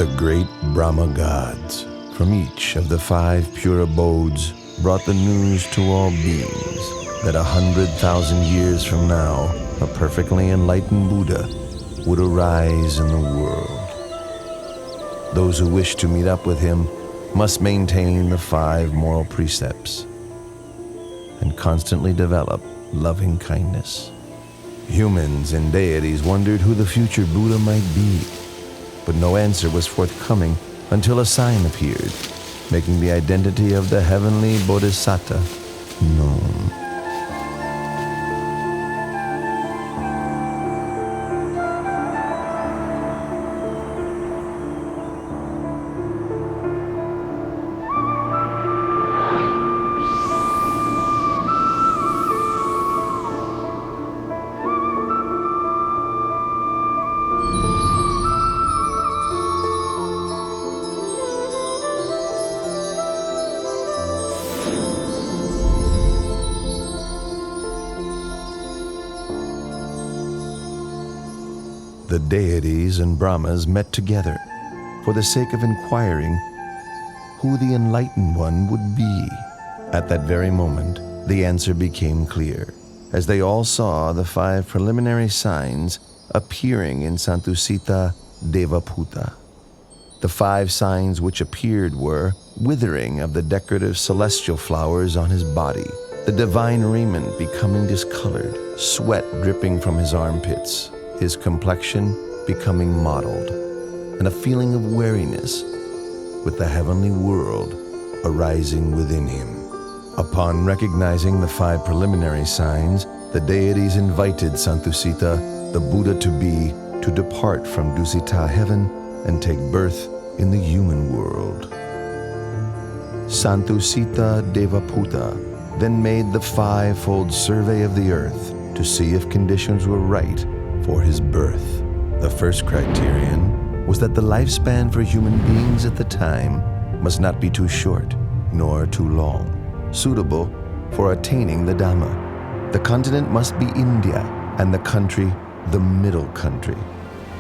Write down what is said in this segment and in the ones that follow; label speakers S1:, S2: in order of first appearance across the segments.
S1: The great Brahma gods from each of the 5 pure abodes brought the news to all beings that 100,000 years from now, a perfectly enlightened Buddha would arise in the world. Those who wish to meet up with him must maintain the 5 moral precepts and constantly develop loving kindness. Humans and deities wondered who the future Buddha might be, but no answer was forthcoming until a sign appeared, making the identity of the heavenly Bodhisattva known. The deities and Brahmas met together for the sake of inquiring who the enlightened one would be. At that very moment, the answer became clear, as they all saw the 5 preliminary signs appearing in Santusita Devaputa. The 5 signs which appeared were withering of the decorative celestial flowers on his body, the divine raiment becoming discolored, sweat dripping from his armpits, his complexion becoming mottled, and a feeling of weariness with the heavenly world arising within him. Upon recognizing the 5 preliminary signs, the deities invited Santusita, the Buddha to depart from Dusita heaven and take birth in the human world. Santusita Devaputa then made the 5-fold survey of the earth to see if conditions were right for his birth. The first criterion was that the lifespan for human beings at the time must not be too short nor too long, suitable for attaining the Dhamma. The continent must be India and the country the middle country.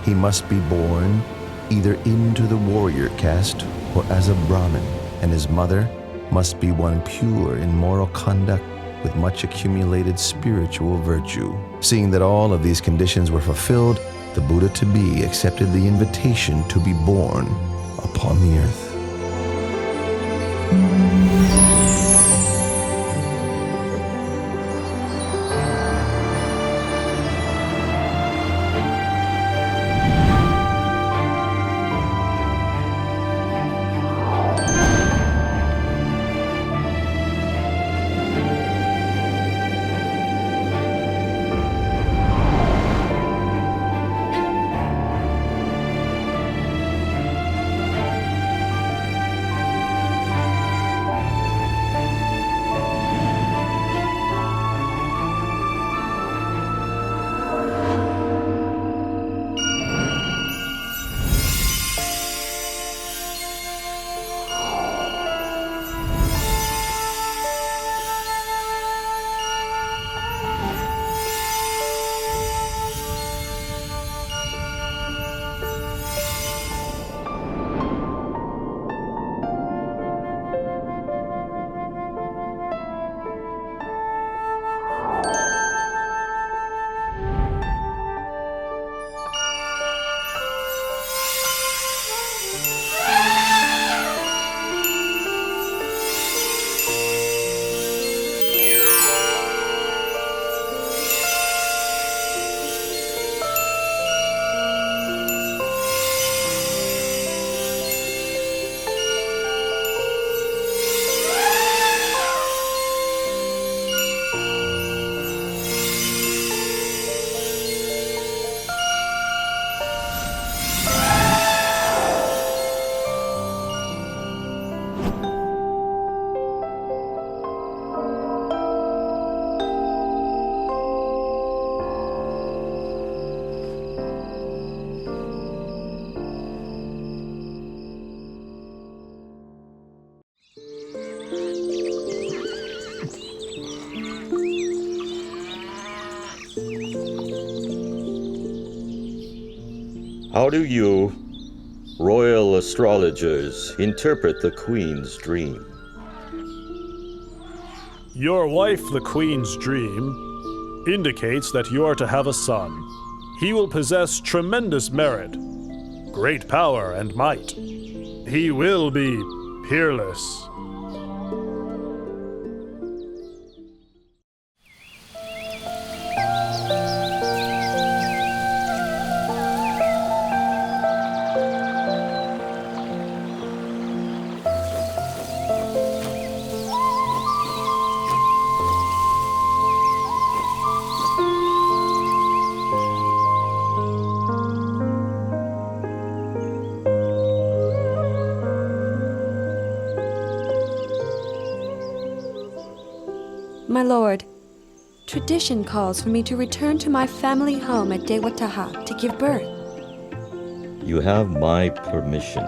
S1: He must be born either into the warrior caste or as a Brahmin, and his mother must be one pure in moral conduct with much accumulated spiritual virtue. Seeing that all of these conditions were fulfilled, the Buddha-to-be accepted the invitation to be born upon the earth.
S2: How do you Royal astrologers interpret the Queen's dream.
S3: Your wife, the Queen's dream, indicates that you are to have a son. He will possess tremendous merit, great power and might. He will be peerless.
S4: My lord, tradition calls for me to return to my family home at Dewataha to give birth.
S2: You have my permission.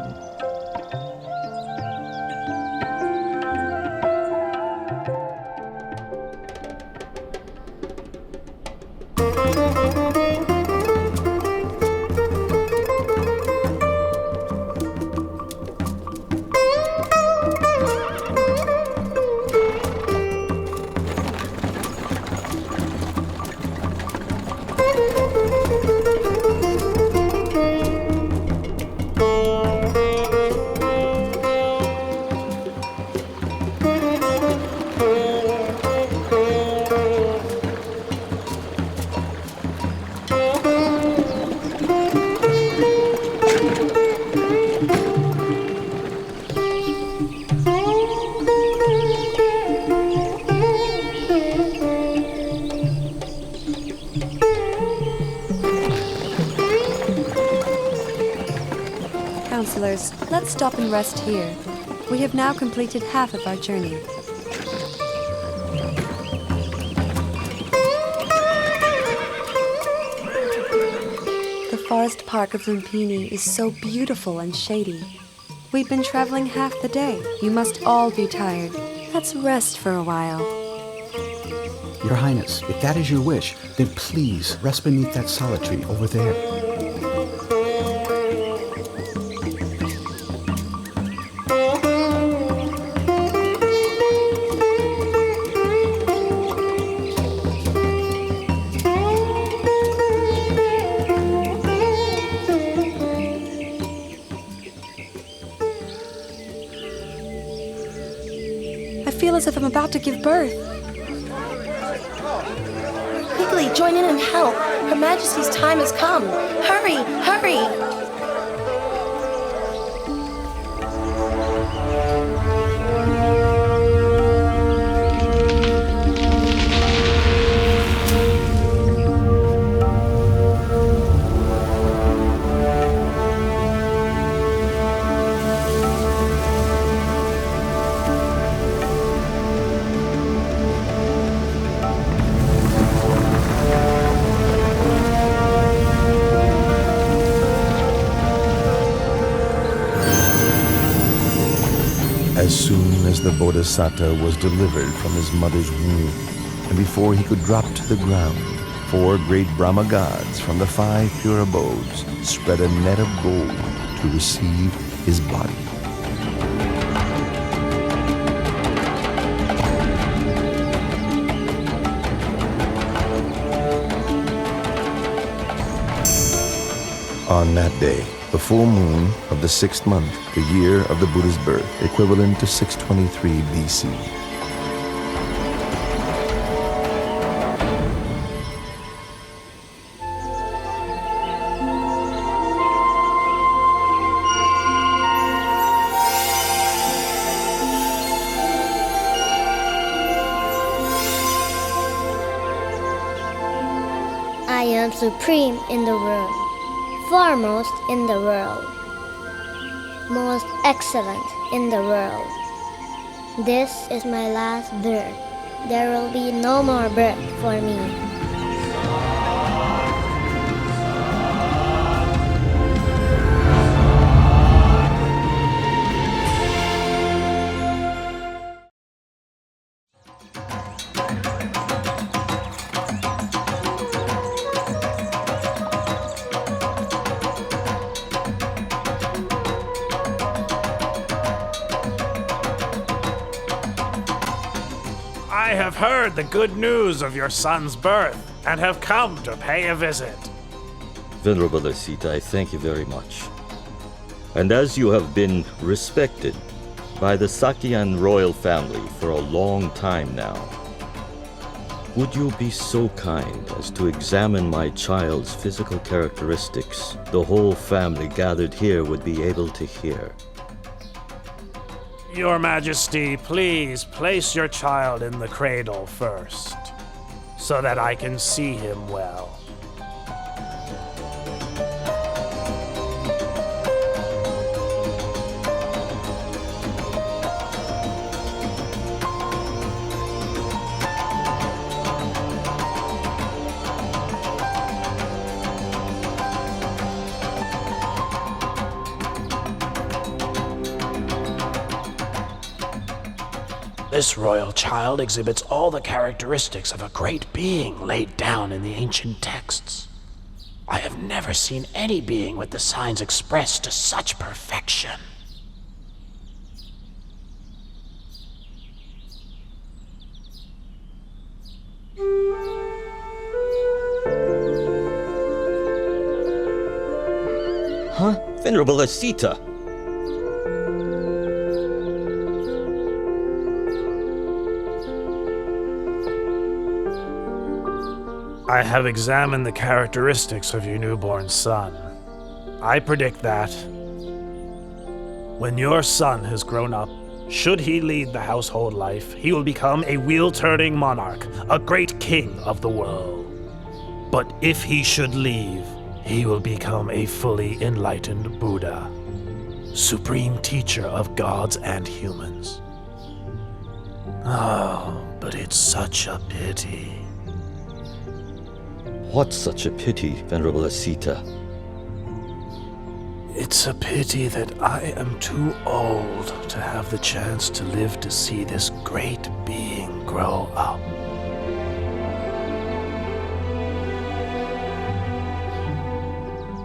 S4: Counselors, let's stop and rest here. We have now completed half of our journey. The forest park of Lumpini is so beautiful and shady. We've been traveling half the day. You must all be tired. Let's rest for a while.
S5: Your Highness, if that is your wish, then please rest beneath that solid tree over there.
S4: I feel as if I'm about to give birth.
S6: Quickly, join in and help. Her Majesty's time has come. Hurry, hurry!
S1: As soon as the Bodhisattva was delivered from his mother's womb, and before he could drop to the ground, 4 great Brahma gods from the 5 pure abodes spread a net of gold to receive his body. On that day, the full moon of the 6th month, the year of the Buddha's birth, equivalent to 623 BC.
S7: I am supreme in the world, foremost in the world, most excellent in the world. This is my last birth. There will be no more birth for me.
S3: I have heard the good news of your son's birth and have come to pay a visit.
S2: Venerable Asita, I thank you very much. And as you have been respected by the Sakyan royal family for a long time now, would you be so kind as to examine my child's physical characteristics? The whole family gathered here would be able to hear.
S3: Your Majesty, please place your child in the cradle first, so that I can see him well. This royal child exhibits all the characteristics of a great being laid down in the ancient texts. I have never seen any being with the signs expressed to such perfection.
S2: Huh? Venerable Asita!
S3: I have examined the characteristics of your newborn son. I predict that when your son has grown up, should he lead the household life, he will become a wheel-turning monarch, a great king of the world. But if he should leave, he will become a fully enlightened Buddha, supreme teacher of gods and humans. Oh, but it's such a pity.
S2: What's such a pity, Venerable Asita?
S3: It's a pity that I am too old to have the chance to live to see this great being grow up.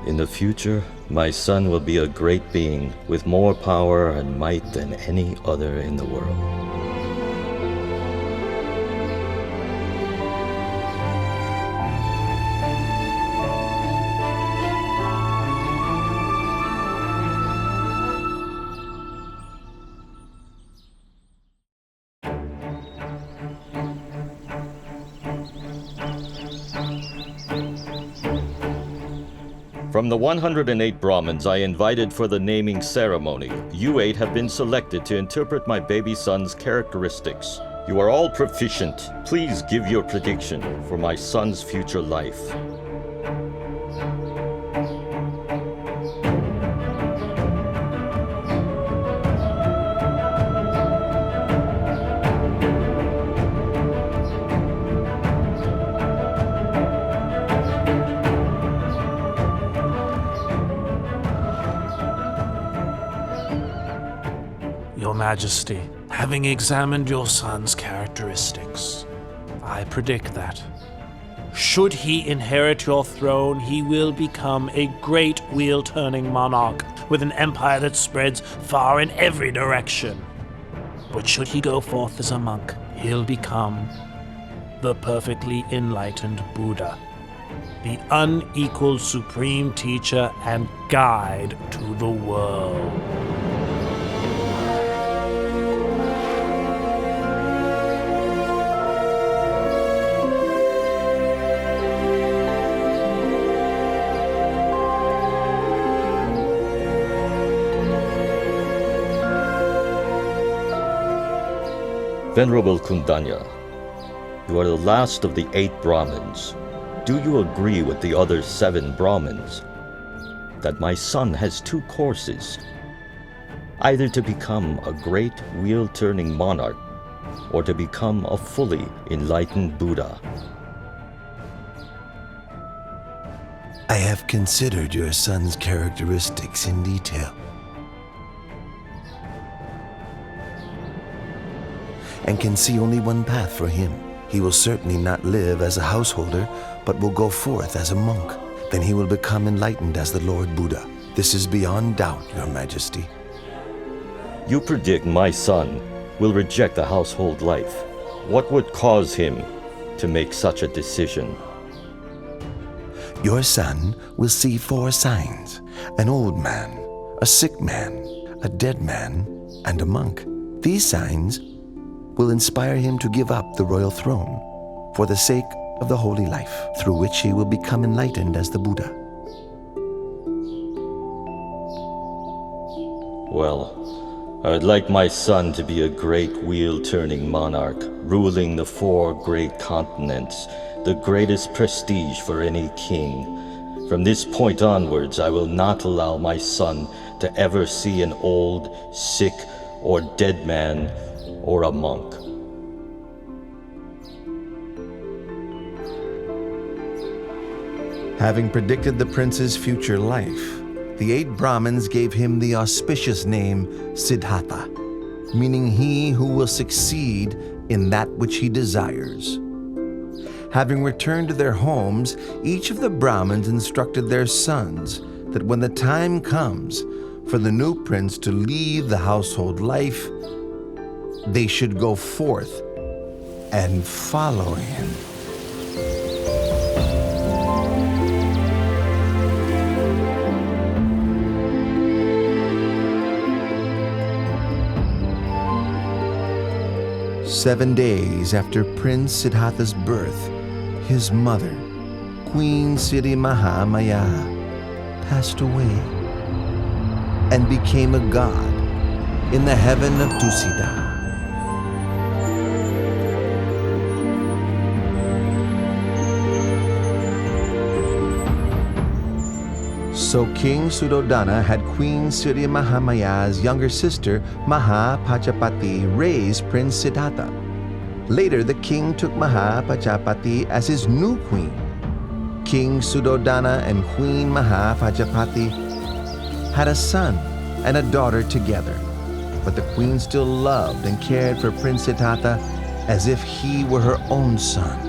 S2: In the future, my son will be a great being with more power and might than any other in the world. From the 108 Brahmins I invited for the naming ceremony, you 8 have been selected to interpret my baby son's characteristics. You are all proficient. Please give your prediction for my son's future life.
S3: Your Majesty, having examined your son's characteristics, I predict that, should he inherit your throne, he will become a great wheel-turning monarch with an empire that spreads far in every direction. But should he go forth as a monk, he'll become the perfectly enlightened Buddha, the unequaled supreme teacher and guide to the world.
S2: Venerable Kundanya, you are the last of the 8 Brahmins. Do you agree with the other 7 Brahmins that my son has 2 courses, either to become a great wheel-turning monarch or to become a fully enlightened Buddha?
S1: I have considered your son's characteristics in detail and can see only one path for him. He will certainly not live as a householder, but will go forth as a monk. Then he will become enlightened as the Lord Buddha. This is beyond doubt, Your Majesty.
S2: You predict my son will reject the household life. What would cause him to make such a decision?
S1: Your son will see 4 signs: an old man, a sick man, a dead man, and a monk. These signs will inspire him to give up the royal throne for the sake of the holy life, through which he will become enlightened as the Buddha.
S2: Well, I'd like my son to be a great wheel-turning monarch, ruling the 4 great continents, the greatest prestige for any king. From this point onwards, I will not allow my son to ever see an old, sick, or dead man, or a monk.
S1: Having predicted the prince's future life, the 8 Brahmins gave him the auspicious name Siddhartha, meaning he who will succeed in that which he desires. Having returned to their homes, each of the Brahmins instructed their sons that when the time comes for the new prince to leave the household life, they should go forth and follow him. Seven days after Prince Siddhartha's birth, his mother, Queen Siri Mahamaya, passed away and became a god in the heaven of Tusida. So King Suddhodana had Queen Siri Mahamaya's younger sister Mahapajapati raise Prince Siddhartha. Later, the king took Mahapajapati as his new queen. King Suddhodana and Queen Mahapajapati had a son and a daughter together, but the queen still loved and cared for Prince Siddhartha as if he were her own son.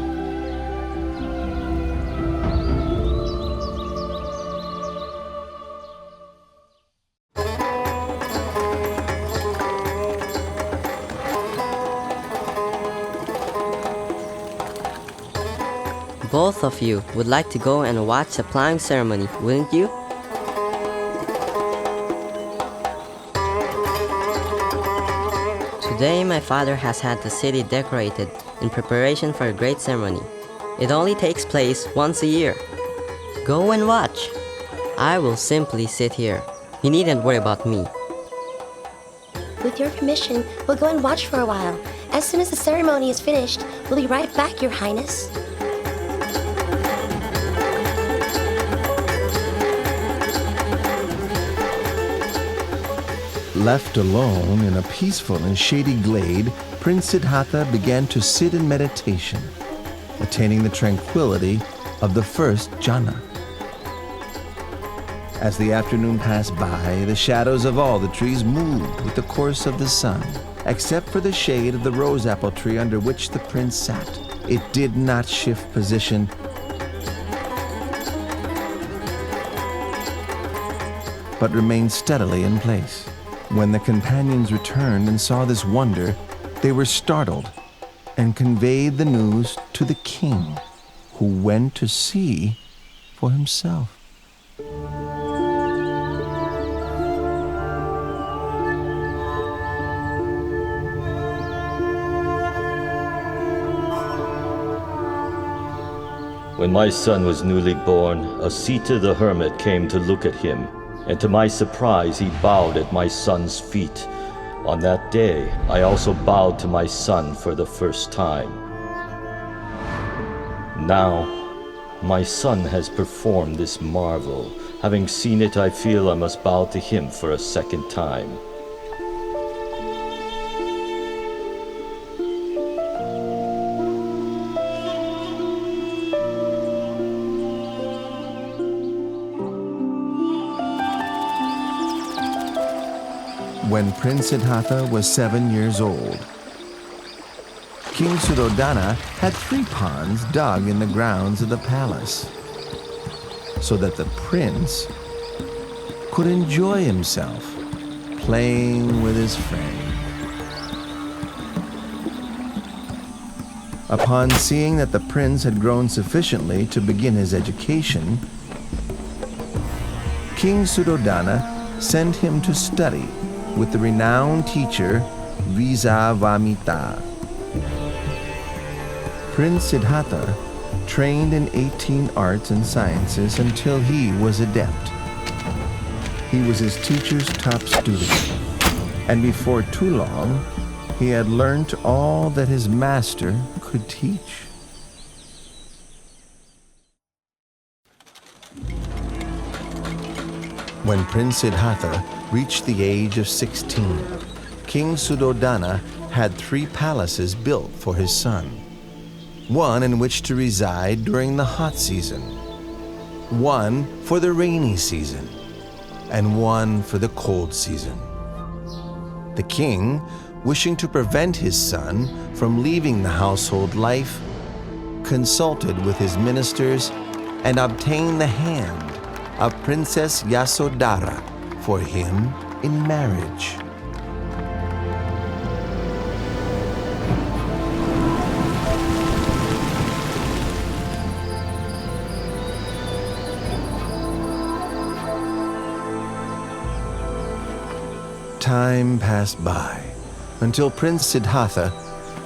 S8: Both of you would like to go and watch the plowing ceremony, wouldn't you? Today my father has had the city decorated in preparation for a great ceremony. It only takes place once a year. Go and watch. I will simply sit here. You needn't worry about me.
S6: With your permission, we'll go and watch for a while. As soon as the ceremony is finished, we'll be right back, Your Highness.
S1: Left alone in a peaceful and shady glade, Prince Siddhartha began to sit in meditation, attaining the tranquility of the first jhana. As the afternoon passed by, the shadows of all the trees moved with the course of the sun, except for the shade of the rose apple tree under which the prince sat. It did not shift position, but remained steadily in place. When the companions returned and saw this wonder, they were startled and conveyed the news to the king, who went to see for himself.
S2: When my son was newly born, Asita the hermit came to look at him, and to my surprise he bowed at my son's feet. On that day, I also bowed to my son for the first time. Now, my son has performed this marvel. Having seen it, I feel I must bow to him for a second time.
S1: When Prince Siddhartha was 7 years old, King Suddhodana had 3 ponds dug in the grounds of the palace, so that the prince could enjoy himself playing with his friend. Upon seeing that the prince had grown sufficiently to begin his education, King Suddhodana sent him to study with the renowned teacher Vijayavamita. Prince Siddhartha trained in 18 arts and sciences until he was adept. He was his teacher's top student, and before too long, he had learnt all that his master could teach. When Prince Siddhartha reached the age of 16, King Suddhodana had 3 palaces built for his son, one in which to reside during the hot season, one for the rainy season, and one for the cold season. The king, wishing to prevent his son from leaving the household life, consulted with his ministers and obtained the hand of Princess Yasodhara for him in marriage. Time passed by until Prince Siddhartha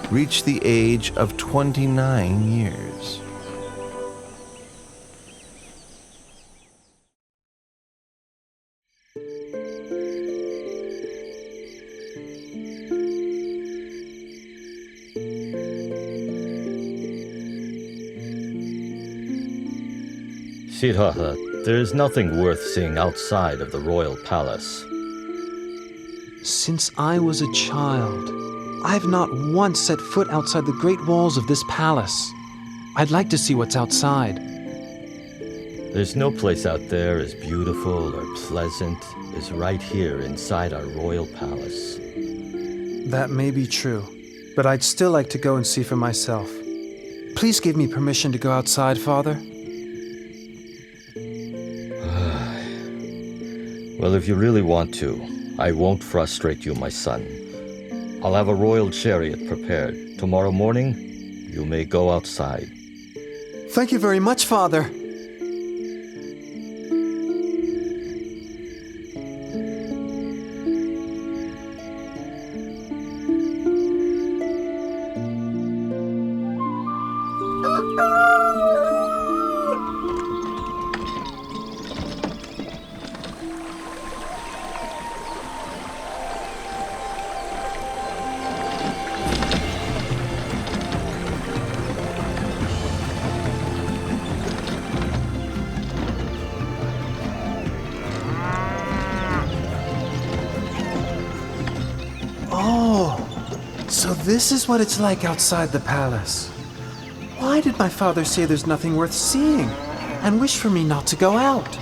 S1: reached the age of 29 years.
S2: Siddhartha, there is nothing worth seeing outside of the royal palace.
S9: Since I was a child, I've not once set foot outside the great walls of this palace. I'd like to see what's outside.
S2: There's no place out there as beautiful or pleasant as right here inside our royal palace.
S9: That may be true, but I'd still like to go and see for myself. Please give me permission to go outside, Father.
S2: Well, if you really want to, I won't frustrate you, my son. I'll have a royal chariot prepared. Tomorrow morning, you may go outside.
S9: Thank you very much, Father. So this is what it's like outside the palace. Why did my father say there's nothing worth seeing and wish for me not to go out?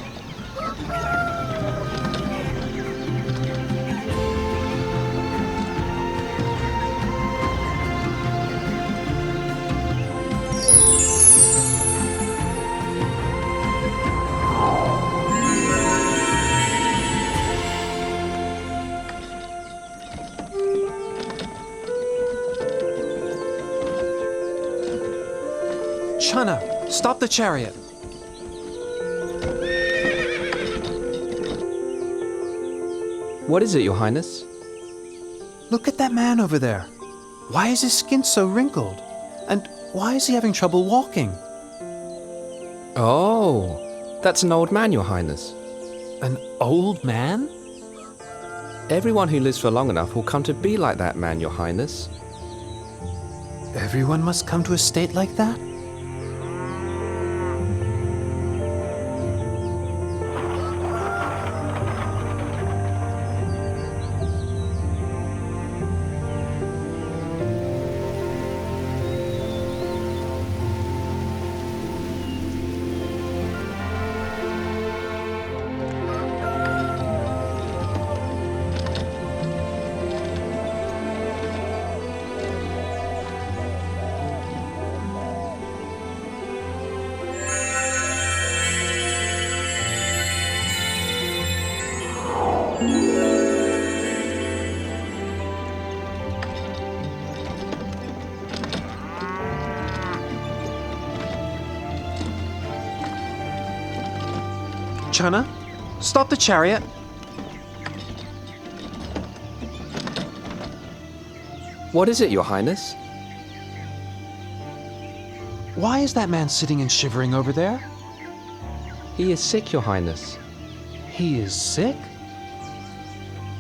S9: Chana, stop the chariot.
S10: What is it, Your Highness?
S9: Look at that man over there. Why is his skin so wrinkled? And why is he having trouble walking?
S10: Oh, that's an old man, Your Highness.
S9: An old man?
S10: Everyone who lives for long enough will come to be like that man, Your Highness.
S9: Everyone must come to a state like that? Chana, stop the chariot.
S10: What is it, Your Highness?
S9: Why is that man sitting and shivering over there?
S10: He is sick, Your Highness.
S9: He is sick?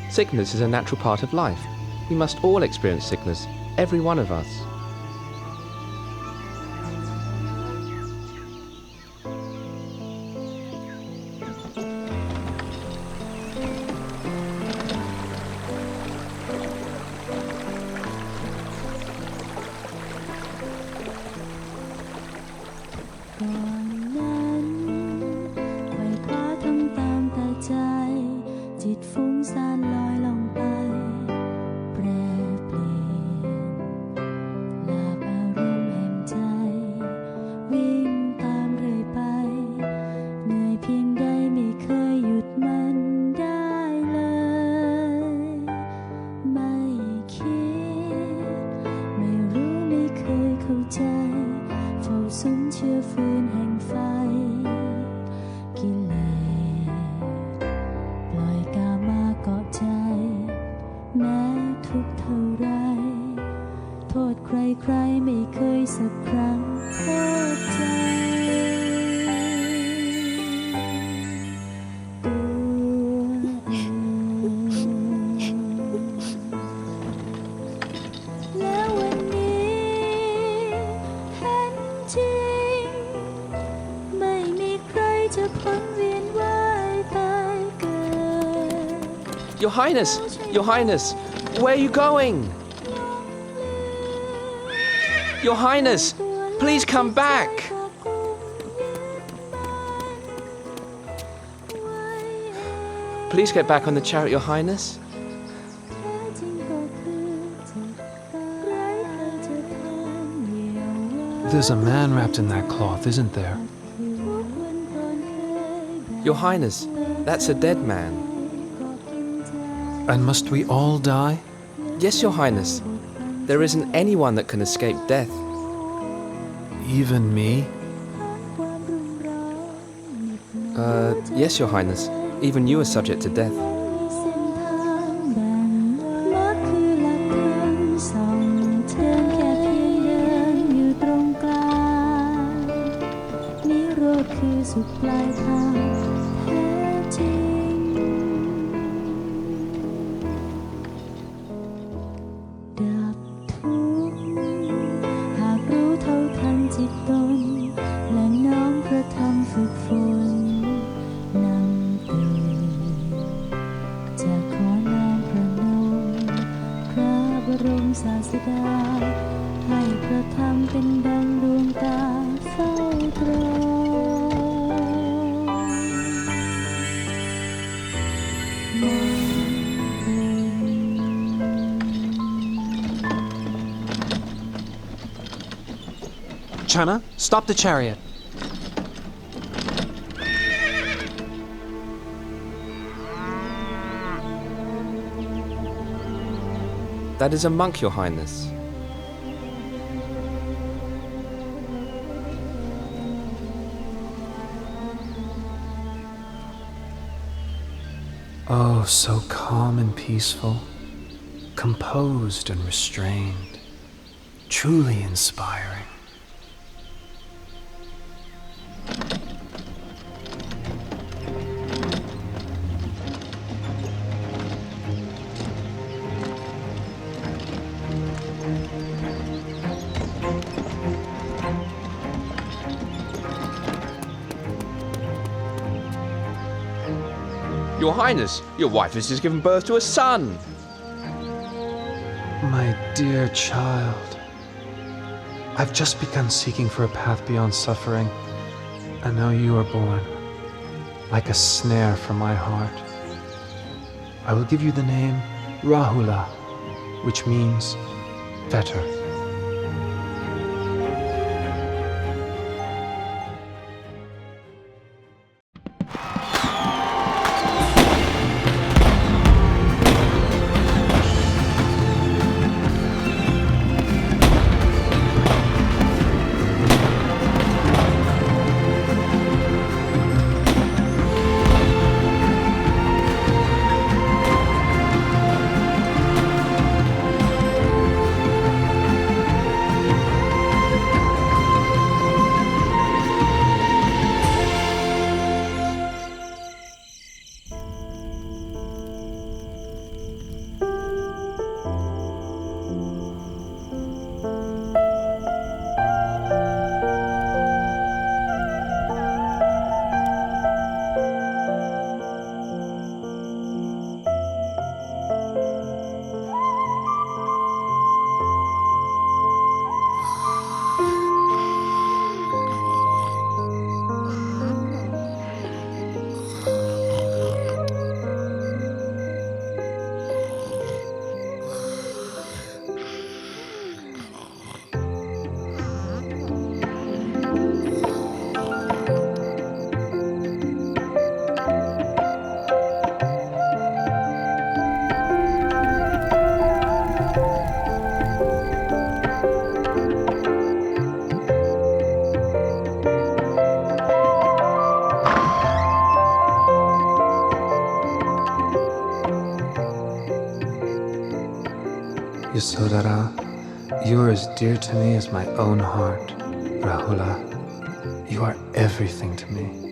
S10: Sickness is a natural part of life. We must all experience sickness, every one of us. Your Highness, where are you going? Your Highness, please come back. Please get back on the chariot, Your Highness.
S9: There's a man wrapped in that cloth, isn't there?
S10: Your Highness, that's a dead man.
S9: And must we all die?
S10: Yes, Your Highness. There isn't anyone that can escape death.
S9: Even me?
S10: Yes, Your Highness. Even you are subject to death.
S9: Chana, stop the chariot.
S10: That is a monk, Your Highness.
S9: Oh, so calm and peaceful, composed and restrained, truly inspiring.
S10: Your Highness, your wife has just given birth to a son.
S9: My dear child, I've just begun seeking for a path beyond suffering, and now you are born, like a snare for my heart. I will give you the name Rahula, which means fetter. Yasodhara, you are as dear to me as my own heart. Rahula, you are everything to me.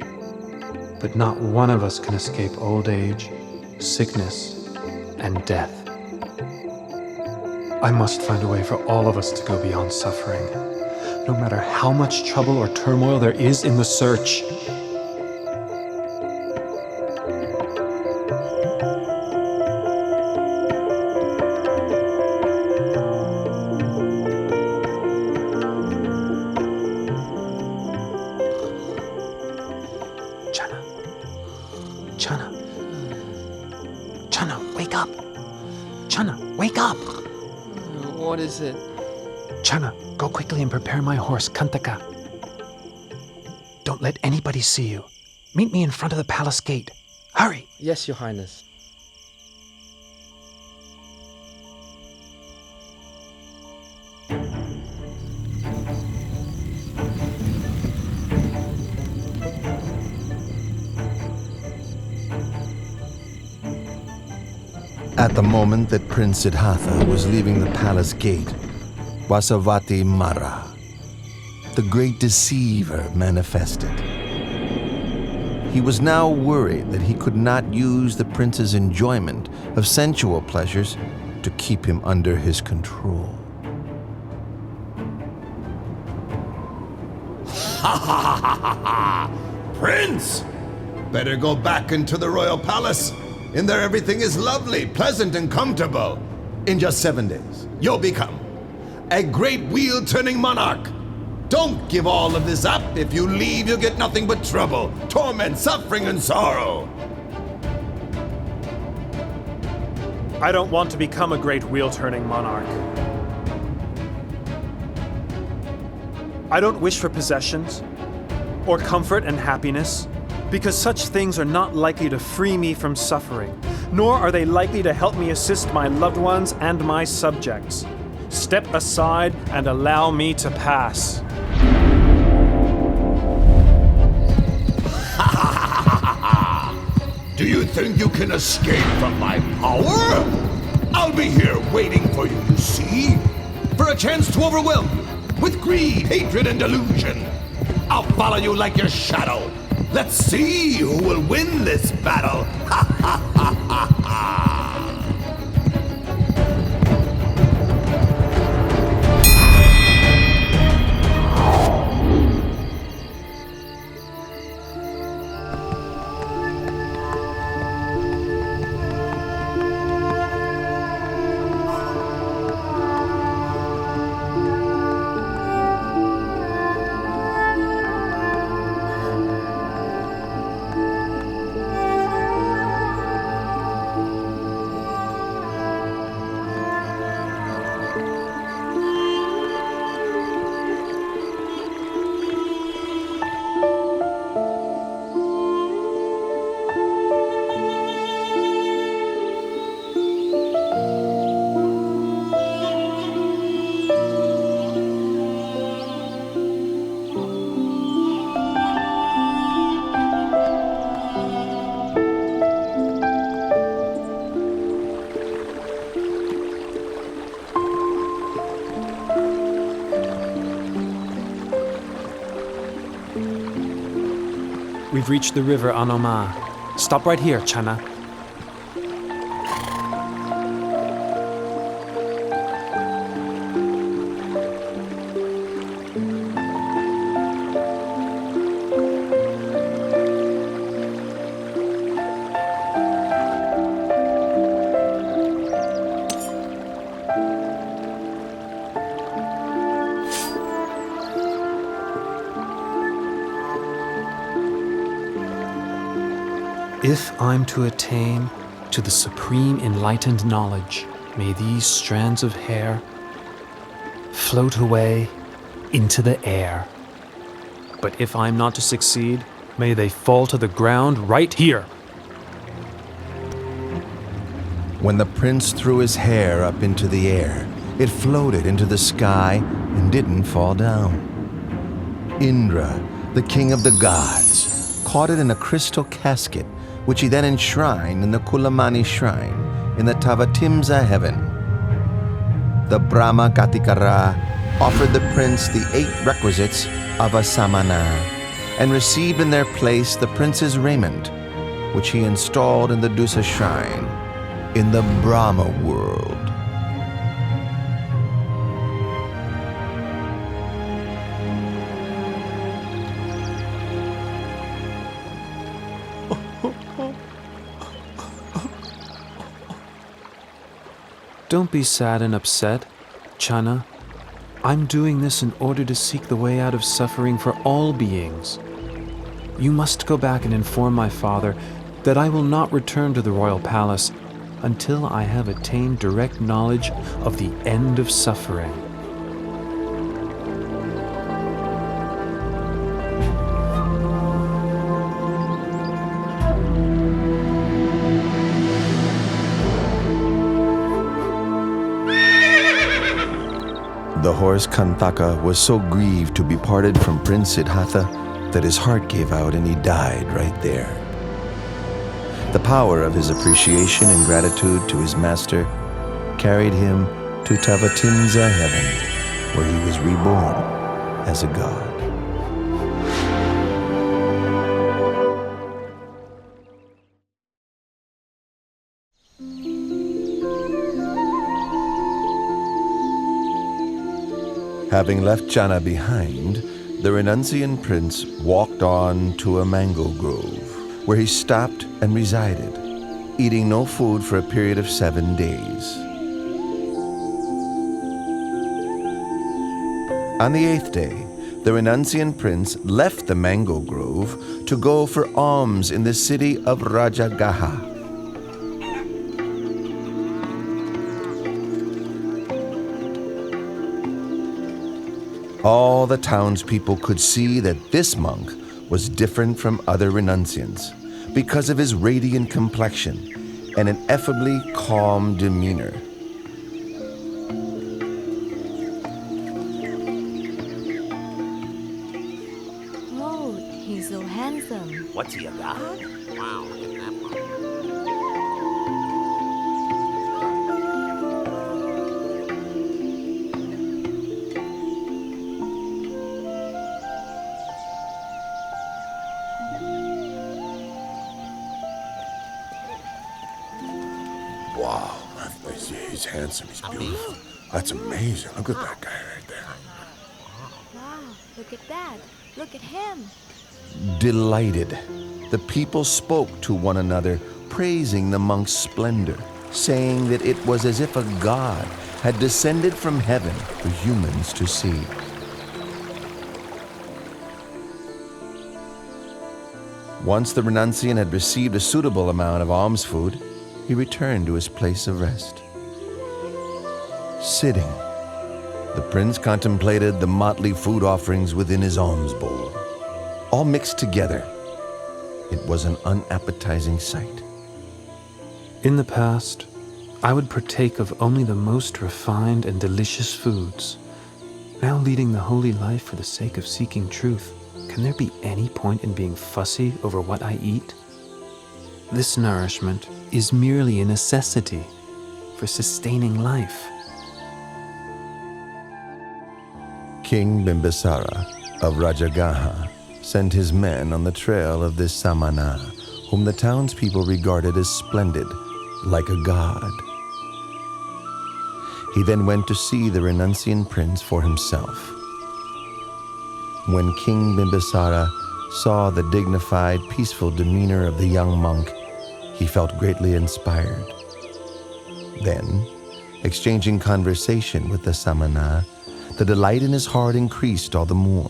S9: But not one of us can escape old age, sickness, and death. I must find a way for all of us to go beyond suffering, no matter how much trouble or turmoil there is in the search. Chana, wake up! Chana, wake up!
S10: What is it?
S9: Chana, go quickly and prepare my horse, Kantaka. Don't let anybody see you. Meet me in front of the palace gate. Hurry!
S10: Yes, Your Highness.
S1: At the moment that Prince Siddhartha was leaving the palace gate, Vasavati Mara, the great deceiver, manifested. He was now worried that he could not use the prince's enjoyment of sensual pleasures to keep him under his control.
S11: Prince! Better go back into the royal palace. In there everything is lovely, pleasant, and comfortable. In just 7 days, you'll become a great wheel-turning monarch. Don't give all of this up. If you leave, you'll get nothing but trouble, torment, suffering, and sorrow.
S3: I don't want to become a great wheel-turning monarch. I don't wish for possessions or comfort and happiness, because such things are not likely to free me from suffering, nor are they likely to help me assist my loved ones and my subjects. Step aside and allow me to pass.
S11: Do you think you can escape from my power? I'll be here waiting for you, you see, for a chance to overwhelm you with greed, hatred, and delusion. I'll follow you like your shadow. Let's see who will win this battle. Ha ha ha ha ha.
S9: We've reached the river Anoma. Stop right here, Chana. If I'm to attain to the supreme enlightened knowledge, may these strands of hair float away into the air. But if I'm not to succeed, may they fall to the ground right here.
S1: When the prince threw his hair up into the air, it floated into the sky and didn't fall down. Indra, the king of the gods, caught it in a crystal casket, which he then enshrined in the Kulamani shrine in the Tavatimsa heaven. the Brahma Gatikara offered the prince the 8 requisites of a samana and received in their place the prince's raiment, which he installed in the Dusa shrine in the Brahma world.
S9: Don't be sad and upset, Chana. I'm doing this in order to seek the way out of suffering for all beings. You must go back and inform my father that I will not return to the royal palace until I have attained direct knowledge of the end of suffering.
S1: The horse Kantaka was so grieved to be parted from Prince Siddhartha that his heart gave out and he died right there. The power of his appreciation and gratitude to his master carried him to Tavatimsa heaven, where he was reborn as a god. Having left Chana behind, the renunciant prince walked on to a mango grove, where he stopped and resided, eating no food for a period of 7 days. On the 8th day, the renunciant prince left the mango grove to go for alms in the city of Rajagaha. All the townspeople could see that this monk was different from other renunciants because of his radiant complexion and an effably calm demeanor.
S12: Oh, he's so handsome.
S13: What's he, a god? Wow, look at that one.
S11: Wow, he's handsome, he's beautiful. That's amazing. Look at that guy right there.
S12: Wow, look at that. Look at him.
S1: Delighted, the people spoke to one another, praising the monk's splendor, saying that it was as if a god had descended from heaven for humans to see. Once the renunciant had received a suitable amount of alms food, he returned to his place of rest. Sitting, the prince contemplated the motley food offerings within his alms bowl. All mixed together, it was an unappetizing sight.
S9: In the past, I would partake of only the most refined and delicious foods. Now leading the holy life for the sake of seeking truth, can there be any point in being fussy over what I eat? This nourishment is merely a necessity for sustaining life.
S1: King Bimbisara of Rajagaha sent his men on the trail of this Samana, whom the townspeople regarded as splendid, like a god. He then went to see the renunciant prince for himself. When King Bimbisara saw the dignified, peaceful demeanor of the young monk, he felt greatly inspired. Then, exchanging conversation with the Samana, the delight in his heart increased all the more.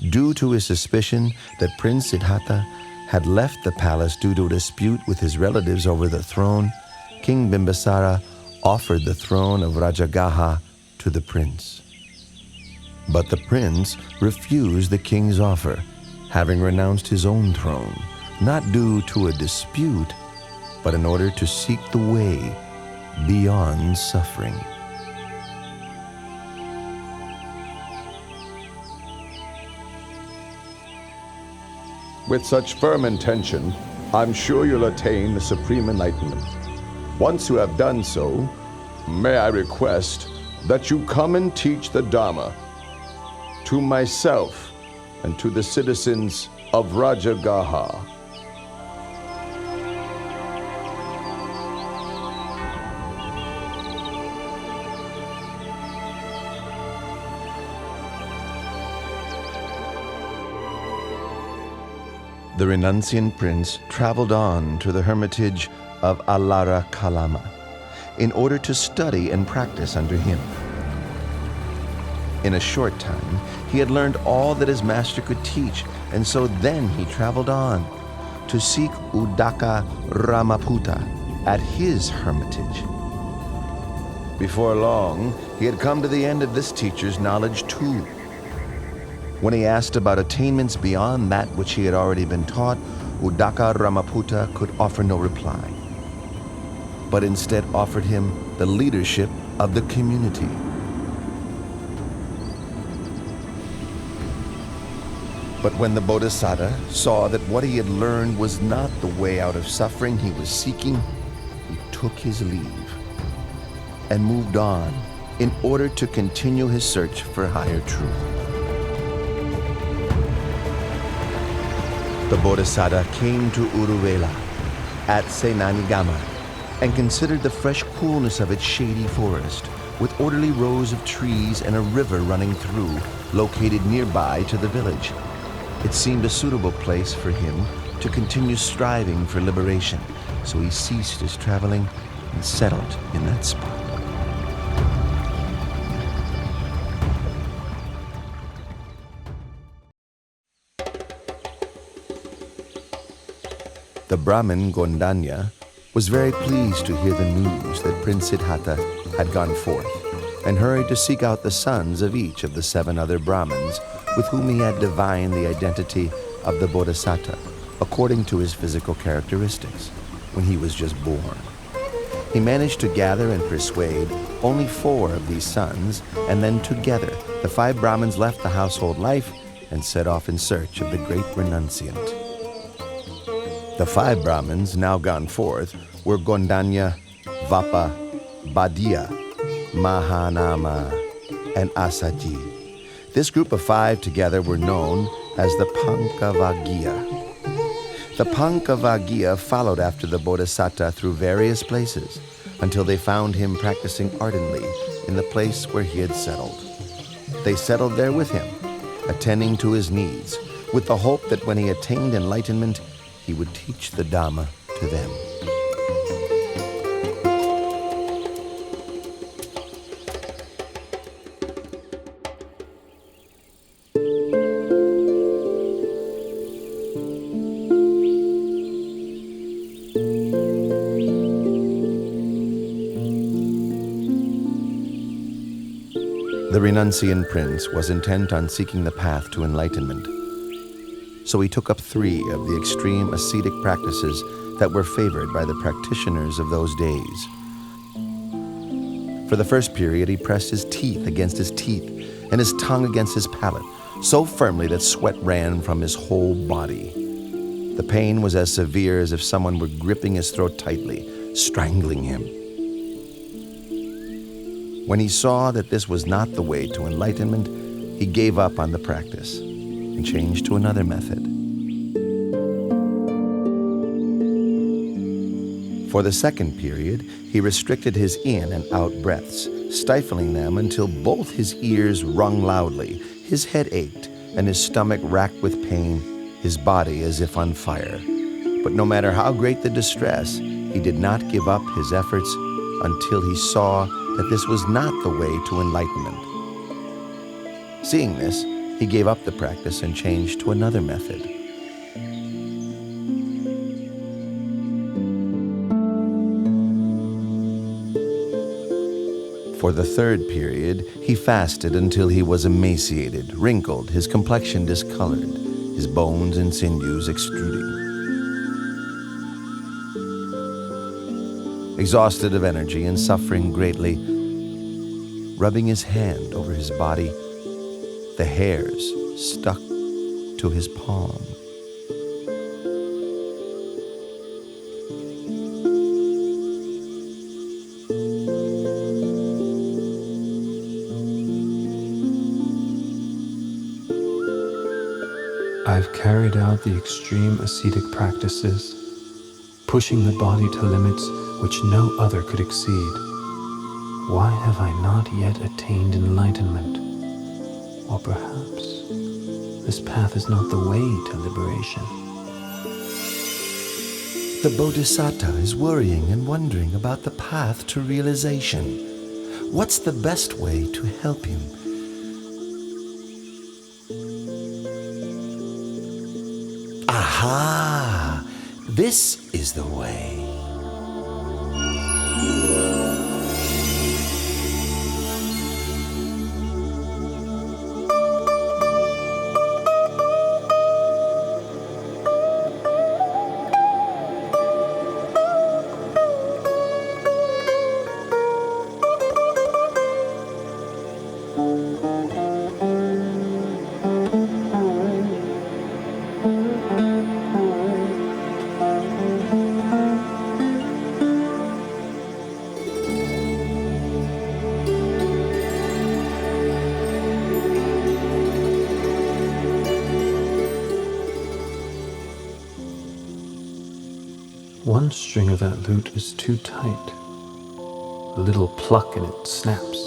S1: Due to his suspicion that Prince Siddhartha had left the palace due to a dispute with his relatives over the throne, King Bimbisara offered the throne of Rajagaha to the prince. But the prince refused the king's offer, having renounced his own throne, not due to a dispute, but in order to seek the way beyond suffering.
S11: With such firm intention, I'm sure you'll attain the supreme enlightenment. Once you have done so, may I request
S1: that you come and teach the Dhamma to myself and to the citizens of Rajagaha. The renunciant prince traveled on to the hermitage of Alara Kalama in order to study and practice under him. In a short time, he had learned all that his master could teach, and so then he traveled on to seek Udaka Ramaputta at his hermitage. Before long, he had come to the end of this teacher's knowledge too. When he asked about attainments beyond that which he had already been taught, Udaka Ramaputta could offer no reply, but instead offered him the leadership of the community. But when the Bodhisattva saw that what he had learned was not the way out of suffering he was seeking, he took his leave and moved on in order to continue his search for higher truth. The Bodhisattva came to Uruvela at Senanigama and considered the fresh coolness of its shady forest with orderly rows of trees and a river running through, located nearby to the village. It seemed a suitable place for him to continue striving for liberation, so he ceased his traveling and settled in that spot. The Brahmin Gondanya was very pleased to hear the news that Prince Siddhartha had gone forth, and hurried to seek out the sons of each of the 7 other Brahmins with whom he had divined the identity of the Bodhisattva according to his physical characteristics when he was just born. He managed to gather and persuade only 4 of these sons, and then together the 5 Brahmins left the household life and set off in search of the great renunciant. The 5 Brahmins now gone forth were Gondanya, Vapa, Badia, Mahanama, and Asaji. This group of 5 together were known as the Pankavagiya. The Pankavagiya followed after the Bodhisattva through various places until they found him practicing ardently in the place where he had settled. They settled there with him, attending to his needs, with the hope that when he attained enlightenment, he would teach the Dhamma to them. The renunciant prince was intent on seeking the path to enlightenment, so he took up 3 of the extreme ascetic practices that were favored by the practitioners of those days. For the first period, he pressed his teeth against his teeth and his tongue against his palate, so firmly that sweat ran from his whole body. The pain was as severe as if someone were gripping his throat tightly, strangling him. When he saw that this was not the way to enlightenment, he gave up on the practice and changed to another method. For the second period, he restricted his in and out breaths, stifling them until both his ears rung loudly, his head ached, and his stomach racked with pain, his body as if on fire. But no matter how great the distress, he did not give up his efforts until he saw that this was not the way to enlightenment. Seeing this, he gave up the practice and changed to another method. For the third period, he fasted until he was emaciated, wrinkled, his complexion discolored, his bones and sinews extruding. Exhausted of energy and suffering greatly, rubbing his hand over his body, the hairs stuck to his palm.
S9: I've carried out the extreme ascetic practices, pushing the body to limits which no other could exceed. Why have I not yet attained enlightenment? Or perhaps this path is not the way to liberation.
S1: The Bodhisattva is worrying and wondering about the path to realization. What's the best way to help him? Aha! This is the way.
S9: One string of that lute is too tight. A little pluck and it snaps.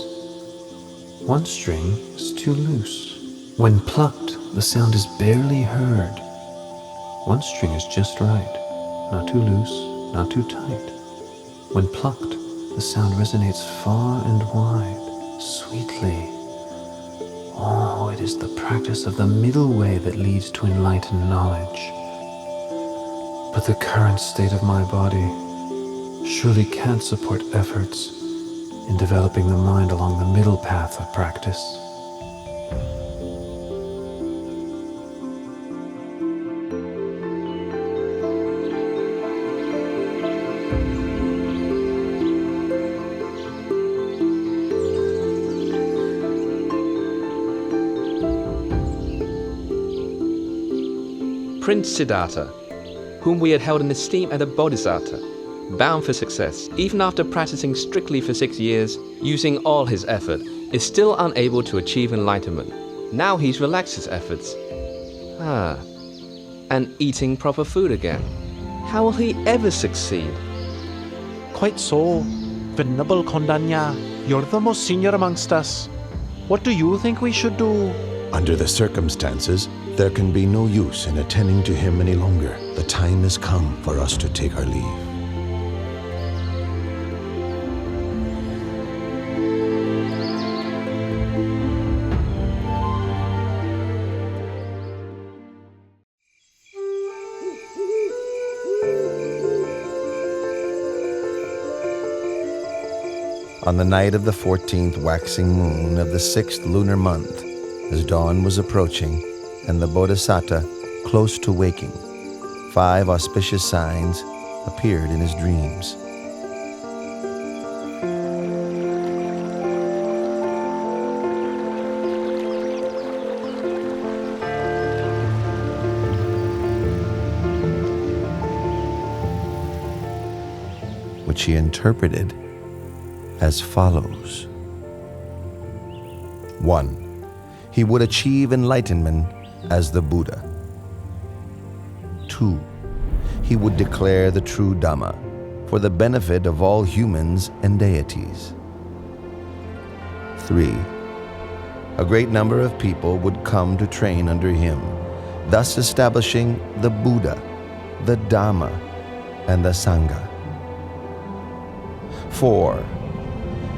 S9: One string is too loose. When plucked, the sound is barely heard. One string is just right, not too loose, not too tight. When plucked, the sound resonates far and wide, sweetly. Oh, it is the practice of the middle way that leads to enlightened knowledge. But the current state of my body surely can't support efforts in developing the mind along the middle path of practice.
S10: Prince Siddhartha, whom we had held in esteem as a bodhisattva, bound for success, even after practicing strictly for 6 years, using all his effort, is still unable to achieve enlightenment. Now he's relaxed his efforts. And eating proper food again. How will he ever succeed?
S14: Quite so. Venerable Kondanya, you're the most senior amongst us. What do you think we should do?
S1: Under the circumstances, there can be no use in attending to him any longer. The time has come for us to take our leave. On the night of the 14th waxing moon of the 6th lunar month, as dawn was approaching and the Bodhisattva close to waking, 5 auspicious signs appeared in his dreams. Which he interpreted as follows. 1. He would achieve enlightenment as the Buddha. 2. He would declare the true Dhamma for the benefit of all humans and deities. 3. A great number of people would come to train under him, thus establishing the Buddha, the Dhamma, and the Sangha. 4.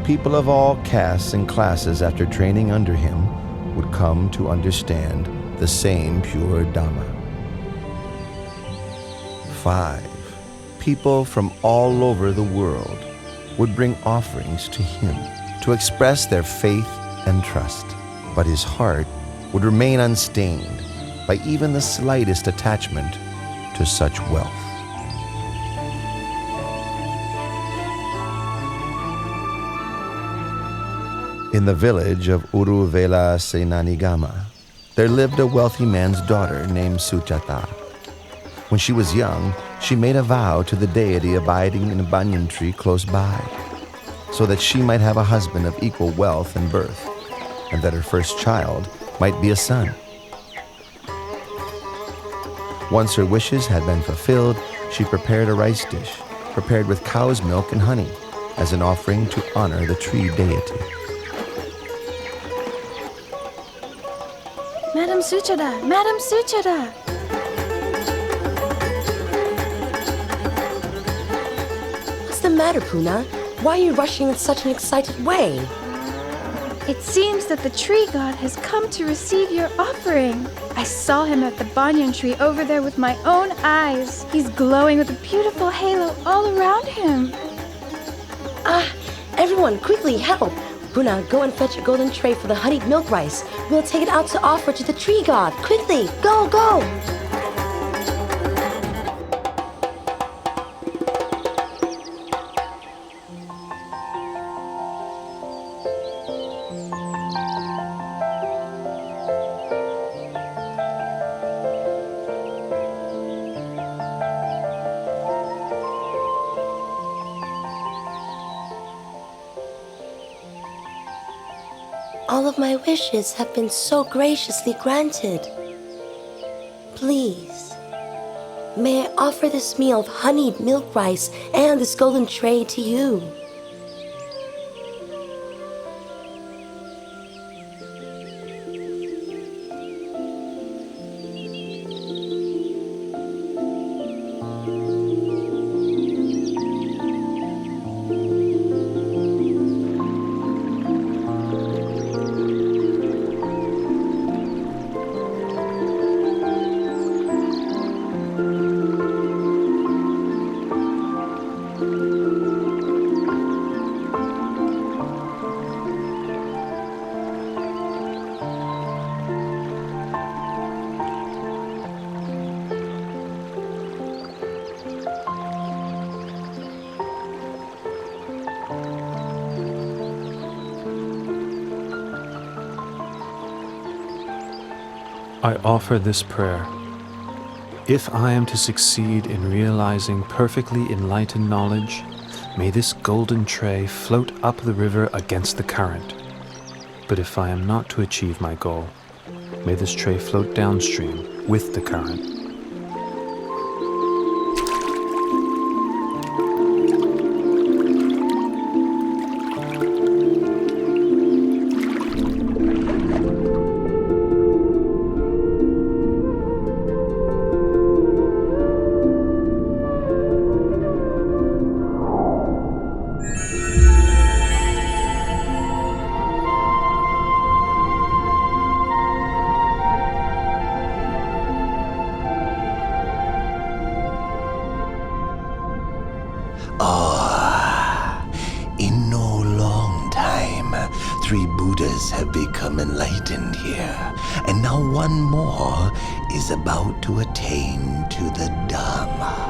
S1: People of all castes and classes after training under him would come to understand the same pure Dhamma. 5. People from all over the world would bring offerings to him to express their faith and trust, but his heart would remain unstained by even the slightest attachment to such wealth. In the village of Uruvela Senanigama, there lived a wealthy man's daughter named Sujata. When she was young, she made a vow to the deity abiding in a banyan tree close by, so that she might have a husband of equal wealth and birth, and that her first child might be a son. Once her wishes had been fulfilled, she prepared a rice dish, prepared with cow's milk and honey, as an offering to honor the tree deity.
S12: Madam Suchada! Madam Suchada!
S6: What's the matter, Puna? Why are you rushing in such an excited way?
S12: It seems that the tree god has come to receive your offering. I saw him at the banyan tree over there with my own eyes. He's glowing with a beautiful halo all around him.
S6: Everyone, quickly, help! Puna, go and fetch a golden tray for the honeyed milk rice. We'll take it out to offer to the tree god. Quickly, go, go! All of my wishes have been so graciously granted. Please, may I offer this meal of honeyed milk rice and this golden tray to you?
S9: I offer this prayer. If I am to succeed in realizing perfectly enlightened knowledge, may this golden tray float up the river against the current. But if I am not to achieve my goal, may this tray float downstream with the current.
S11: In no long time, 3 Buddhas have become enlightened here, and now one more is about to attain to the Dharma.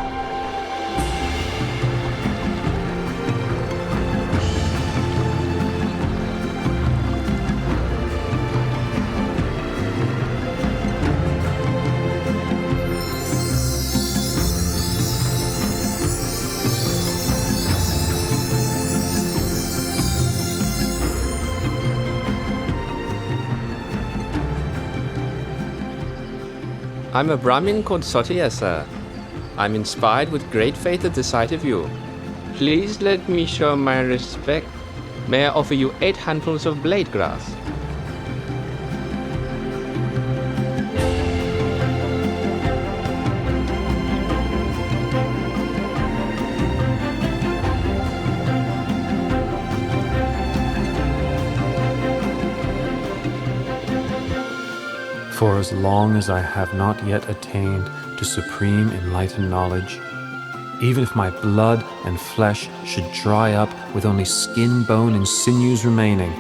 S10: I'm a Brahmin called Sotiya, sir. I'm inspired with great faith at the sight of you. Please let me show my respect. May I offer you 8 handfuls of blade grass?
S9: For as long as I have not yet attained to supreme enlightened knowledge, even if my blood and flesh should dry up with only skin, bone, and sinews remaining,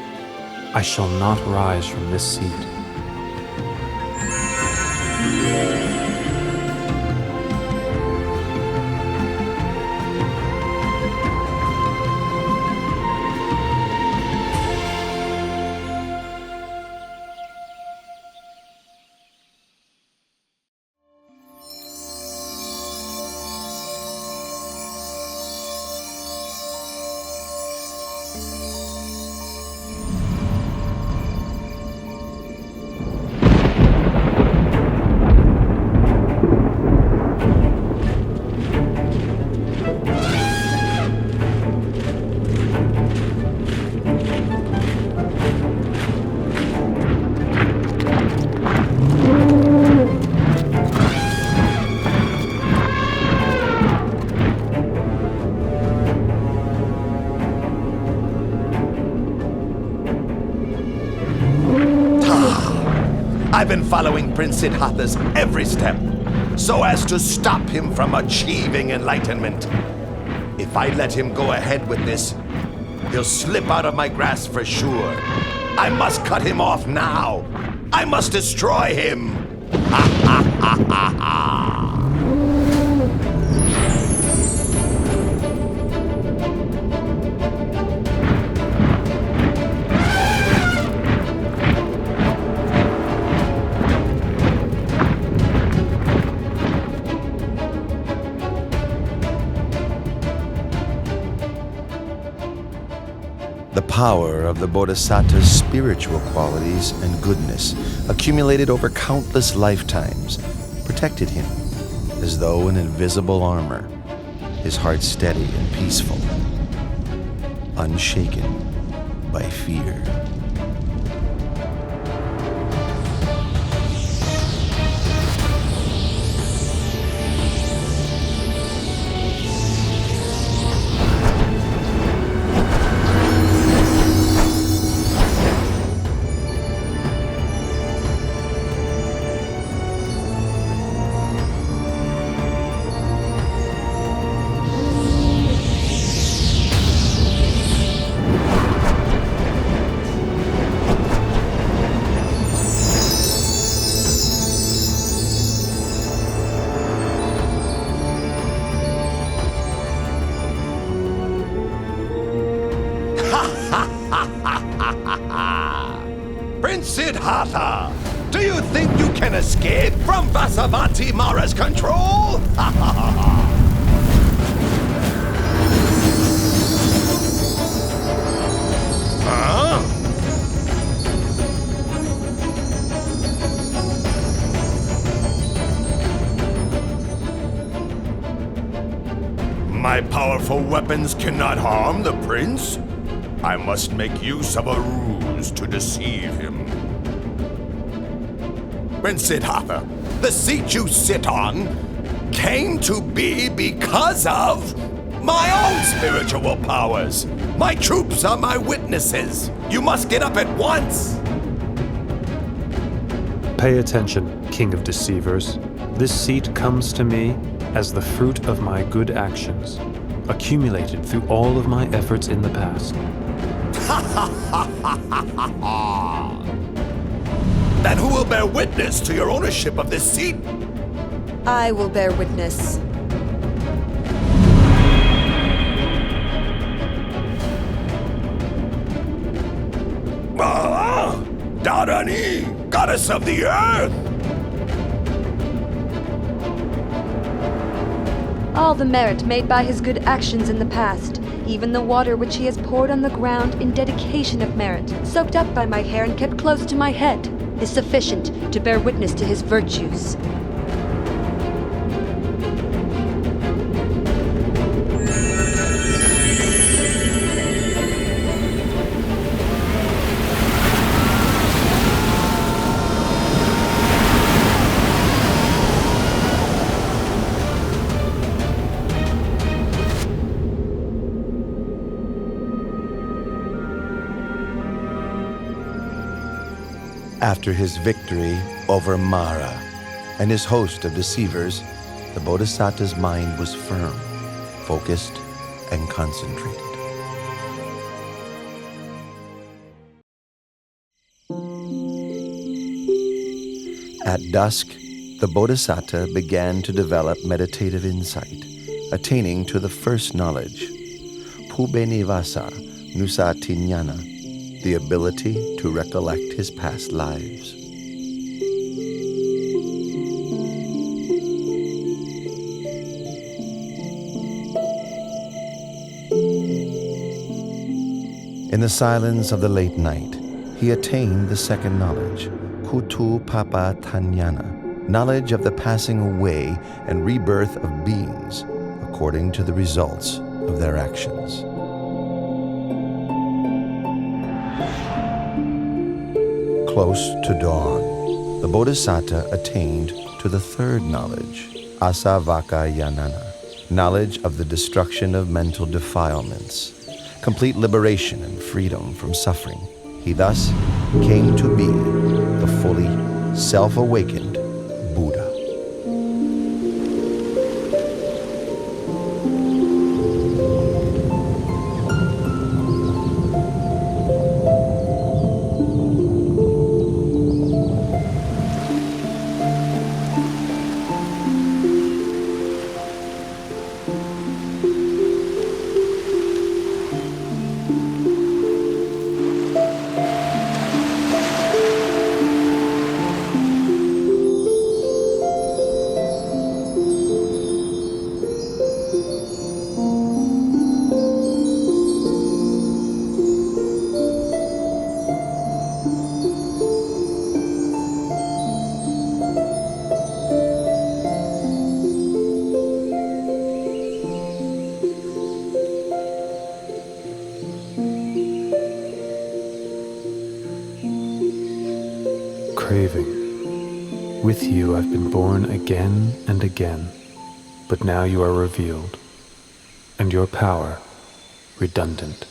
S9: I shall not rise from this seat.
S11: I've been following Prince Siddhartha's every step so as to stop him from achieving enlightenment. If I let him go ahead with this, he'll slip out of my grasp for sure. I must cut him off now. I must destroy him. Ha ha ha ha ha.
S1: The power of the Bodhisattva's spiritual qualities and goodness, accumulated over countless lifetimes, protected him as though in invisible armor, his heart steady and peaceful, unshaken by fear.
S11: Prince Siddhartha, do you think you can escape from Vasavati Mara's control? Huh? My powerful weapons cannot harm the prince. I must make use of a ruse to deceive him. Prince Siddhartha, the seat you sit on came to be because of my own spiritual powers. My troops are my witnesses. You must get up at once.
S9: Pay attention, King of Deceivers. This seat comes to me as the fruit of my good actions, accumulated through all of my efforts in the past.
S11: Then who will bear witness to your ownership of this seat?
S4: I will bear witness.
S11: Dharani, goddess of the earth!
S4: All the merit made by his good actions in the past, even the water which he has poured on the ground in dedication of merit, soaked up by my hair and kept close to my head, is sufficient to bear witness to his virtues.
S1: After his victory over Mara and his host of deceivers, the Bodhisattva's mind was firm, focused, and concentrated. At dusk, the Bodhisattva began to develop meditative insight, attaining to the first knowledge, Pubenivasa Nusatinyana, the ability to recollect his past lives. In the silence of the late night, he attained the second knowledge, Kutu Papa Tanyana, knowledge of the passing away and rebirth of beings according to the results of their actions. Close to dawn, the Bodhisattva attained to the third knowledge, Asavakayanana, knowledge of the destruction of mental defilements, complete liberation and freedom from suffering. He thus came to be the fully self-awakened Buddha.
S9: Craving, with you I've been born again and again, but now you are revealed, and your power redundant.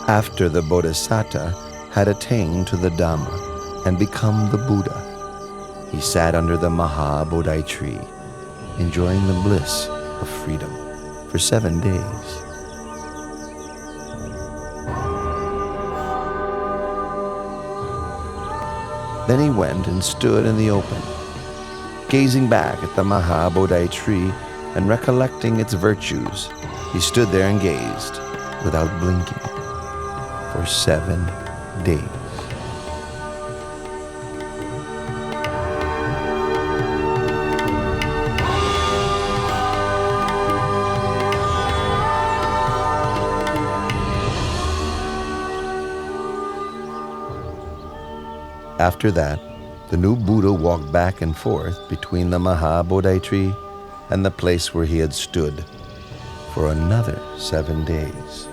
S1: After the Bodhisattva had attained to the Dhamma and become the Buddha, he sat under the Maha Bodhi tree, enjoying the bliss of freedom for 7 days. Then he went and stood in the open, gazing back at the Maha Bodhi tree and recollecting its virtues. He stood there and gazed without blinking for 7 days. After that, the new Buddha walked back and forth between the Maha Bodhi tree and the place where he had stood for another 7 days.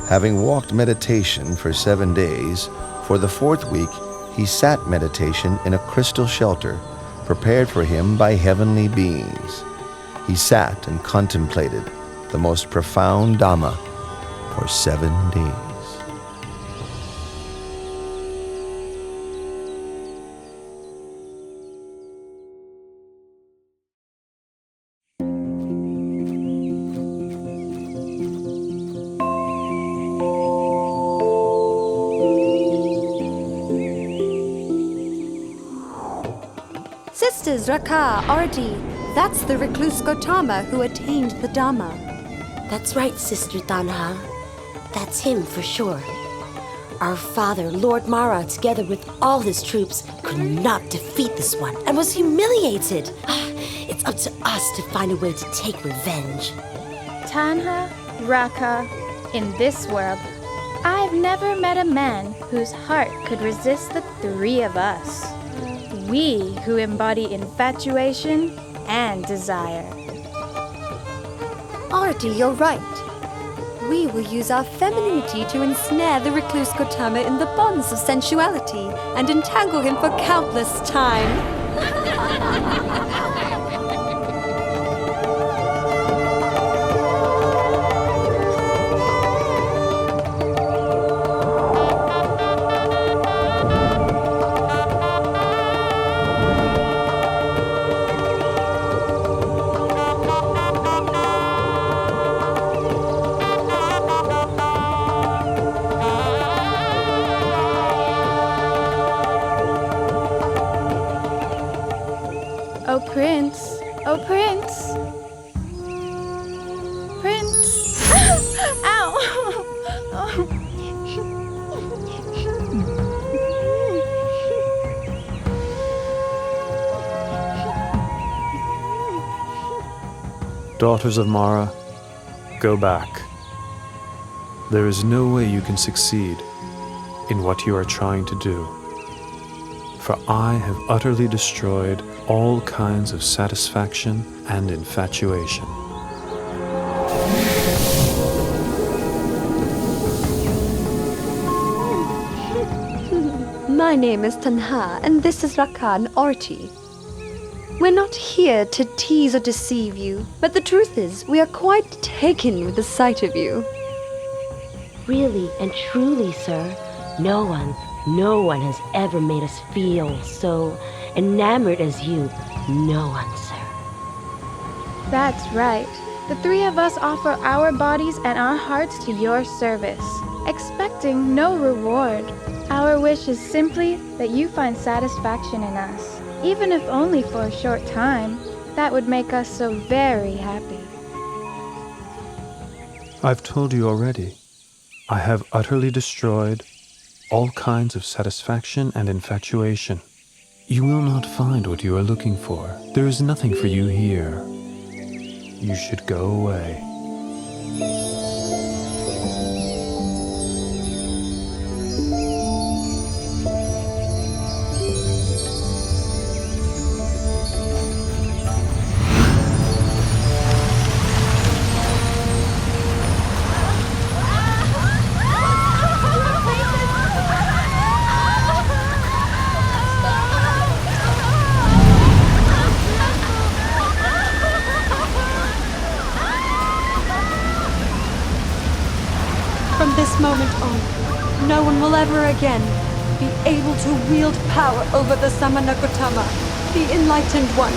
S1: Having walked meditation for 7 days, for the 4th week he sat meditation in a crystal shelter prepared for him by heavenly beings. He sat and contemplated the most profound Dhamma for 7 days.
S4: Sisters Raka, Arti, that's the recluse Gautama who attained the Dhamma.
S6: That's right, Sister Tanha. That's him for sure. Our father, Lord Mara, together with all his troops, could not defeat this one and was humiliated. It's up to us to find a way to take revenge.
S12: Tanha, Raka, in this world, I've never met a man whose heart could resist the 3 of us. We who embody infatuation and desire.
S4: Arti, you're right. We will use our femininity to ensnare the recluse Gautama in the bonds of sensuality and entangle him for countless time.
S12: Oh, Prince! Oh, Prince! Prince! Ow!
S9: Daughters of Mara, go back. There is no way you can succeed in what you are trying to do. For I have utterly destroyed all kinds of satisfaction and infatuation.
S4: My name is Tanha, and this is Raka and Arti. We're not here to tease or deceive you, but the truth is, we are quite taken with the sight of you.
S6: Really and truly, sir, no one has ever made us feel so enamored as you. No one, sir.
S12: That's right. The three of us offer our bodies and our hearts to your service, expecting no reward. Our wish is simply that you find satisfaction in us, even if only for a short time. That would make us so very happy.
S9: I've told you already. I have utterly destroyed all kinds of satisfaction and infatuation. You will not find what you are looking for. There is nothing for you here. You should go away.
S4: From this moment on, no one will ever again be able to wield power over the Samana Gautama, the Enlightened One.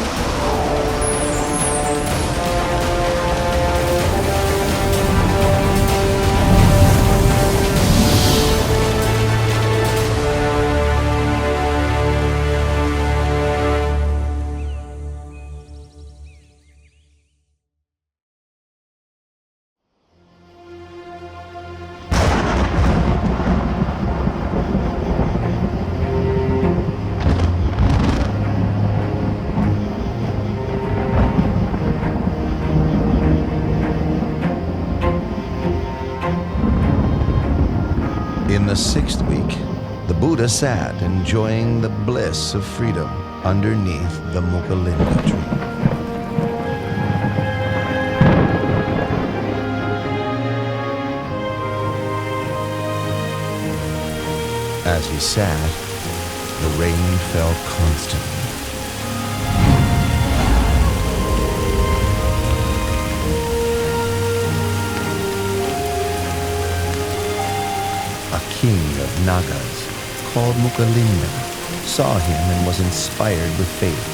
S1: In the sixth week, the Buddha sat enjoying the bliss of freedom underneath the Mukalinda tree. As he sat, the rain fell constantly. King of Nagas, called Mukalinda, saw him and was inspired with faith.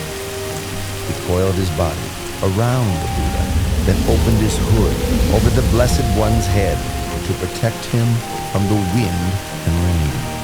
S1: He coiled his body around the Buddha, then opened his hood over the Blessed One's head to protect him from the wind and rain.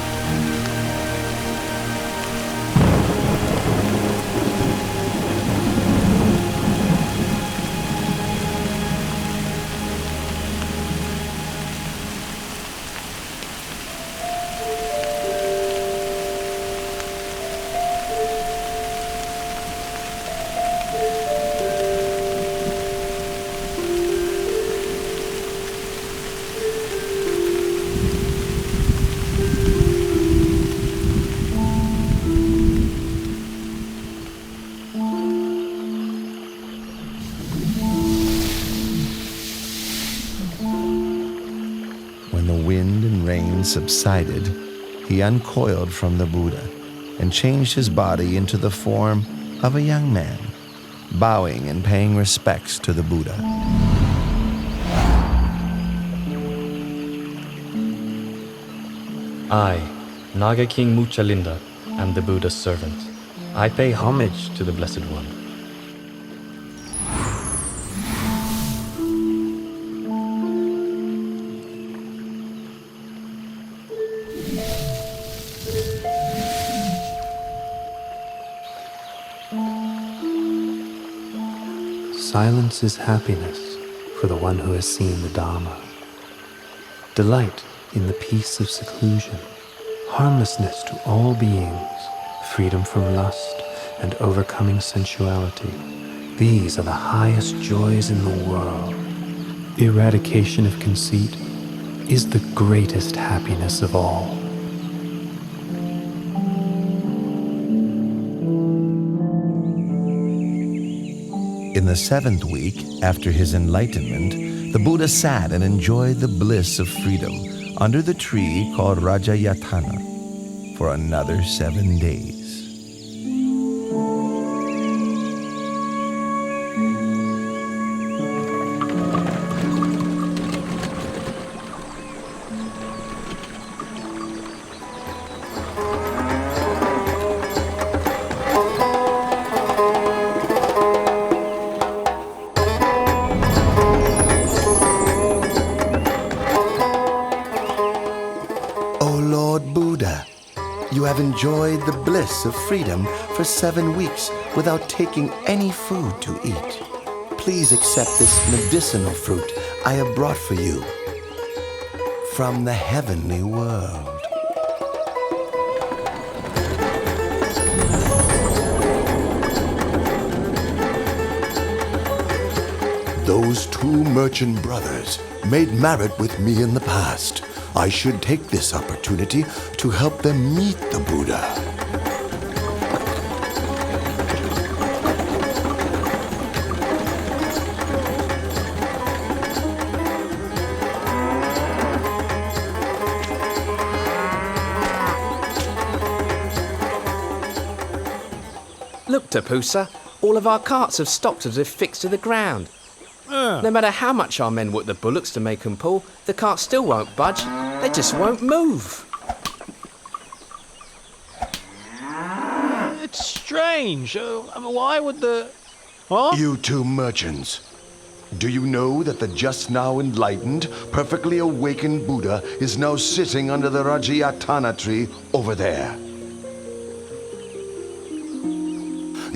S1: When the wind and rain subsided, he uncoiled from the Buddha and changed his body into the form of a young man, bowing and paying respects to the Buddha.
S15: I, Naga King Muchalinda, am the Buddha's servant. I pay homage to the Blessed One.
S9: Silence is happiness for the one who has seen the Dharma. Delight in the peace of seclusion, harmlessness to all beings, freedom from lust, and overcoming sensuality. These are the highest joys in the world. Eradication of conceit is the greatest happiness of all.
S1: In the seventh week, after his enlightenment, the Buddha sat and enjoyed the bliss of freedom under the tree called Rajayatana for another 7 days. have enjoyed the bliss of freedom for 7 weeks without taking any food to eat. Please accept this medicinal fruit I have brought for you from the heavenly world. Those 2 merchant brothers made merit with me in the past. I should take this opportunity to help them meet the Buddha.
S10: Look, Tapusa, all of our carts have stopped as if fixed to the ground. No matter how much our men work the bullocks to make them pull, the carts still won't budge. They just won't move.
S14: It's strange. Why would the... What?
S1: You 2 merchants, do you know that the just now enlightened, perfectly awakened Buddha is now sitting under the Rajayatana tree over there?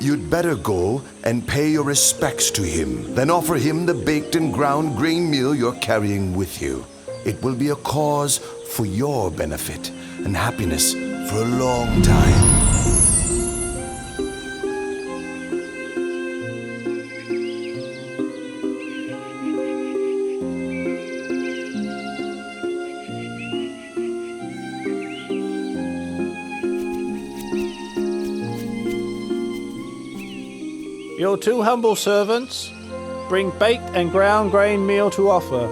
S1: You'd better go and pay your respects to him, then offer him the baked and ground grain meal you're carrying with you. It will be a cause for your benefit and happiness for a long time.
S14: Your 2 humble servants bring baked and ground grain meal to offer.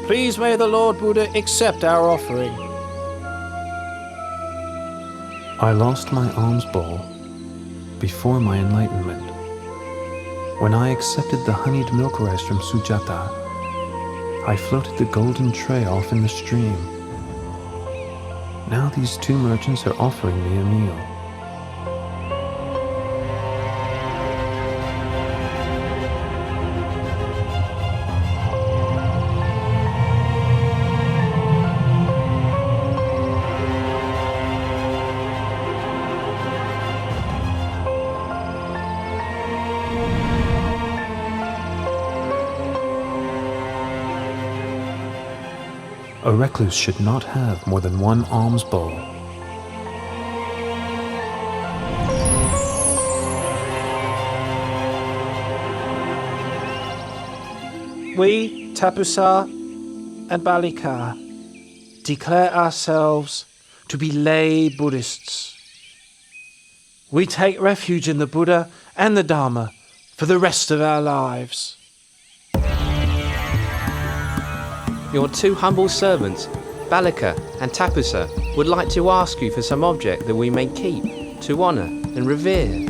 S14: Please may the Lord Buddha accept our offering.
S9: I lost my alms bowl before my enlightenment. When I accepted the honeyed milk rice from Sujata, I floated the golden tray off in the stream. Now these 2 merchants are offering me a meal. A recluse should not have more than 1 alms bowl.
S14: We, Tapusa and Balika, declare ourselves to be lay Buddhists. We take refuge in the Buddha and the Dharma for the rest of our lives.
S10: Your 2 humble servants, Balika and Tapusa, would like to ask you for some object that we may keep, to honour and revere.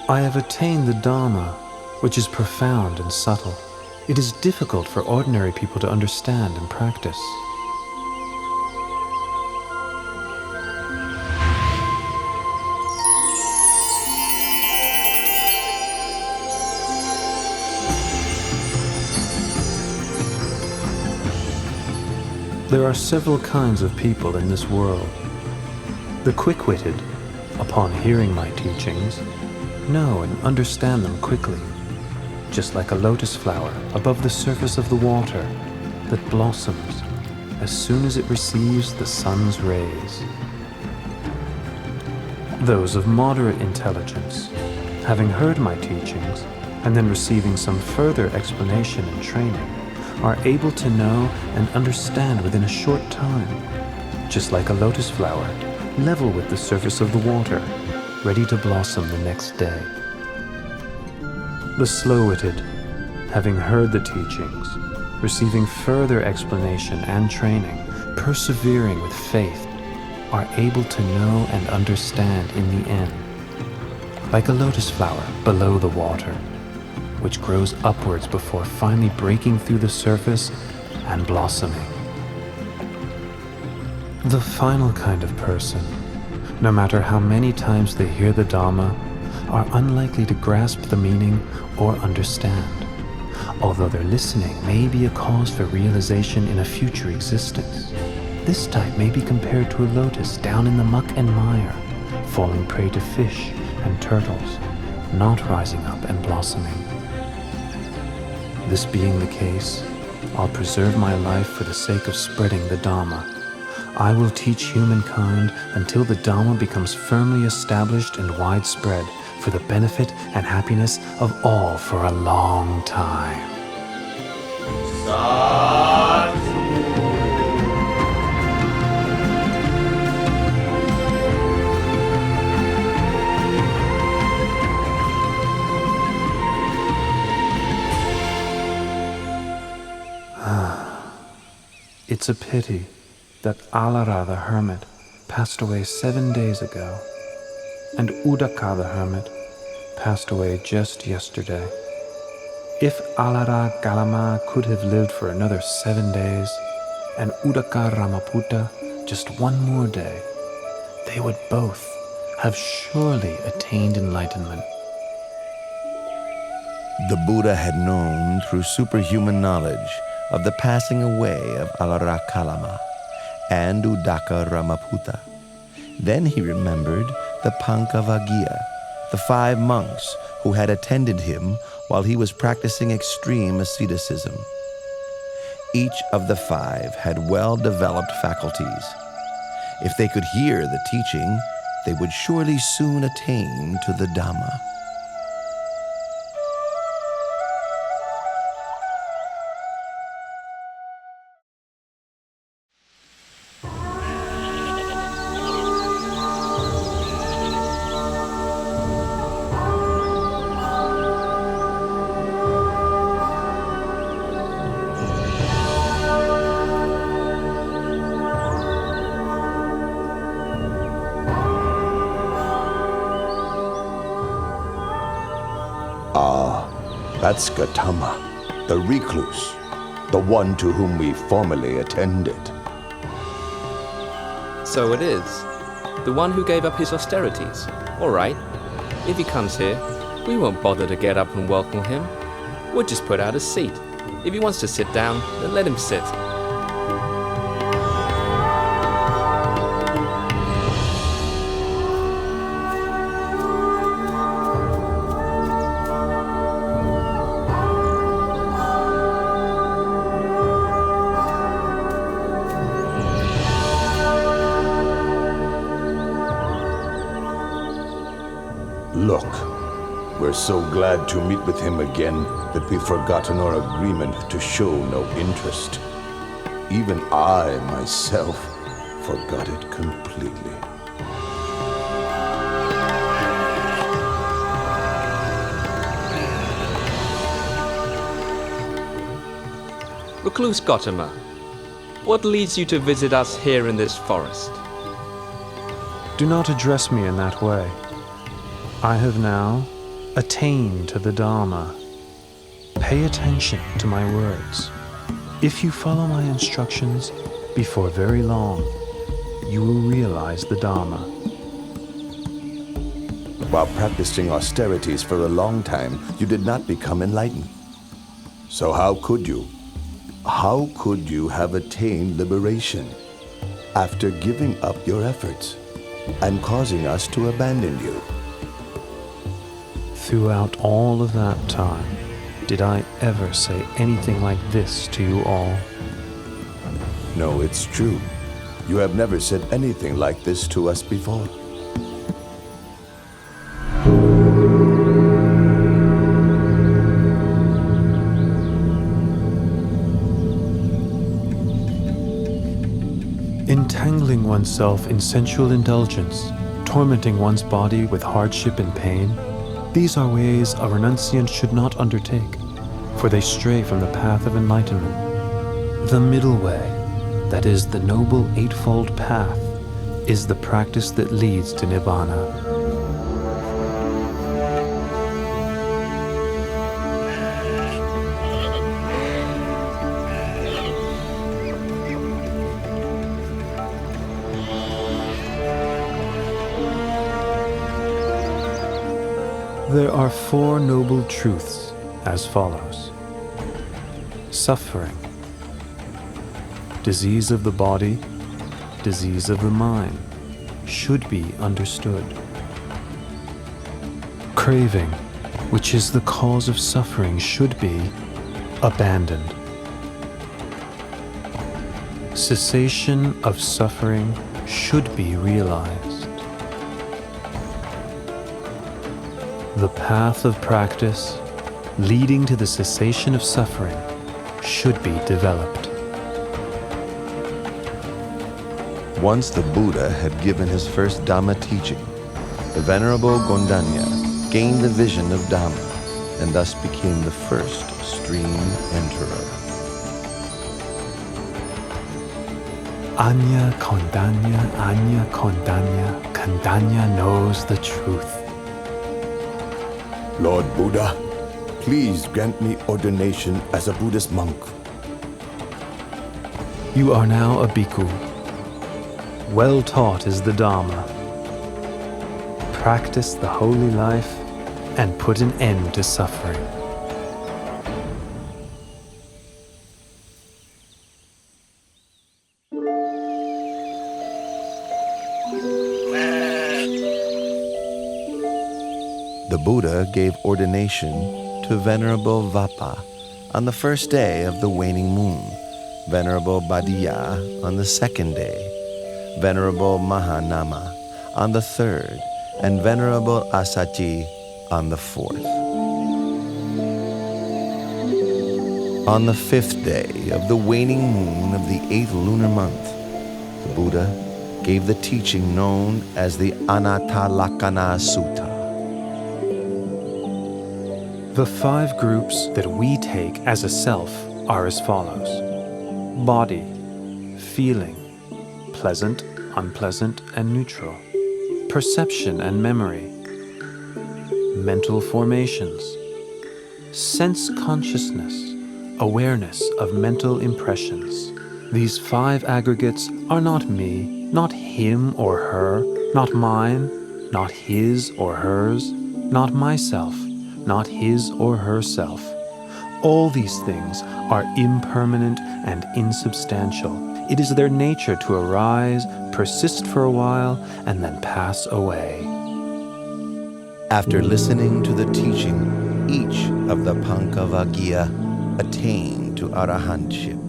S9: I have attained the Dharma, which is profound and subtle. It is difficult for ordinary people to understand and practice. There are several kinds of people in this world. The quick-witted, upon hearing my teachings, know and understand them quickly, just like a lotus flower above the surface of the water that blossoms as soon as it receives the sun's rays. Those of moderate intelligence, having heard my teachings and then receiving some further explanation and training, are able to know and understand within a short time, just like a lotus flower, level with the surface of the water, ready to blossom the next day. The slow-witted, having heard the teachings, receiving further explanation and training, persevering with faith, are able to know and understand in the end, like a lotus flower below the water, which grows upwards before finally breaking through the surface and blossoming. The final kind of person, no matter how many times they hear the Dhamma, are unlikely to grasp the meaning or understand, although their listening may be a cause for realization in a future existence. This type may be compared to a lotus down in the muck and mire, falling prey to fish and turtles, not rising up and blossoming. This being the case, I'll preserve my life for the sake of spreading the Dhamma. I will teach humankind until the Dhamma becomes firmly established and widespread for the benefit and happiness of all for a long time. It's a pity that Alara the hermit passed away 7 days ago, and Udaka the hermit passed away just yesterday. If Alara Galama could have lived for another 7 days, and Udaka Ramaputta just one more day, they would both have surely attained enlightenment.
S1: The Buddha had known through superhuman knowledge of the passing away of Alara Kalama and Udaka Ramaputta. Then he remembered the Pankavaggiya, the 5 monks who had attended him while he was practicing extreme asceticism. Each of the 5 had well-developed faculties. If they could hear the teaching, they would surely soon attain to the Dhamma.
S11: That's Gautama, the recluse, the one to whom we formerly attended.
S10: So it is. The one who gave up his austerities. All right. If he comes here, we won't bother to get up and welcome him. We'll just put out a seat. If he wants to sit down, then let him sit.
S11: Look, we're so glad to meet with him again that we've forgotten our agreement to show no interest. Even I, myself, forgot it completely.
S10: Recluse Gautama, what leads you to visit us here in this forest?
S9: Do not address me in that way. I have now attained to the Dhamma. Pay attention to my words. If you follow my instructions, before very long, you will realize the Dhamma.
S11: While practicing austerities for a long time, you did not become enlightened. So how could you have attained liberation after giving up your efforts and causing us to abandon you?
S9: Throughout all of that time, did I ever say anything like this to you all?
S11: No, it's true. You have never said anything like this to us before.
S9: Entangling oneself in sensual indulgence, tormenting one's body with hardship and pain, these are ways a renunciant should not undertake. for they stray from the path of enlightenment. The middle way, that is the noble eightfold path, is the practice that leads to Nibbana. There are four noble truths as follows. Suffering, disease of the body, disease of the mind, should be understood. Craving, which is the cause of suffering, should be abandoned. Cessation of suffering should be realized. The path of practice leading to the cessation of suffering should be developed.
S1: Once the Buddha had given his first Dhamma teaching, the Venerable Gondanya gained the vision of Dhamma and thus became the first stream enterer.
S9: Anya Kondanya knows the truth.
S11: Lord Buddha, please grant me ordination as a Buddhist monk.
S9: You are now a bhikkhu. Well taught is the Dhamma. Practice the holy life and put an end to suffering.
S1: The Buddha gave ordination to Venerable Vappa on the first day of the waning moon, Venerable Badiya on the second day, Venerable Mahanama on the third, and Venerable Asachi on the fourth. On the fifth day of the waning moon of the 8th lunar month, the Buddha gave the teaching known as the Anattalakkhana Sutta.
S9: The 5 groups that we take as a self are as follows: body, feeling, pleasant, unpleasant, and neutral, perception and memory, mental formations, sense consciousness, awareness of mental impressions. These 5 aggregates are not me, not him or her, not mine, not his or hers, not myself, not his or herself. All these things are impermanent and insubstantial. It is their nature to arise, persist for a while, and then pass away.
S1: After listening to the teaching, each of the Pankavaggiya attained to arahantship.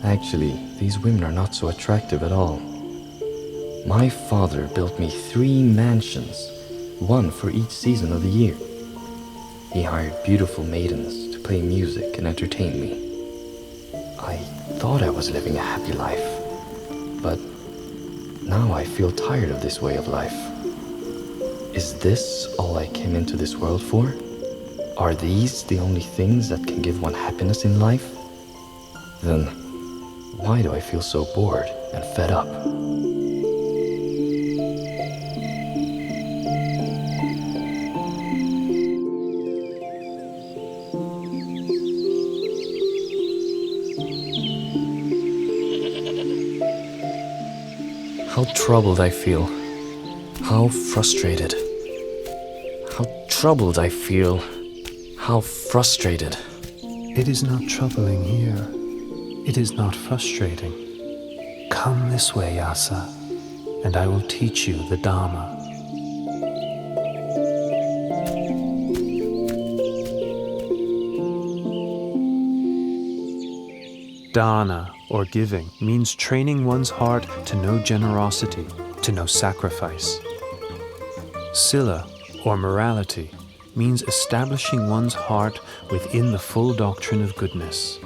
S15: Actually, these women are not so attractive at all. My father built me 3 mansions, one for each season of the year. He hired beautiful maidens to play music and entertain me. I thought I was living a happy life, but now I feel tired of this way of life. Is this all I came into this world for? Are these the only things that can give one happiness in life? Then why do I feel so bored and fed up? How troubled I feel. How frustrated. How troubled I feel. How frustrated.
S9: It is not troubling here. It is not frustrating. Come this way, Yasa, and I will teach you the Dharma. Dana, or giving, means training one's heart to know generosity, to know sacrifice. Sila, or morality, means establishing one's heart within the full doctrine of goodness.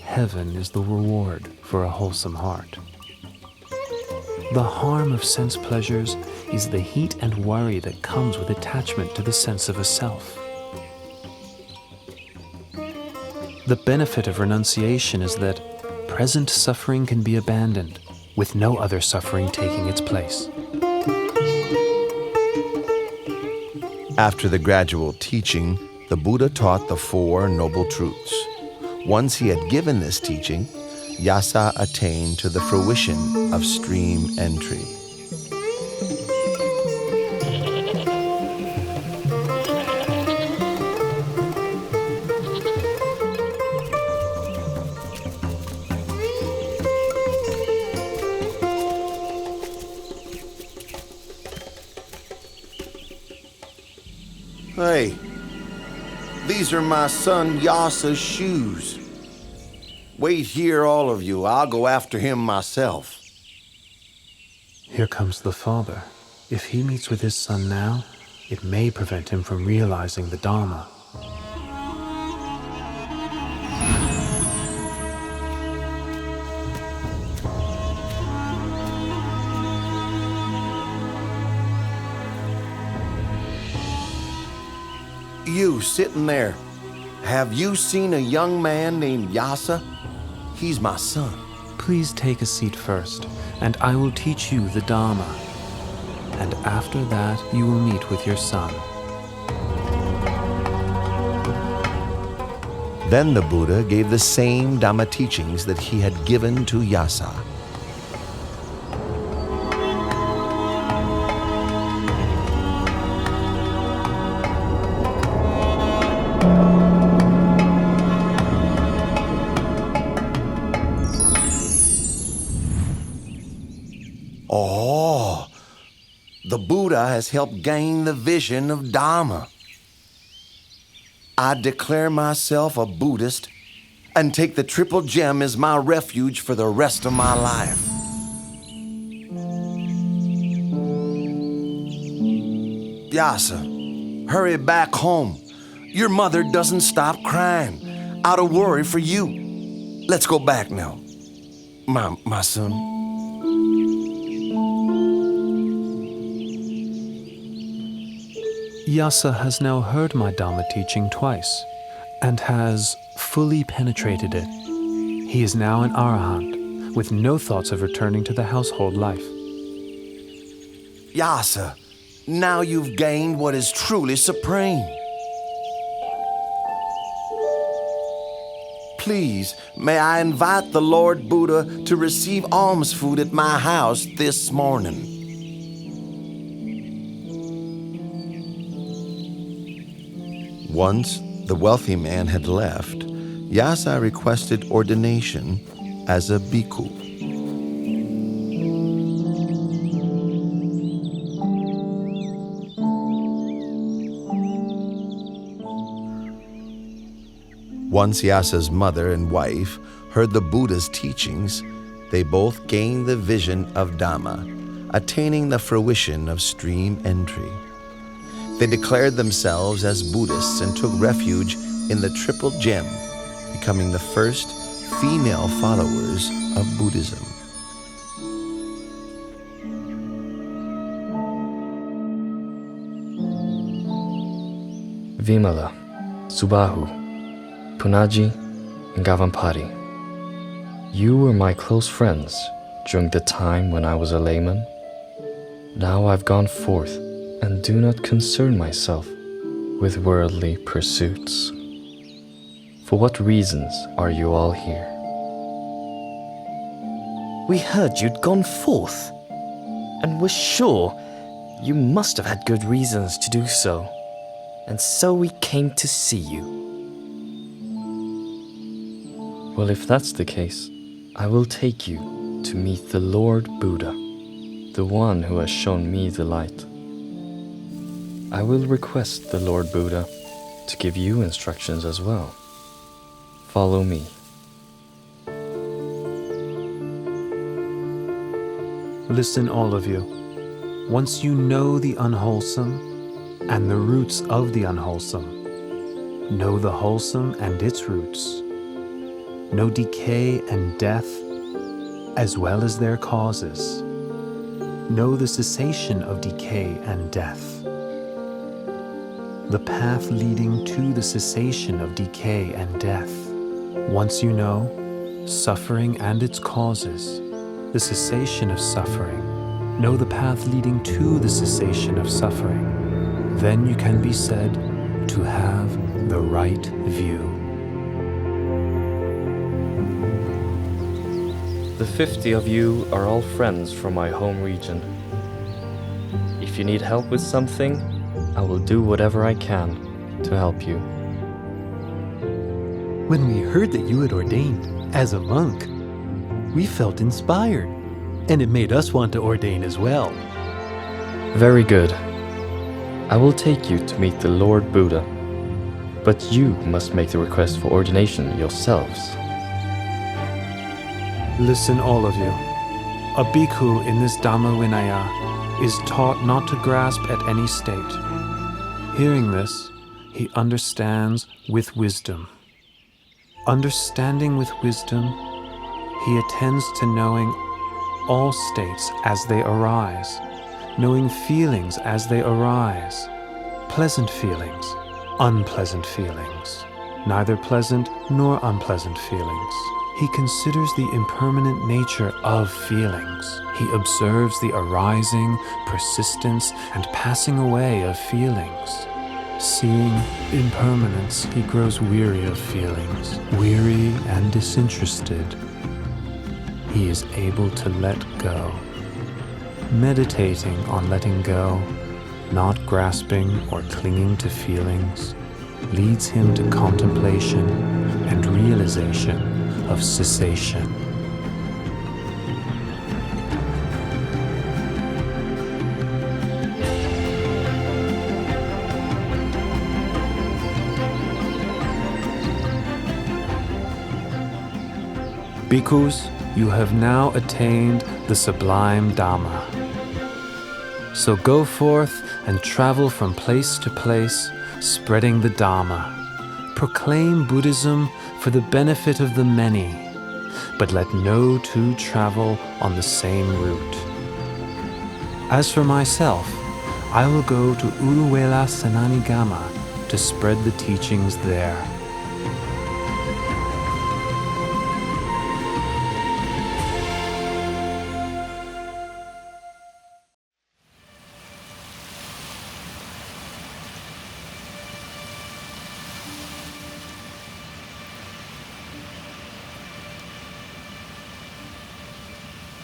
S9: Heaven is the reward for a wholesome heart. The harm of sense pleasures is the heat and worry that comes with attachment to the sense of a self. The benefit of renunciation is that present suffering can be abandoned, with no other suffering taking its place.
S1: After the gradual teaching, the Buddha taught the Four Noble Truths. Once he had given this teaching, Yasa attained to the fruition of stream entry.
S11: Hey, these are my son Yasa's shoes. Wait here, all of you. I'll go after him myself.
S9: Here comes the father. If he meets with his son now, it may prevent him from realizing the Dharma.
S11: You sitting there, have you seen a young man named Yasa? He's my son.
S9: Please take a seat first, and I will teach you the Dharma. And after that, you will meet with your son.
S1: Then the Buddha gave the same Dhamma teachings that he had given to Yasa.
S11: Oh, the Buddha has helped gain the vision of Dhamma. I declare myself a Buddhist and take the triple gem as my refuge for the rest of my life. Yasa, hurry back home. Your mother doesn't stop crying out of worry for you. Let's go back now, my son.
S9: Yasa has now heard my Dhamma teaching twice and has fully penetrated it. He is now an Arahant with no thoughts of returning to the household life.
S11: Yasa, now you've gained what is truly supreme. Please, may I invite the Lord Buddha to receive alms food at my house this morning.
S1: Once the wealthy man had left, Yasa requested ordination as a bhikkhu. Once Yasa's mother and wife heard the Buddha's teachings, they both gained the vision of Dhamma, attaining the fruition of stream entry. They declared themselves as Buddhists and took refuge in the Triple Gem, becoming the first female followers of Buddhism.
S15: Vimala, Subahu, Punaji, and Gavampati. You were my close friends during the time when I was a layman. Now I've gone forth and do not concern myself with worldly pursuits. For what reasons are you all here?
S16: We heard you'd gone forth, and were sure you must have had good reasons to do so.
S15: and so we came to see you. Well, if that's the case, I will take you to meet the Lord Buddha, the one who has shown me the light. I will request the Lord Buddha to give you instructions as well. Follow me.
S9: Listen, all of you. Once you know the unwholesome and the roots of the unwholesome, know the wholesome and its roots, know decay and death as well as their causes, know the cessation of decay and death, the path leading to the cessation of decay and death. Once you know suffering and its causes, the cessation of suffering, know the path leading to the cessation of suffering, then you can be said to have the right view.
S15: The 50 of you are all friends from my home region. If you need help with something, I will do whatever I can to help you.
S17: When we heard that you had ordained as a monk, we felt inspired, and it made us want to ordain as well.
S15: Very good. I will take you to meet the Lord Buddha, but you must make the request for ordination yourselves.
S9: Listen, all of you. A bhikkhu in this Dhamma Vinaya is taught not to grasp at any state. Hearing this, he understands with wisdom. Understanding with wisdom, he attends to knowing all states as they arise, knowing feelings as they arise, pleasant feelings, unpleasant feelings, neither pleasant nor unpleasant feelings. He considers the impermanent nature of feelings. He observes the arising, persistence, and passing away of feelings. Seeing impermanence, he grows weary of feelings, weary and disinterested. He is able to let go. Meditating on letting go, not grasping or clinging to feelings, leads him to contemplation and realization of cessation. Bhikkhus, you have now attained the sublime Dhamma. So go forth and travel from place to place, spreading the Dhamma. Proclaim Buddhism for the benefit of the many, but let no two travel on the same route. As for myself, I will go to Uruwela Senanigama to spread the teachings there.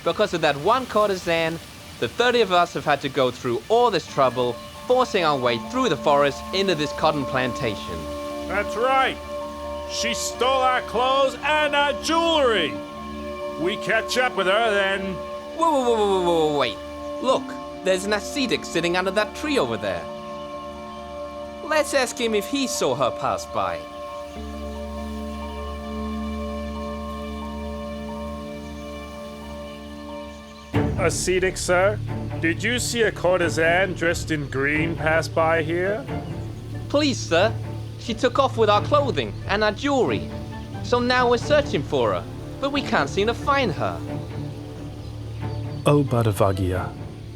S10: Because of that one courtesan, the 30 of us have had to go through all this trouble, forcing our way through the forest into this cotton plantation.
S3: That's right. She stole our clothes and our jewelry. We catch up with her, then...
S10: Whoa, wait. Look, there's an ascetic sitting under that tree over there. Let's ask him if he saw her pass by.
S3: Ascetic, sir? Did you see a courtesan dressed in green pass by here?
S10: Please, sir. She took off with our clothing and our jewelry. So now we're searching for her, but we can't seem to find her.
S9: O Bhattavaggiya,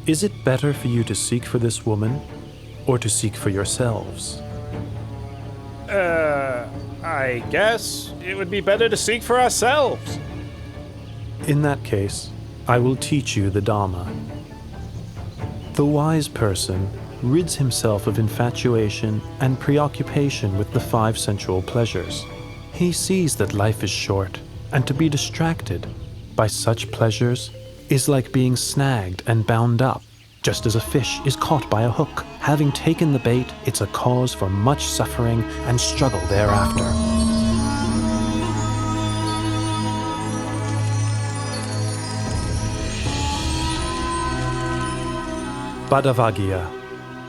S9: is it better for you to seek for this woman, or to seek for yourselves?
S3: I guess it would be better to seek for ourselves.
S9: In that case, I will teach you the Dhamma. The wise person rids himself of infatuation and preoccupation with the 5 sensual pleasures. He sees that life is short, and to be distracted by such pleasures is like being snagged and bound up
S14: just as a fish is caught by a hook. Having taken the bait, it's a cause for much suffering and struggle thereafter. Badavagya,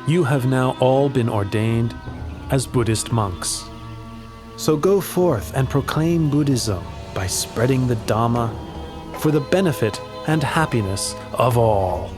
S14: you have now all been ordained as Buddhist monks. So go forth and proclaim Buddhism by spreading the Dhamma for the benefit and happiness of all.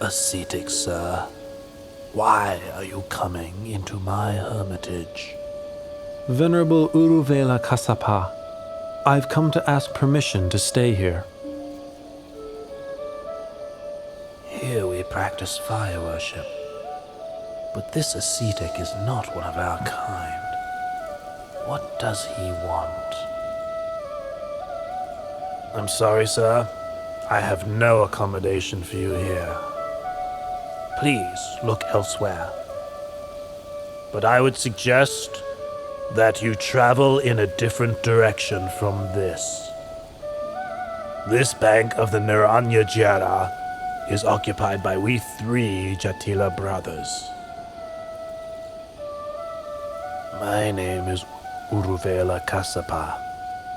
S18: Ascetic, sir, why are you coming into my hermitage?
S14: Venerable Uruvela Kassapa, I've come to ask permission to stay here.
S18: Here we practice fire worship, but this ascetic is not one of our kind. What does he want?
S14: I'm sorry, sir. I have no accommodation for you here. Please look elsewhere. But I would suggest that you travel in a different direction from this. This bank of the Naranya Jara is occupied by we 3 Jatila brothers. My name is Uruvela Kassapa.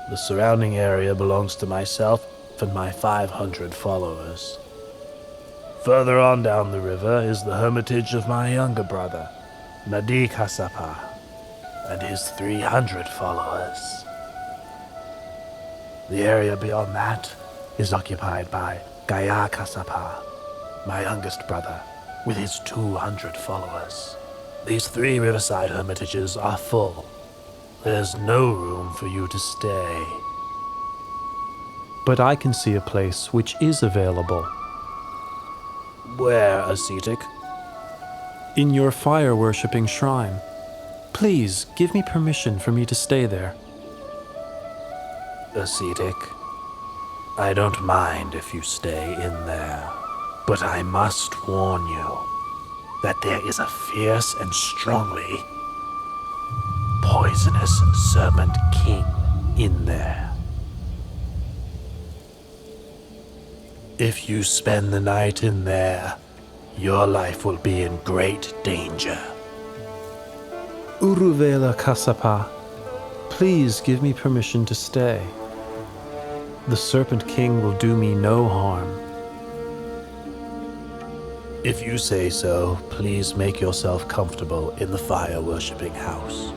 S14: The surrounding area belongs to myself and my 500 followers. Further on down the river is the hermitage of my younger brother, Nadi Kassapa, and his 300 followers. The area beyond that is occupied by Gaya Kassapa, my youngest brother, with his 200 followers. These 3 riverside hermitages are full. There's no room for you to stay. But I can see a place which is available. Where, ascetic? In your fire-worshipping shrine. Please, give me permission for me to stay there. Ascetic, I don't mind if you stay in there, but I must warn you that there is a fierce and strongly poisonous serpent king in there. If you spend the night in there, your life will be in great danger. Uruvela Kassapa, please give me permission to stay. The Serpent King will do me no harm. If you say so, please make yourself comfortable in the fire-worshipping house.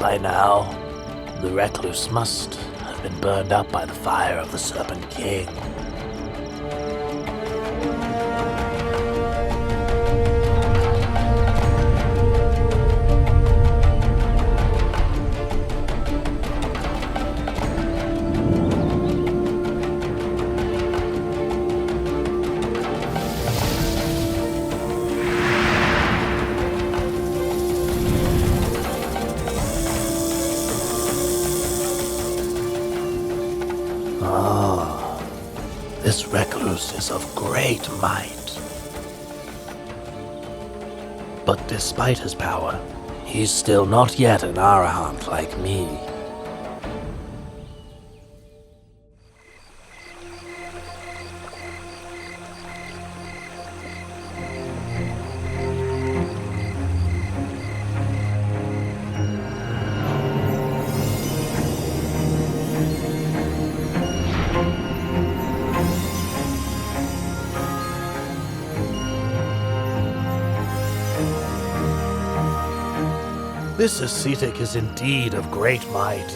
S14: By now,
S18: The recluse must have been burned up by the fire of the Serpent King. This recluse is of great might. But despite his power, he's still not yet an Arahant like me. This ascetic is indeed of great might.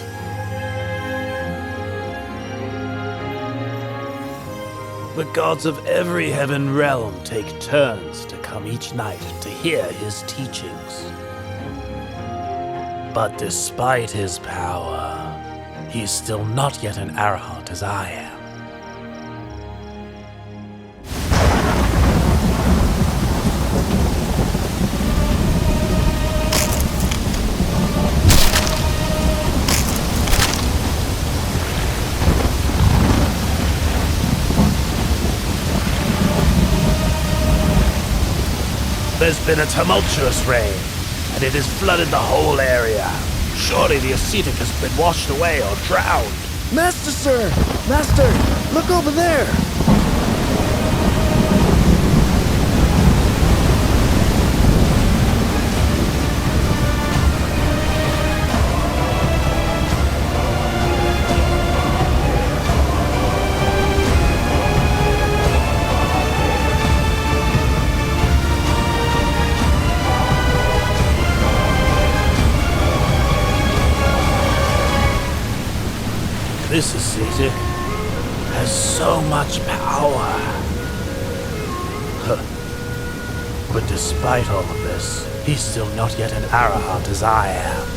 S18: The gods of every heaven realm take turns to come each night to hear his teachings. But despite his power, he's still not yet an Arahant as I am. There's been a tumultuous rain, and it has flooded the whole area. Surely the ascetic has been washed away or drowned.
S16: Master, sir! Master! Look over there!
S18: This ascetic has so much power. But despite all of this, he's still not yet an Arahant as I am.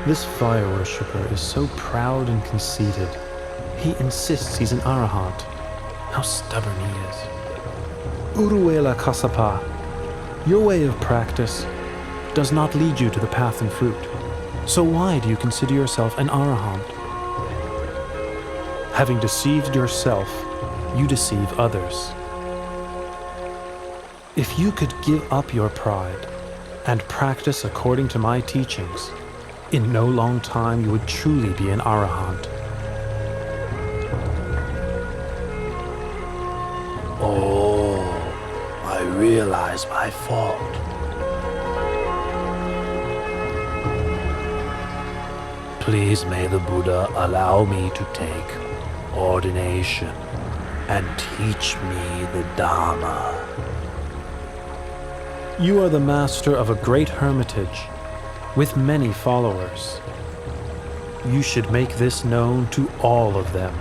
S9: This fire worshipper is so proud and conceited. He insists he's an Arahant. How stubborn he is. Uruela Kasapa, your way of practice does not lead you to the path and fruit. So why do you consider yourself an Arahant? Having deceived yourself, you deceive others. If you could give up your pride and practice according to my teachings, in no long time you would truly be an Arahant.
S18: Oh, I realize my fault. Please may the Buddha allow me to take ordination and teach me the Dharma.
S9: You are the master of a great hermitage with many followers. You should make this known to all of them.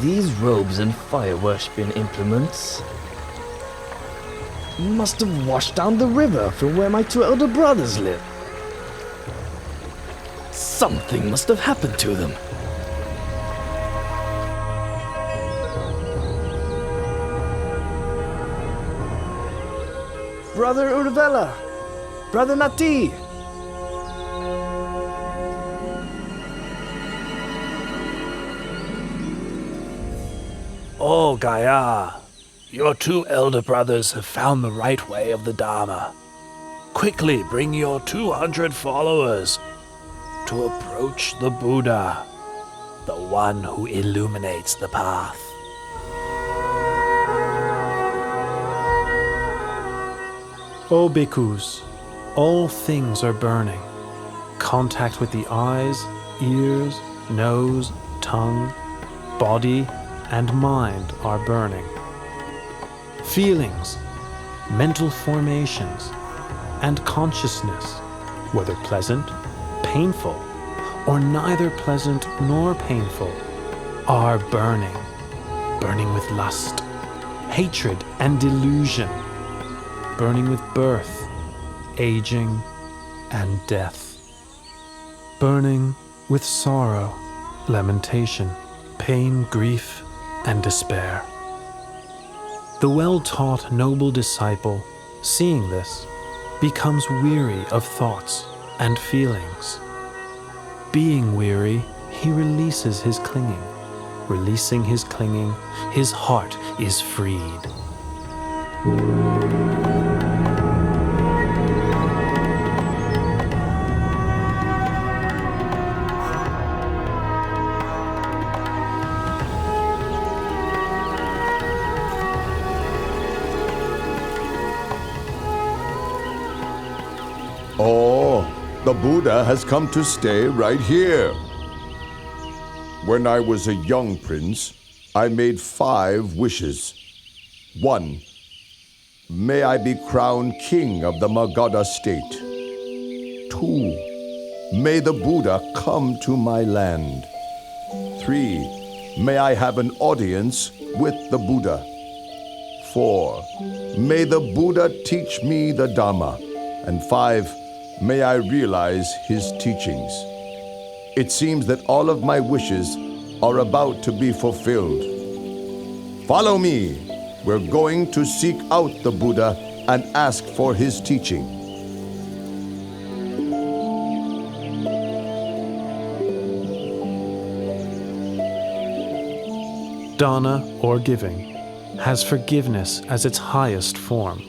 S16: These robes and fire-worshipping implements must have washed down the river from where my two elder brothers live. Something must have happened to them. Brother Urvela, Brother Nati!
S18: Oh, Gaia, your two elder brothers have found the right way of the Dharma. Quickly bring your 200 followers to approach the Buddha, the one who illuminates the path.
S14: O bhikkhus, all things are burning. Contact with the eyes, ears, nose, tongue, body, and mind are burning. Feelings, mental formations, and consciousness, whether pleasant, painful, or neither pleasant nor painful, are burning. Burning with lust, hatred, and delusion. Burning with birth, aging, and death. Burning with sorrow, lamentation, pain, grief, and despair. The well-taught noble disciple, seeing this, becomes weary of thoughts and feelings. Being weary, he releases his clinging. Releasing his clinging, his heart is freed.
S11: Oh, the Buddha has come to stay right here. When I was a young prince, I made 5 wishes. 1. May I be crowned king of the Magadha state. 2. May the Buddha come to my land. 3. May I have an audience with the Buddha. 4. May the Buddha teach me the Dhamma. And 5. May I realize his teachings. It seems that all of my wishes are about to be fulfilled. Follow me. We're going to seek out the Buddha and ask for his teaching.
S14: Dana, or giving, has forgiveness as its highest form.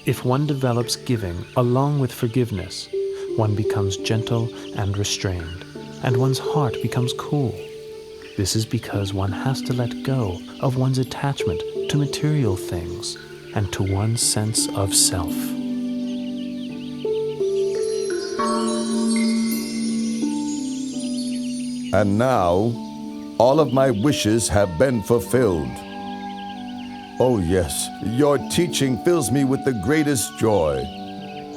S14: If one develops giving along with forgiveness, one becomes gentle and restrained, and one's heart becomes cool. This is because one has to let go of one's attachment to material things and to one's sense of self.
S11: And now, all of my wishes have been fulfilled. Oh yes, your teaching fills me with the greatest joy.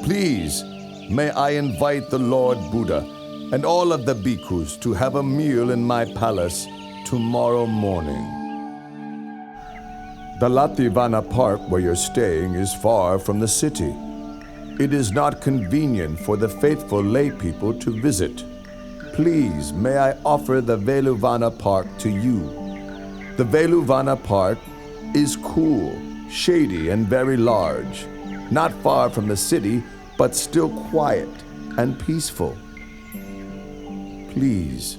S11: Please, may I invite the Lord Buddha and all of the bhikkhus to have a meal in my palace tomorrow morning. The Lativana Park where you're staying is far from the city. It is not convenient for the faithful lay people to visit. Please, may I offer the Veluvana Park to you. The Veluvana Park is cool, shady, and very large, not far from the city, but still quiet and peaceful. Please,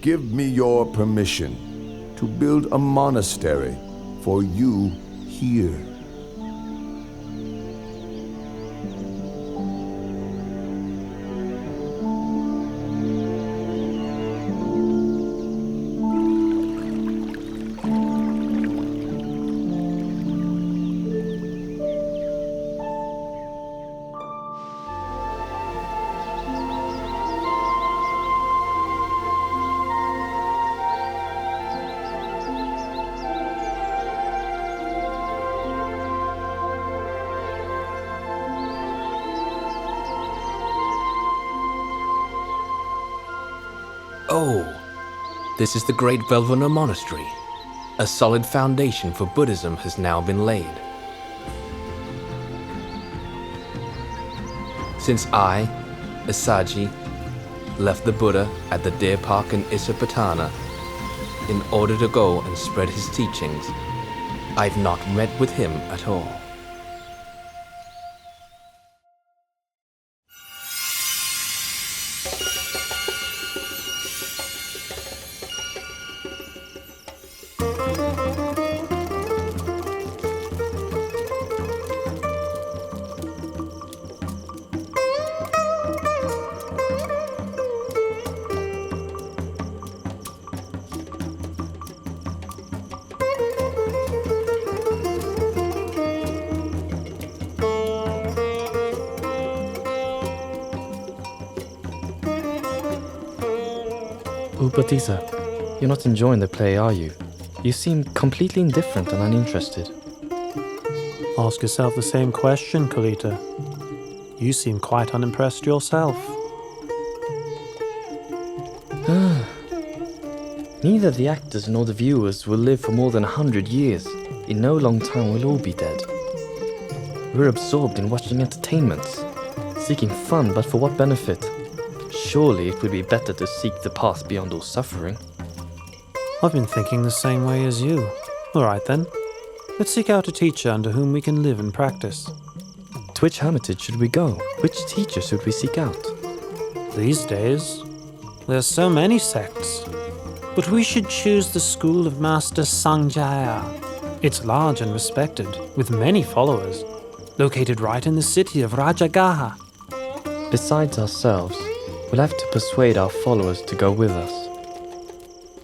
S11: give me your permission to build a monastery for you here.
S10: Oh, this is the great Velvana Monastery. A solid foundation for Buddhism has now been laid. Since I, Asaji, left the Buddha at the Deer Park in Isapatana in order to go and spread his teachings, I've not met with him at all.
S15: Upatissa, you're not enjoying the play, are you? You seem completely indifferent and uninterested.
S14: Ask yourself the same question, Kalita. You seem quite unimpressed yourself.
S15: Neither the actors nor the viewers will live for more than 100 years. In no long time we'll all be dead. We're absorbed in watching entertainments, seeking fun, but for what benefit? Surely it would be better to seek the path beyond all suffering.
S14: I've been thinking the same way as you. All right then. Let's seek out a teacher under whom we can live and practice.
S15: To which hermitage should we go? Which teacher should we seek out?
S14: These days, there's so many sects. But we should choose the school of Master Sanjaya. It's large and respected, with many followers, located right in the city of Rajagaha.
S15: Besides ourselves, we'll have to persuade our followers to go with us.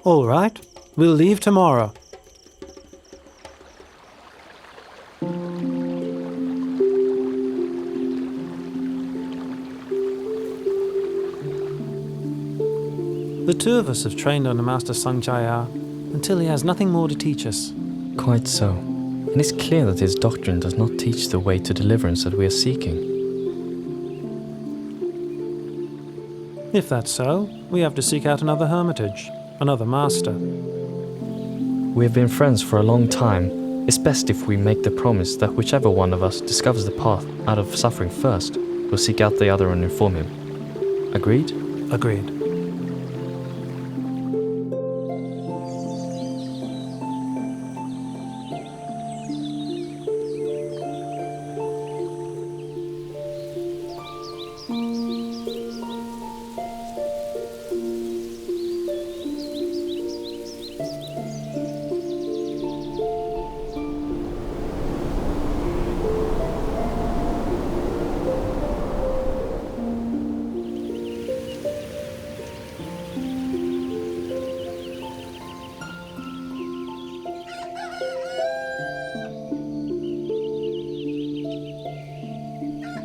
S14: All right, we'll leave tomorrow. The two of us have trained under Master Sanjaya until he has nothing more to teach us.
S15: Quite so. And it's clear that his doctrine does not teach the way to deliverance that we are seeking.
S14: If that's so, we have to seek out another hermitage, another master.
S15: We have been friends for a long time. It's best if we make the promise that whichever one of us discovers the path out of suffering first, will seek out the other and inform him. Agreed?
S14: Agreed.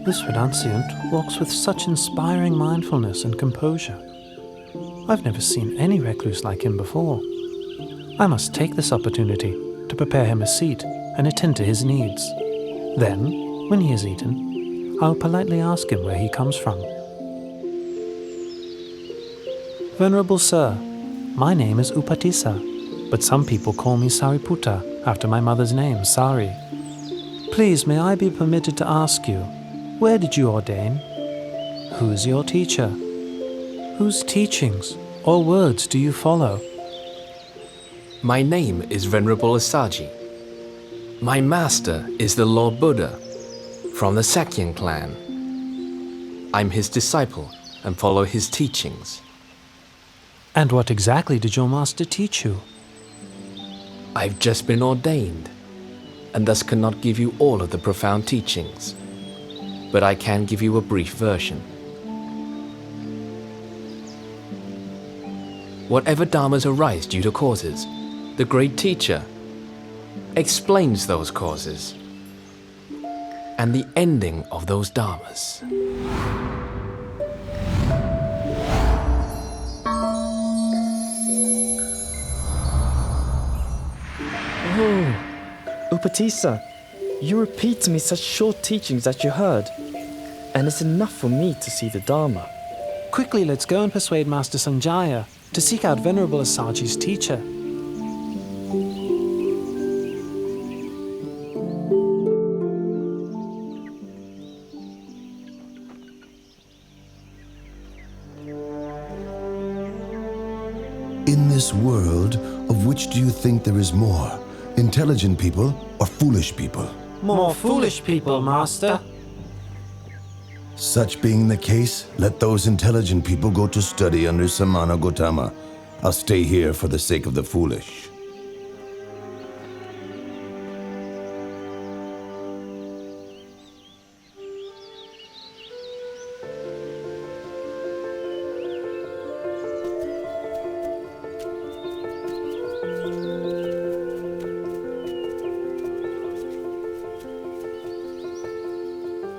S14: This renunciant walks with such inspiring mindfulness and composure. I've never seen any recluse like him before. I must take this opportunity to prepare him a seat and attend to his needs. Then, when he has eaten, I will politely ask him where he comes from. Venerable Sir, my name is Upatissa, but some people call me Sariputta after my mother's name, Sari. Please, may I be permitted to ask you, where did you ordain? Who's your teacher? Whose teachings or words do you follow?
S10: My name is Venerable Asaji. My master is the Lord Buddha from the Sakyan clan. I'm his disciple and follow his teachings.
S14: And what exactly did your master teach you?
S10: I've just been ordained and thus cannot give you all of the profound teachings, but I can give you a brief version. Whatever dharmas arise due to causes, the great teacher explains those causes and the ending of those dharmas.
S15: Oh, Upatissa, you repeat to me such short teachings that you heard, and it's enough for me to see the Dharma.
S14: Quickly, let's go and persuade Master Sanjaya to seek out Venerable Asaji's teacher.
S1: In this world, of which do you think there is more? Intelligent people or foolish people?
S14: More foolish people, Master.
S1: Such being the case, let those intelligent people go to study under Samana Gautama. I'll stay here for the sake of the foolish.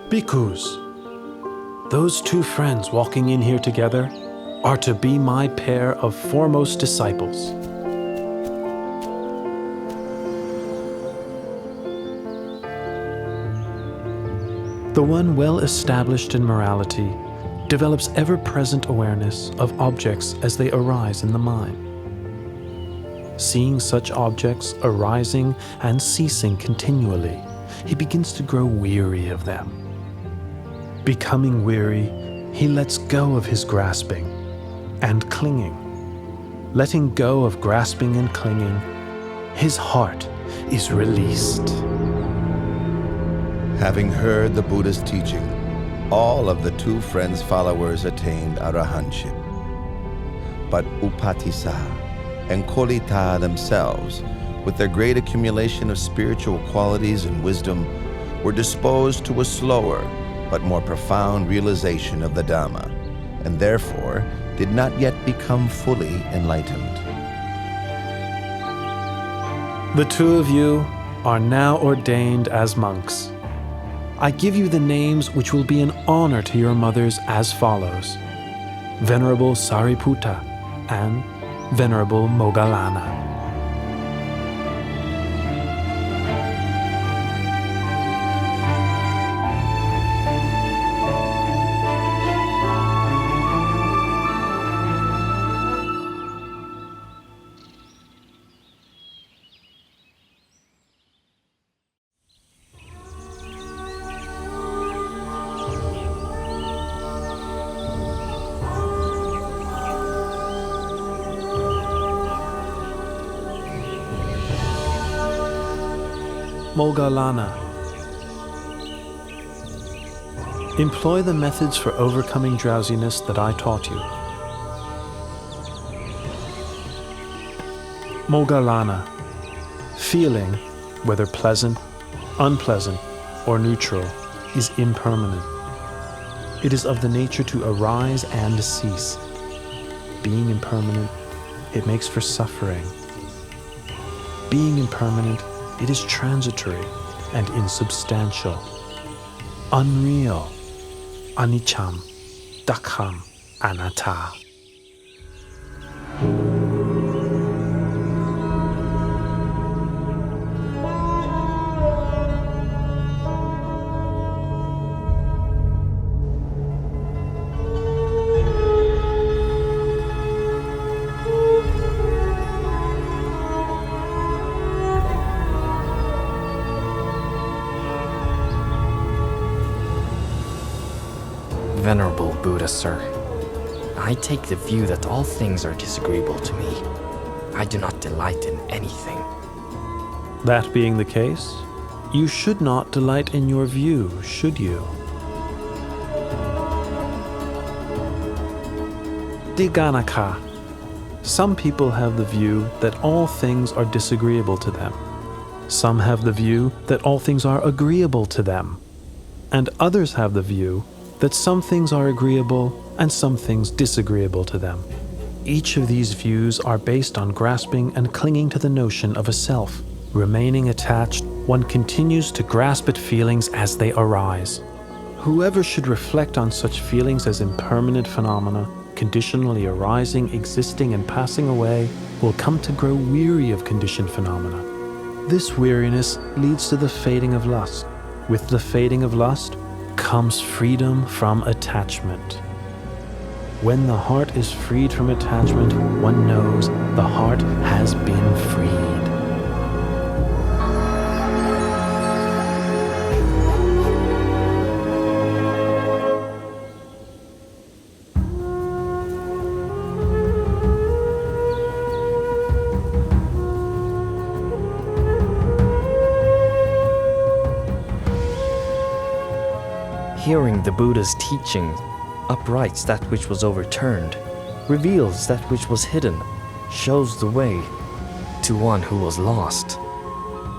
S14: Bhikkhus, those two friends walking in here together, are to be my pair of foremost disciples. The one well established in morality develops ever-present awareness of objects as they arise in the mind. Seeing such objects arising and ceasing continually, he begins to grow weary of them. Becoming weary, he lets go of his grasping and clinging. Letting go of grasping and clinging, his heart is released.
S1: Having heard the Buddha's teaching, all of the two friends' followers attained arahantship. But Upatissa and Kolita themselves, with their great accumulation of spiritual qualities and wisdom, were disposed to a slower but more profound realization of the Dhamma, and therefore did not yet become fully enlightened.
S14: The two of you are now ordained as monks. I give you the names which will be an honor to your mothers as follows: Venerable Sariputta and Venerable Moggallana. Moggallana. Employ the methods for overcoming drowsiness that I taught you. Moggallana. Feeling, whether pleasant, unpleasant, or neutral, is impermanent. It is of the nature to arise and cease. Being impermanent, it makes for suffering. Being impermanent, it is transitory and insubstantial, unreal, aniccham, dukkam, anatta.
S15: Venerable Buddha, sir, I take the view that all things are disagreeable to me. I do not delight in anything.
S14: That being the case, you should not delight in your view, should you? Diganaka. Some people have the view that all things are disagreeable to them. Some have the view that all things are agreeable to them. And others have the view that some things are agreeable and some things disagreeable to them. Each of these views are based on grasping and clinging to the notion of a self. Remaining attached, one continues to grasp at feelings as they arise. Whoever should reflect on such feelings as impermanent phenomena, conditionally arising, existing, and passing away, will come to grow weary of conditioned phenomena. This weariness leads to the fading of lust. With the fading of lust comes freedom from attachment. When the heart is freed from attachment, one knows the heart has been freed.
S15: Hearing the Buddha's teaching uprights that which was overturned, reveals that which was hidden, shows the way to one who was lost,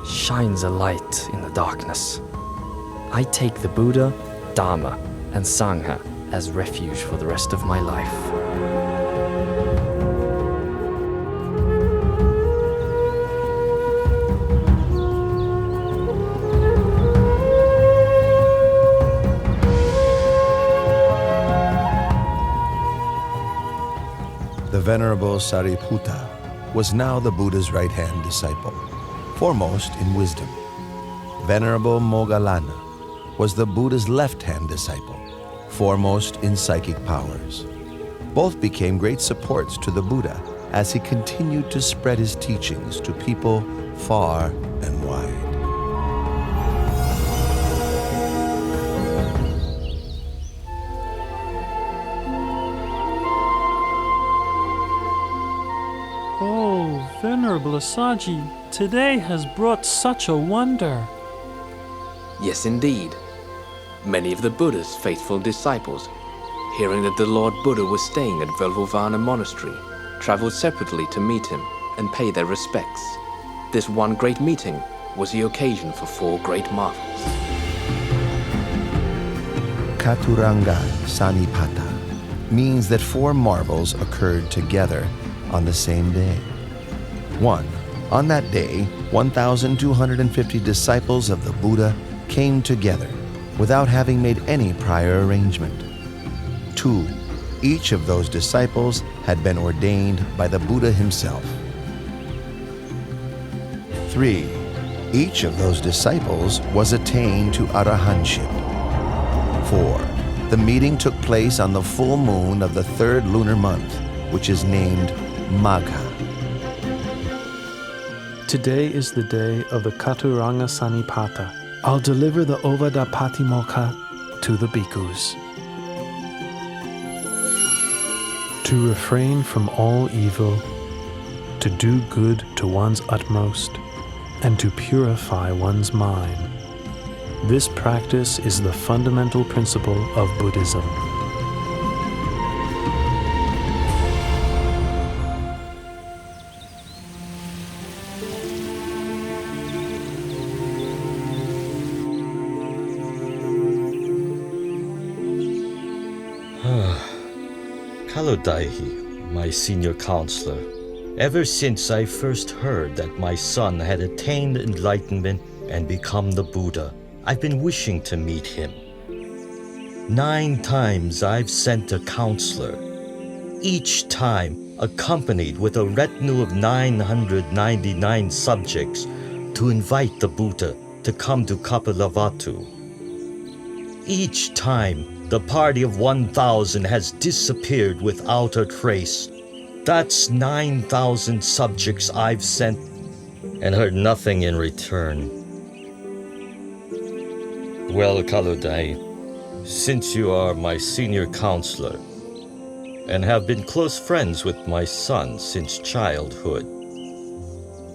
S15: shines a light in the darkness. I take the Buddha, Dhamma, and Sangha as refuge for the rest of my life.
S1: Venerable Sariputta was now the Buddha's right-hand disciple, foremost in wisdom. Venerable Moggallana was the Buddha's left-hand disciple, foremost in psychic powers. Both became great supports to the Buddha as he continued to spread his teachings to people far and wide.
S19: Oh, Venerable Asaji, today has brought such a wonder.
S10: Yes, indeed. Many of the Buddha's faithful disciples, hearing that the Lord Buddha was staying at Velvovana Monastery, traveled separately to meet him and pay their respects. This one great meeting was the occasion for 4 great marvels.
S1: Katuranga Sanipata means that 4 marvels occurred together on the same day. 1. On that day, 1,250 disciples of the Buddha came together without having made any prior arrangement. 2. Each of those disciples had been ordained by the Buddha himself. 3. Each of those disciples was attained to arahantship. 4. The meeting took place on the full moon of the 3rd lunar month, which is named Magha.
S14: Today is the day of the Katuranga Sanipata. I'll deliver the Ovada Patimokkha to the bhikkhus. To refrain from all evil, to do good to one's utmost, and to purify one's mind. This practice is the fundamental principle of Buddhism.
S2: Kalodaihi, my senior counselor, ever since I first heard that my son had attained enlightenment and become the Buddha, I've been wishing to meet him. 9 times I've sent a counselor, each time accompanied with a retinue of 999 subjects to invite the Buddha to come to Kapilavatthu. Each time, the party of 1,000 has disappeared without a trace. That's 9,000 subjects I've sent and heard nothing in return. Well, Kalodai, since you are my senior counselor and have been close friends with my son since childhood,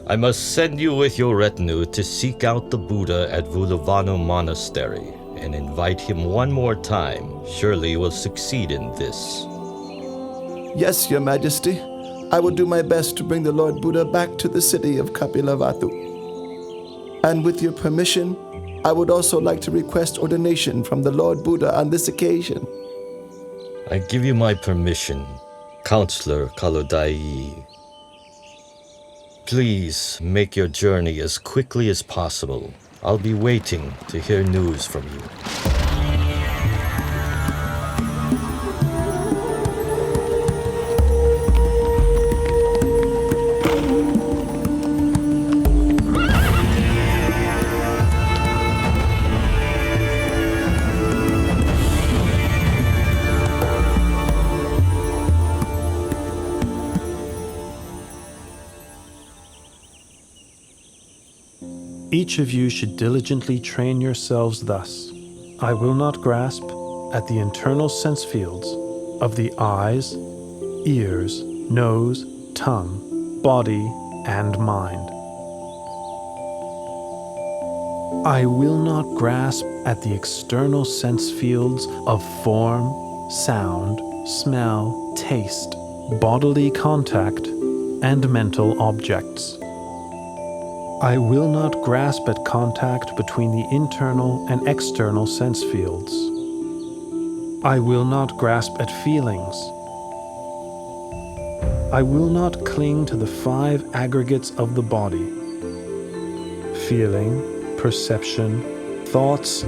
S2: I must send you with your retinue to seek out the Buddha at Vulavano Monastery and invite him one more time. Surely you will succeed in this.
S20: Yes, Your Majesty. I will do my best to bring the Lord Buddha back to the city of Kapilavatthu. And with your permission, I would also like to request ordination from the Lord Buddha on this occasion.
S2: I give you my permission, Counselor Kalodai. Please make your journey as quickly as possible. I'll be waiting to hear news from you.
S14: Each of you should diligently train yourselves thus. I will not grasp at the internal sense fields of the eyes, ears, nose, tongue, body, and mind. I will not grasp at the external sense fields of form, sound, smell, taste, bodily contact, and mental objects. I will not grasp at contact between the internal and external sense fields. I will not grasp at feelings. I will not cling to the 5 aggregates of the body: feeling, perception, thoughts,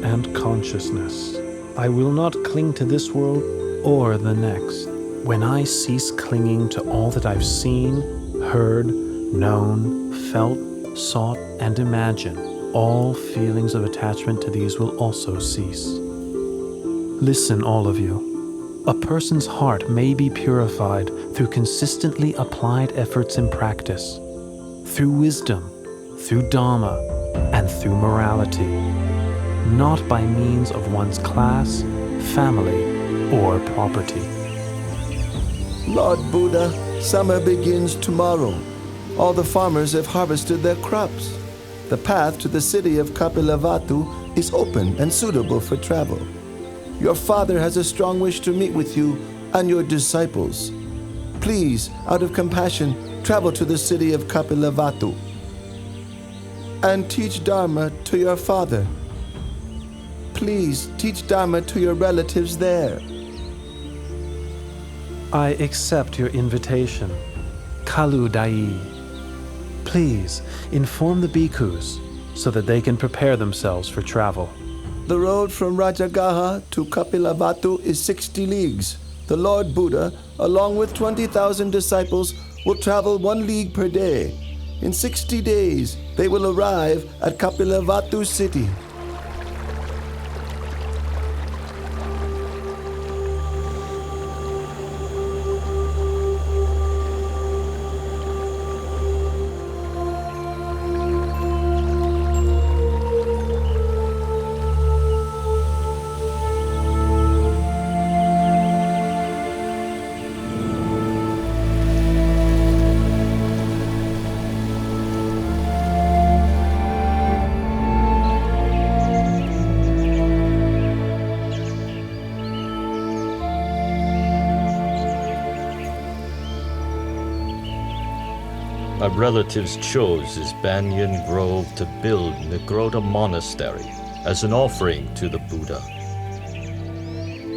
S14: and consciousness. I will not cling to this world or the next. when I cease clinging to all that I've seen, heard, known, felt, sought, and imagined, all feelings of attachment to these will also cease. Listen, all of you. A person's heart may be purified through consistently applied efforts in practice, through wisdom, through Dharma, and through morality, not by means of one's class, family, or property.
S20: Lord Buddha, summer begins tomorrow. All the farmers have harvested their crops. The path to the city of Kapilavatthu is open and suitable for travel. Your father has a strong wish to meet with you and your disciples. Please, out of compassion, travel to the city of Kapilavatthu and teach Dharma to your father. Please teach Dharma to your relatives there.
S14: I accept your invitation, Kalu Dai. Please inform the bhikkhus so that they can prepare themselves for travel.
S20: The road from Rajagaha to Kapilavatthu is 60 leagues. The Lord Buddha, along with 20,000 disciples, will travel 1 league per day. In 60 days, they will arrive at Kapilavatthu city.
S2: My relatives chose this banyan grove to build Nigrota Monastery as an offering to the Buddha.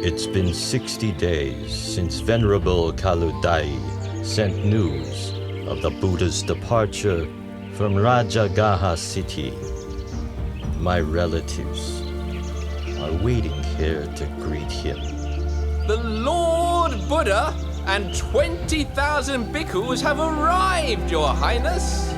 S2: It's been 60 days since Venerable Kaludai sent news of the Buddha's departure from Rajagaha city. My relatives are waiting here to greet him.
S10: The Lord Buddha and 20,000 bhikkhus have arrived, Your Highness!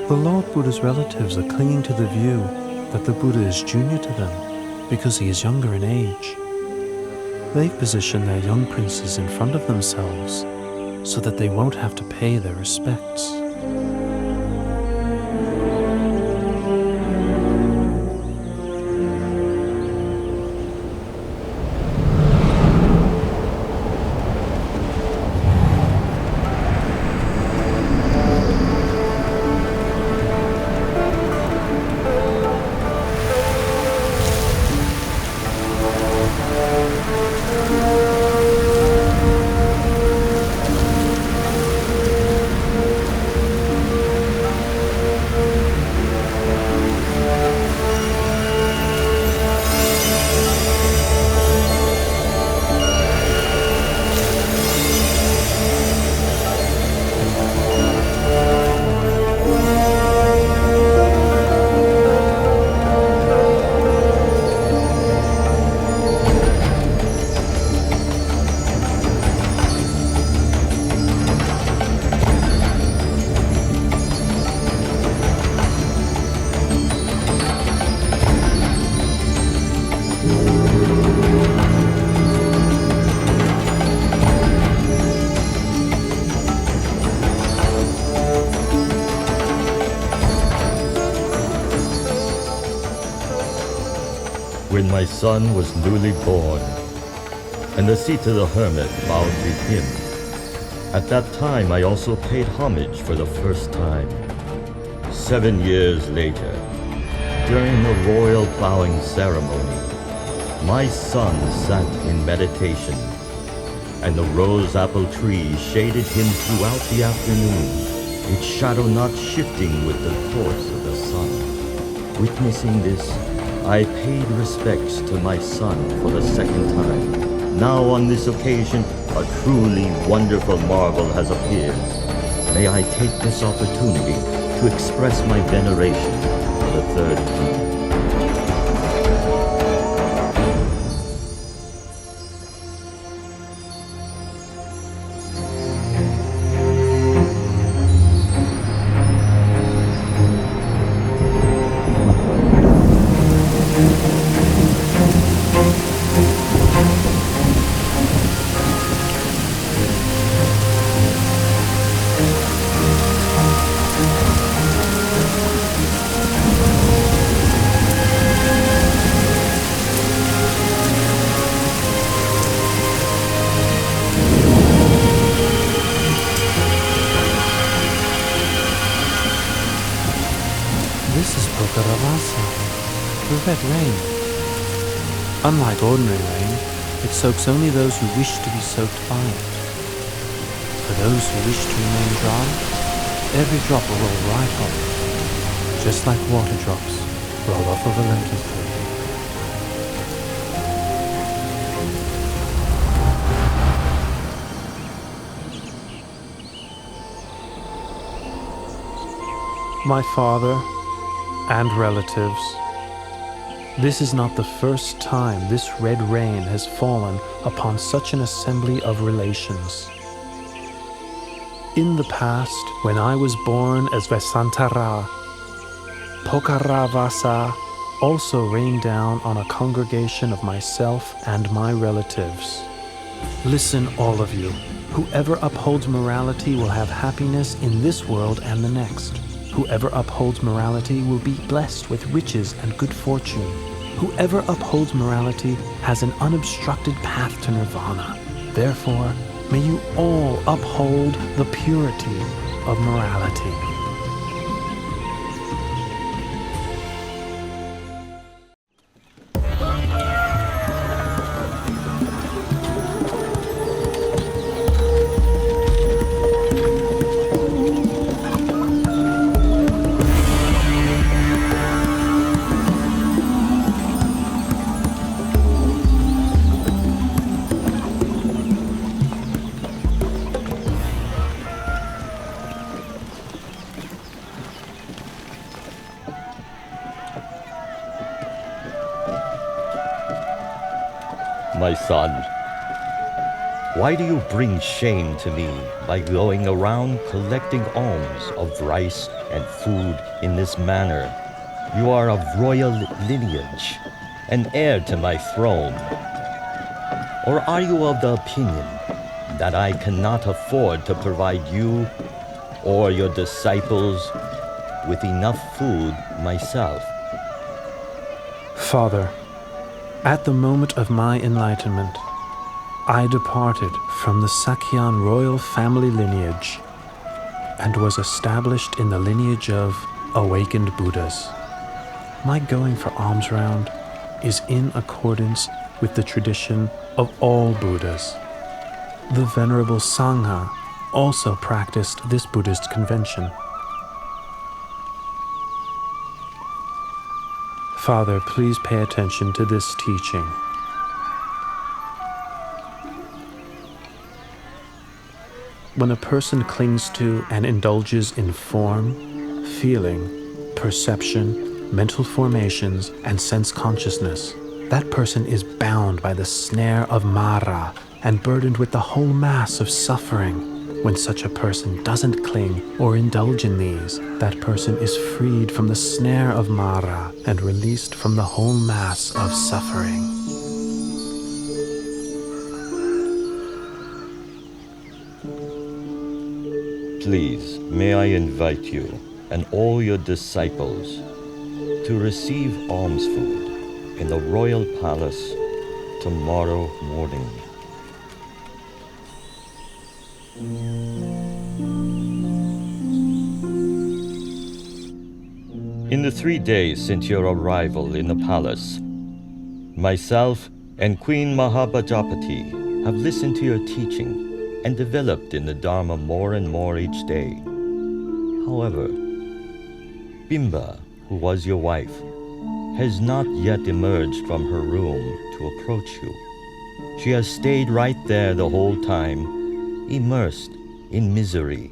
S14: The Lord Buddha's relatives are clinging to the view that the Buddha is junior to them because he is younger in age. They've positioned their young princes in front of themselves so that they won't have to pay their respects.
S2: When my son was newly born, and the Sita the hermit bowed to him, at that time I also paid homage for the first time. 7 years later, during the royal plowing ceremony, my son sat in meditation, and the rose apple tree shaded him throughout the afternoon, its shadow not shifting with the course of the sun. Witnessing this, I paid respects to my son for the second time. Now on this occasion, a truly wonderful marvel has appeared. May I take this opportunity to express my veneration for the third time.
S14: The red rain. Unlike ordinary rain, it soaks only those who wish to be soaked by it. For those who wish to remain dry, every drop will roll right off, just like water drops roll off of a lentil field. My father and relatives, this is not the first time this red rain has fallen upon such an assembly of relations. In the past, when I was born as Vesantara, Pokaravasa also rained down on a congregation of myself and my relatives. Listen, all of you. Whoever upholds morality will have happiness in this world and the next. Whoever upholds morality will be blessed with riches and good fortune. Whoever upholds morality has an unobstructed path to nirvana. Therefore, may you all uphold the purity of morality.
S2: My son, why do you bring shame to me by going around collecting alms of rice and food in this manner? You are of royal lineage, an heir to my throne. Or are you of the opinion that I cannot afford to provide you or your disciples with enough food myself?
S14: Father, at the moment of my enlightenment, I departed from the Sakyan royal family lineage and was established in the lineage of awakened Buddhas. My going for alms round is in accordance with the tradition of all Buddhas. The Venerable Sangha also practiced this Buddhist convention. Father, please pay attention to this teaching. When a person clings to and indulges in form, feeling, perception, mental formations, and sense consciousness, that person is bound by the snare of Mara and burdened with the whole mass of suffering. When such a person doesn't cling or indulge in these, that person is freed from the snare of Mara and released from the whole mass of suffering.
S2: Please, may I invite you and all your disciples to receive alms food in the royal palace tomorrow morning. In the 3 days since your arrival in the palace, myself and Queen Mahabhajapati have listened to your teaching and developed in the Dharma more and more each day. However, Bimba who was your wife, has not yet emerged from her room to approach you. She has stayed right there the whole time, immersed in misery.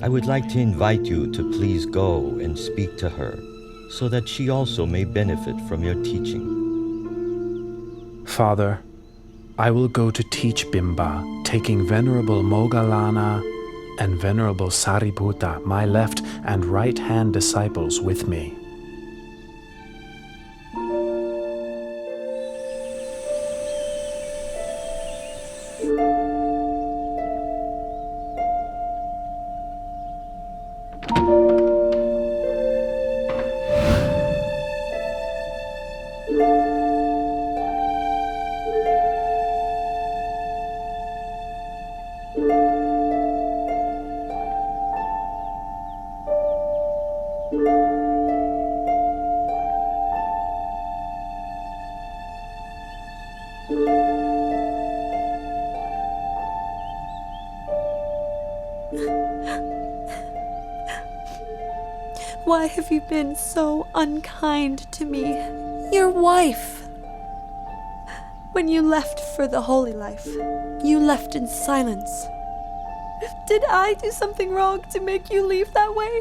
S2: I would like to invite you to please go and speak to her, so that she also may benefit from your teaching.
S14: Father, I will go to teach Bimba, taking Venerable Moggallana and Venerable Sariputta, my left and right hand disciples, with me.
S21: Why have you been so unkind to me, your wife? When you left for the holy life, you left in silence. Did I do something wrong to make you leave that way?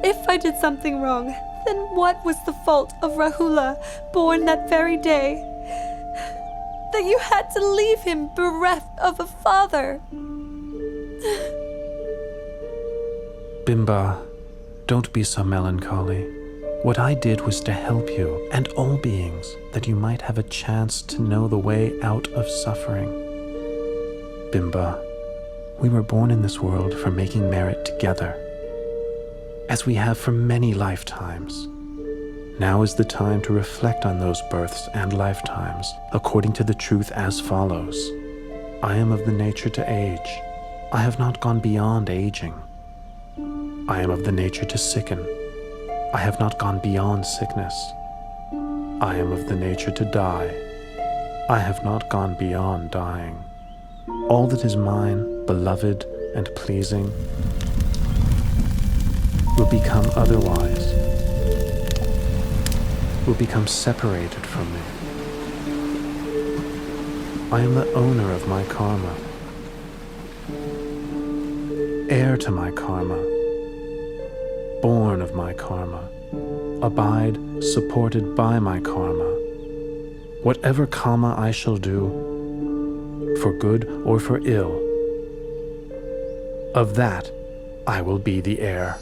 S21: If I did something wrong, then what was the fault of Rahula, born that very day, that you had to leave him bereft of a father?
S14: Bimba, don't be so melancholy. What I did was to help you and all beings, that you might have a chance to know the way out of suffering. Bimba, we were born in this world for making merit together, as we have for many lifetimes. Now is the time to reflect on those births and lifetimes according to the truth as follows. I am of the nature to age. I have not gone beyond aging. I am of the nature to sicken. I have not gone beyond sickness. I am of the nature to die. I have not gone beyond dying. All that is mine, beloved and pleasing, will become otherwise, will become separated from me. I am the owner of my karma, heir to my karma, born of my karma, abide supported by my karma. Whatever karma I shall do, for good or for ill, of that I will be the heir.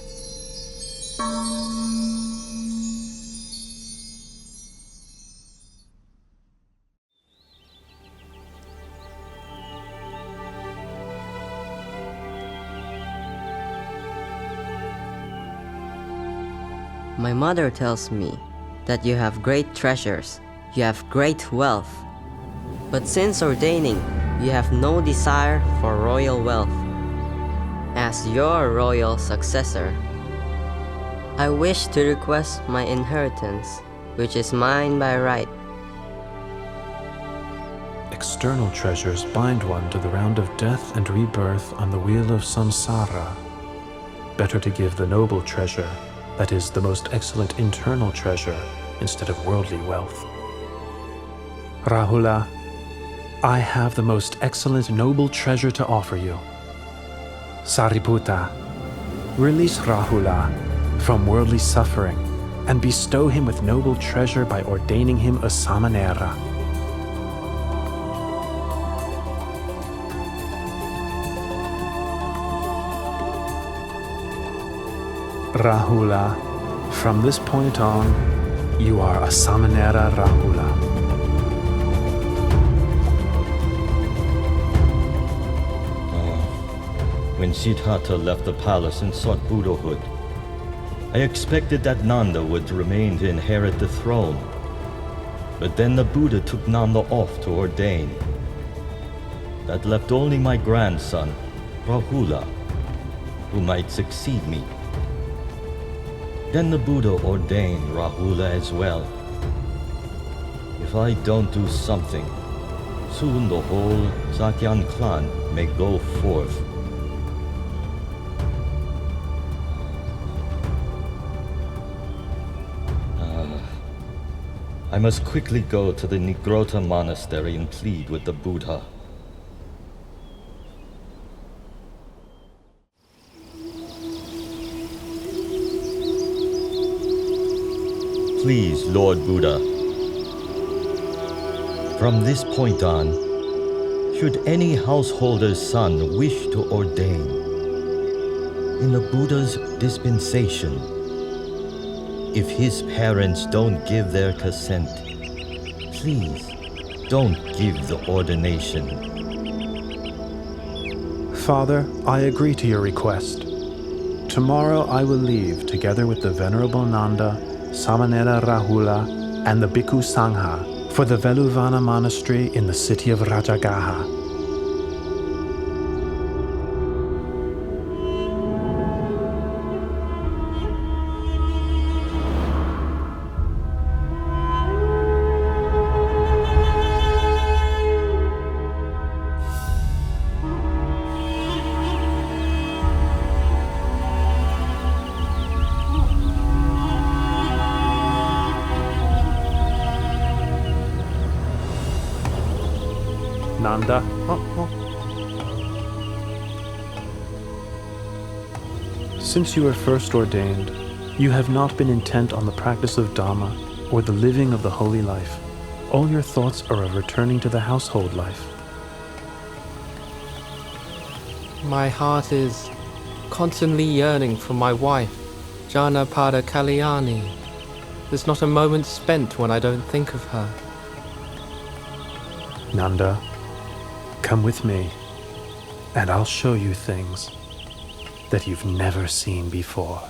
S8: My mother tells me that you have great treasures, you have great wealth. But since ordaining, you have no desire for royal wealth. As your royal successor, I wish to request my inheritance, which is mine by right.
S14: External treasures bind one to the round of death and rebirth on the wheel of samsara. Better to give the noble treasure, that is, the most excellent internal treasure, instead of worldly wealth. Rahula, I have the most excellent noble treasure to offer you. Sariputta, release Rahula from worldly suffering and bestow him with noble treasure by ordaining him a samanera. Rahula, from this point on, you are a Samanera Rahula.
S2: When Siddhartha left the palace and sought Buddhahood, I expected that Nanda would remain to inherit the throne. But then the Buddha took Nanda off to ordain. That left only my grandson, Rahula, who might succeed me. Then the Buddha ordained Rahula as well. If I don't do something, soon the whole Sakyan clan may go forth. I must quickly go to the Nigrota monastery and plead with the Buddha. Please, Lord Buddha, from this point on, should any householder's son wish to ordain, in the Buddha's dispensation, if his parents don't give their consent, please don't give the ordination.
S14: Father, I agree to your request. Tomorrow I will leave together with the Venerable Nanda, Samanera Rahula, and the Bhikkhu Sangha for the Veluvana monastery in the city of Rajagaha. Nanda. Since you were first ordained, you have not been intent on the practice of Dhamma or the living of the holy life. All your thoughts are of returning to the household life.
S10: My heart is constantly yearning for my wife, Janapada Kalyani. There's not a moment spent when I don't think of her.
S14: Nanda, come with me, and I'll show you things that you've never seen before.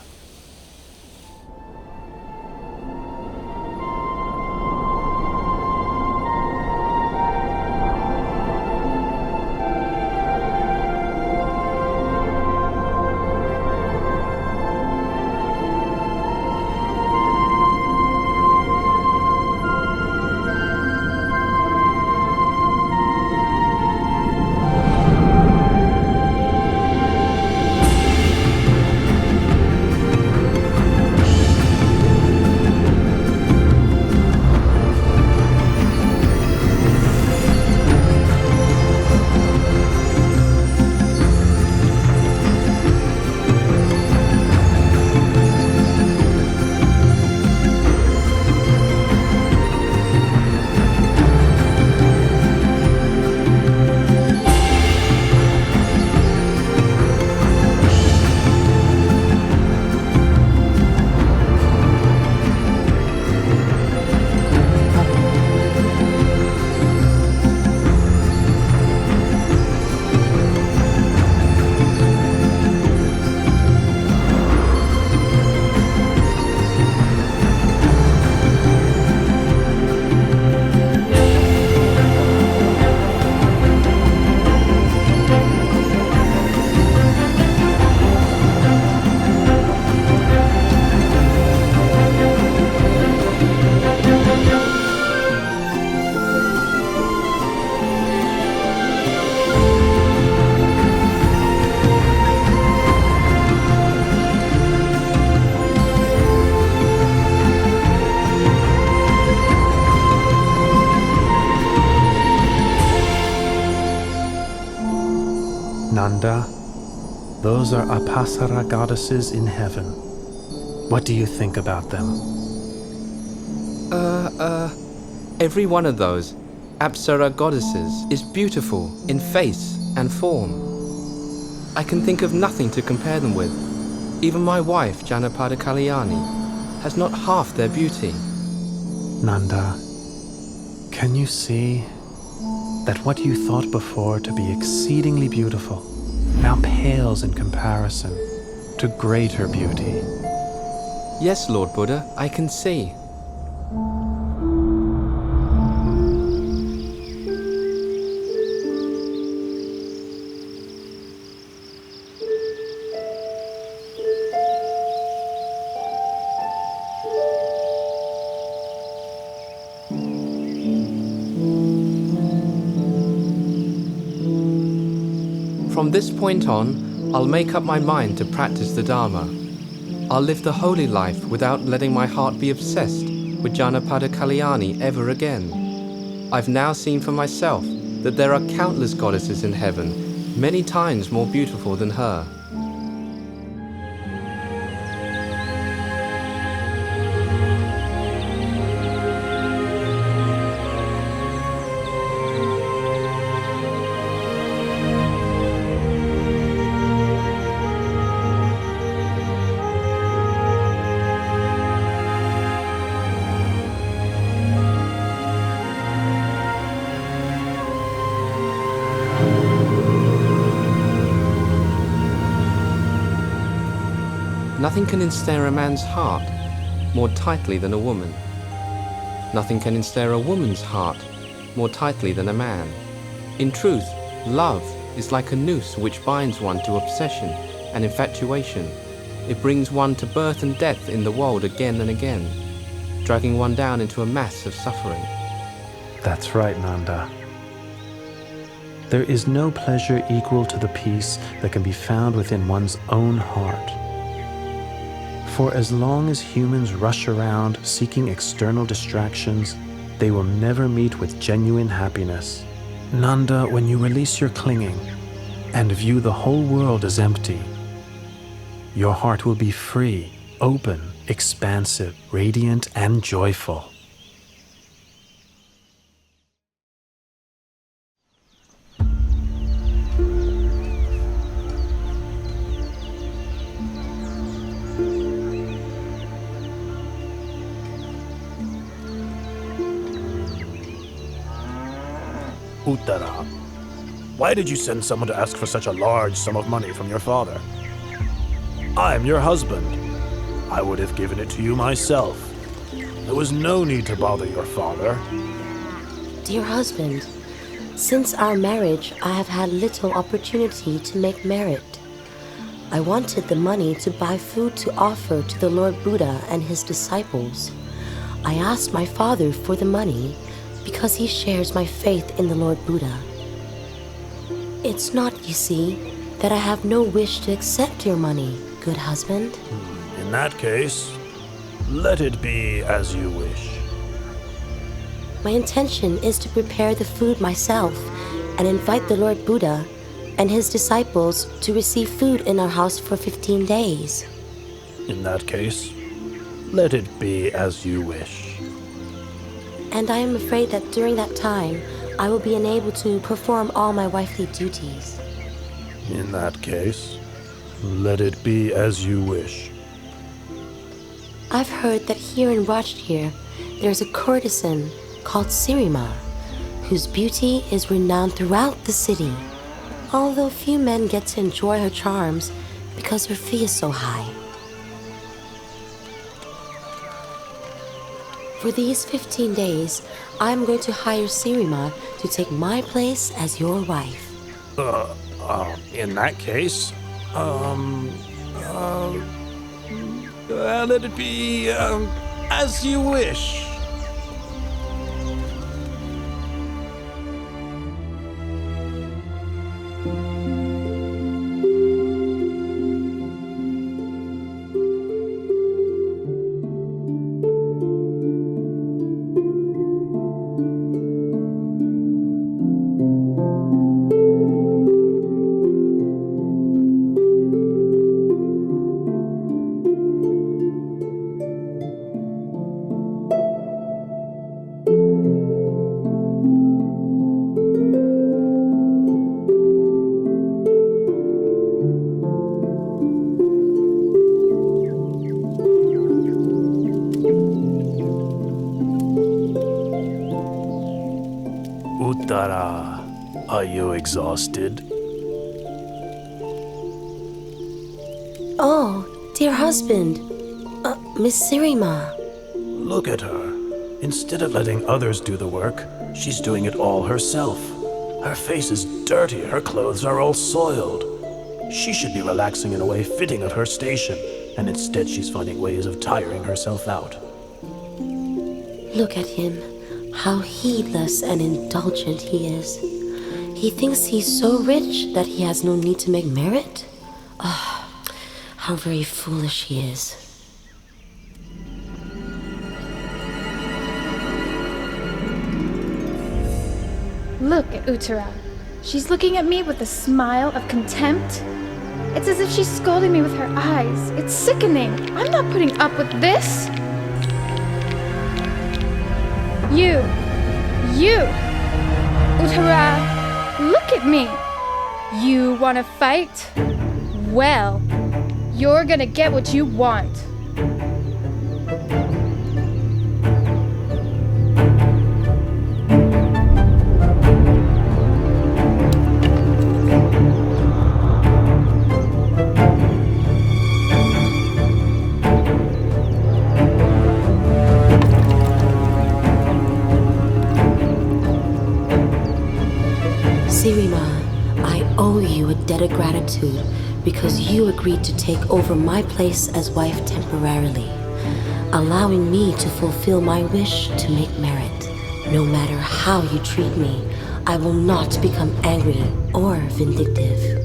S14: Nanda, those are Apasara goddesses in heaven. What do you think about them?
S10: Every one of those Apsara goddesses is beautiful in face and form. I can think of nothing to compare them with. Even my wife, Janapada Kalyani, has not half their beauty.
S14: Nanda, can you see that what you thought before to be exceedingly beautiful now pales in comparison to greater beauty?
S10: Yes, Lord Buddha, I can see. From this point on, I'll make up my mind to practice the Dharma. I'll live the holy life without letting my heart be obsessed with Janapada Kalyani ever again. I've now seen for myself that there are countless goddesses in heaven, many times more beautiful than her. Nothing can ensnare a man's heart more tightly than a woman. Nothing can ensnare a woman's heart more tightly than a man. In truth, love is like a noose which binds one to obsession and infatuation. It brings one to birth and death in the world again and again, dragging one down into a mass of suffering.
S14: That's right, Nanda. There is no pleasure equal to the peace that can be found within one's own heart. For as long as humans rush around seeking external distractions, they will never meet with genuine happiness. Nanda, when you release your clinging and view the whole world as empty, your heart will be free, open, expansive, radiant, and joyful.
S3: Uttara, why did you send someone to ask for such a large sum of money from your father? I am your husband. I would have given it to you myself. There was no need to bother your father.
S6: Dear husband, since our marriage, I have had little opportunity to make merit. I wanted the money to buy food to offer to the Lord Buddha and his disciples. I asked my father for the money because he shares my faith in the Lord Buddha. It's not, you see, that I have no wish to accept your money, good husband.
S3: In that case, let it be as you wish.
S6: My intention is to prepare the food myself and invite the Lord Buddha and his disciples to receive food in our house for 15 days.
S3: In that case, let it be as you wish.
S6: And I am afraid that during that time, I will be unable to perform all my wifely duties.
S3: In that case, let it be as you wish.
S6: I've heard that here in Rajgir, there's a courtesan called Sirima, whose beauty is renowned throughout the city, although few men get to enjoy her charms because her fee is so high. For these 15 days, I'm going to hire Sirima to take my place as your wife.
S3: In that case, let it be, as you wish. Uttara, are you exhausted?
S6: Oh, dear husband, Miss Sirima.
S3: Look at her. Instead of letting others do the work, she's doing it all herself. Her face is dirty, her clothes are all soiled. She should be relaxing in a way fitting of her station, and instead she's finding ways of tiring herself out.
S6: Look at him. How heedless and indulgent he is. He thinks he's so rich that he has no need to make merit? Ah, how very foolish he is.
S12: Look at Uttara. She's looking at me with a smile of contempt. It's as if she's scolding me with her eyes. It's sickening. I'm not putting up with this. You, Uttara, look at me. You want to fight? Well, you're gonna get what you want.
S6: Sirima, I owe you a debt of gratitude because you agreed to take over my place as wife temporarily, allowing me to fulfill my wish to make merit. No matter how you treat me, I will not become angry or vindictive.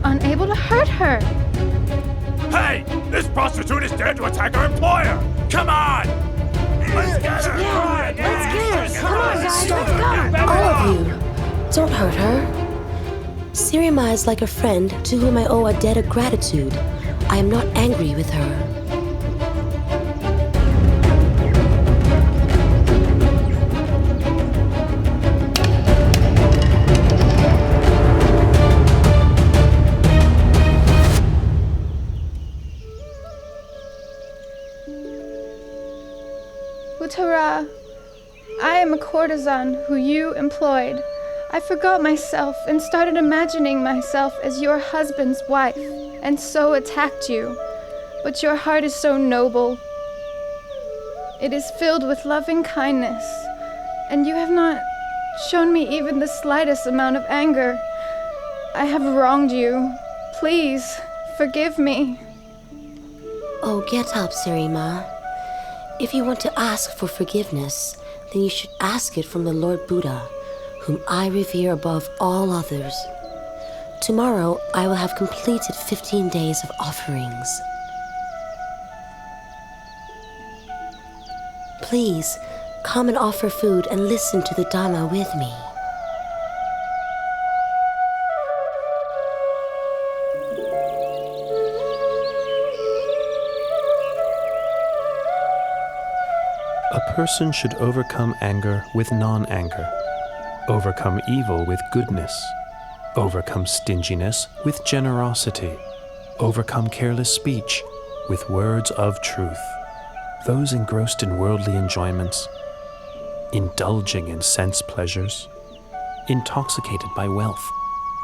S12: Unable to hurt her.
S18: Hey! This prostitute is dared to attack our employer! Come on! Let's get her!
S6: Yeah, let's get her! Come on, guys, let's go! All of you, don't hurt her. Sirima is like a friend to whom I owe a debt of gratitude. I am not angry with her.
S12: Uttara, I am a courtesan who you employed. I forgot myself and started imagining myself as your husband's wife, and so attacked you. But your heart is so noble. It is filled with loving kindness, and you have not shown me even the slightest amount of anger. I have wronged you. Please, forgive me.
S6: Oh, get up, Sirima. If you want to ask for forgiveness, then you should ask it from the Lord Buddha, whom I revere above all others. Tomorrow, I will have completed 15 days of offerings. Please, come and offer food and listen to the Dhamma with me.
S9: A person should overcome anger with non-anger, overcome evil with goodness, overcome stinginess with generosity, overcome careless speech with words of truth. Those engrossed in worldly enjoyments, indulging in sense pleasures, intoxicated by wealth,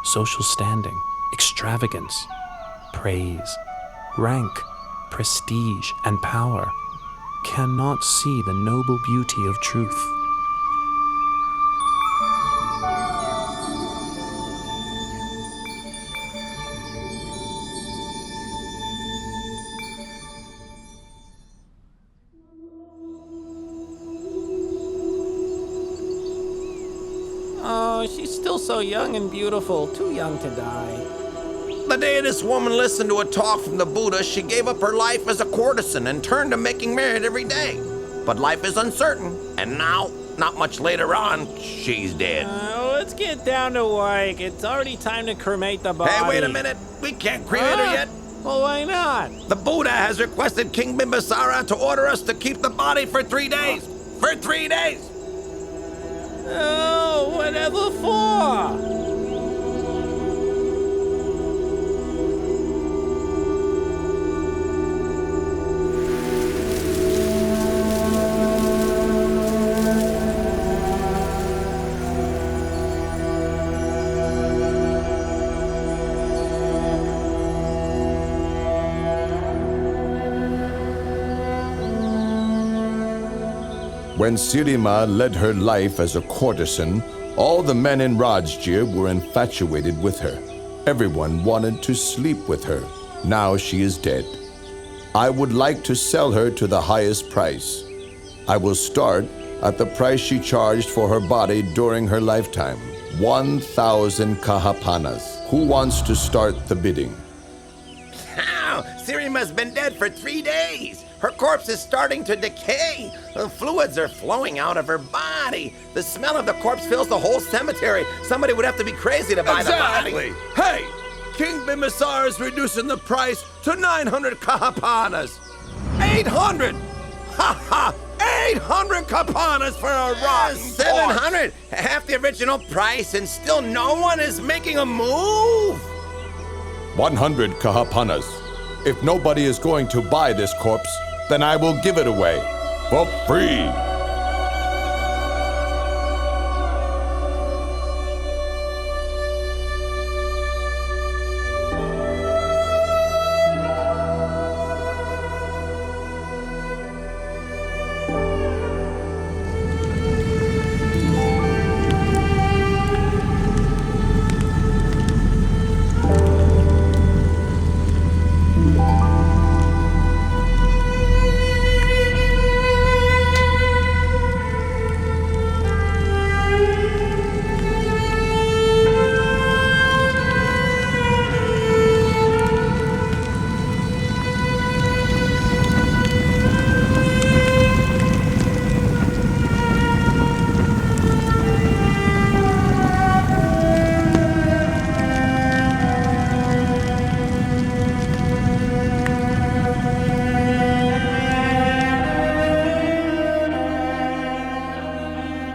S9: social standing, extravagance, praise, rank, prestige, and power, cannot see the noble beauty of truth.
S13: Oh, she's still so young and beautiful, too young to die.
S11: The day this woman listened to a talk from the Buddha, she gave up her life as a courtesan and turned to making merit every day. But life is uncertain, and now, not much later on, she's dead.
S13: Let's get down to work. It's already time to cremate the body.
S11: Hey, wait a minute. We can't cremate her yet.
S13: Well, why not?
S11: The Buddha has requested King Bimbisara to order us to keep the body for 3 days. For 3 days!
S13: Oh, whatever for?
S11: When Sirima led her life as a courtesan, all the men in Rajgir were infatuated with her. Everyone wanted to sleep with her. Now she is dead. I would like to sell her to the highest price. I will start at the price she charged for her body during her lifetime. 1,000 kahapanas. Who wants to start the bidding?
S5: How? Sirima's been dead for 3 days. Her corpse is starting to decay. The fluids are flowing out of her body. The smell of the corpse fills the whole cemetery. Somebody would have to be crazy to buy the body.
S11: Hey! King Bimbisar is reducing the price to 900 kahapanas. 800! Ha ha! 800 kapanas for a rotten
S5: 700! Half the original price, and still no one is making a move?
S11: 100 kahapanas. If nobody is going to buy this corpse, then I will give it away for free.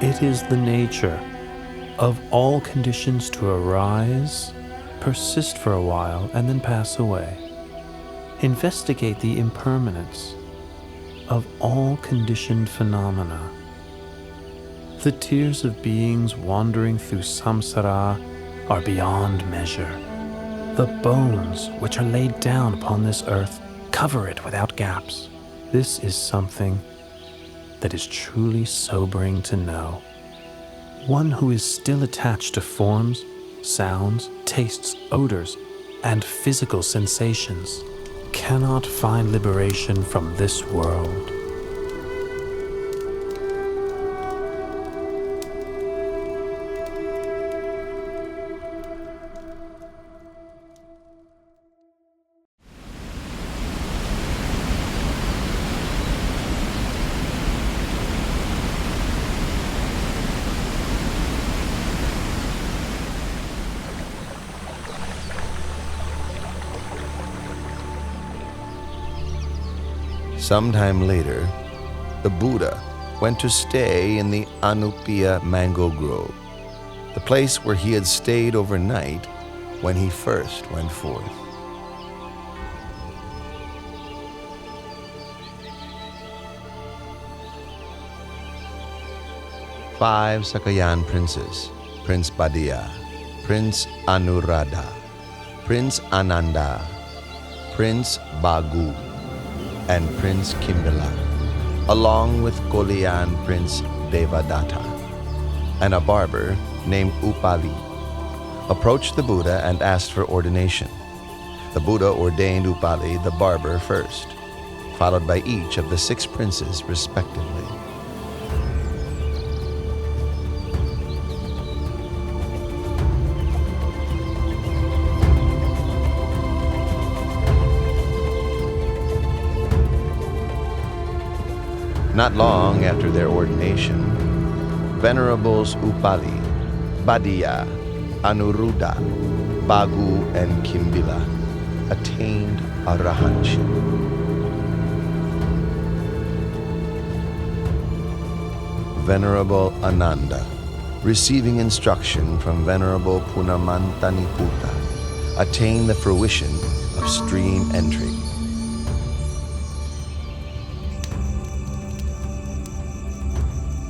S14: It is the nature of all conditions to arise, persist for a while, and then pass away. Investigate the impermanence of all conditioned phenomena. The tears of beings wandering through samsara are beyond measure. The bones which are laid down upon this earth cover it without gaps. This is something that is truly sobering to know. One who is still attached to forms, sounds, tastes, odors, and physical sensations cannot find liberation from this world.
S1: Sometime later, the Buddha went to stay in the Anupiya mango grove, the place where he had stayed overnight when he first went forth. Five Sakayan princes, Prince Badiya, Prince Anuradha, Prince Ananda, Prince Bagu, and Prince Kimbila, along with Kolian Prince Devadatta, and a barber named Upali, approached the Buddha and asked for ordination. The Buddha ordained Upali the barber first, followed by each of the 6 princes respectively. Not long after their ordination, Venerables Upali, Badiya, Anuruddha, Bagu, and Kimbila attained arahantship. Venerable Ananda, receiving instruction from Venerable Punamantaniputta, attained the fruition of stream entry.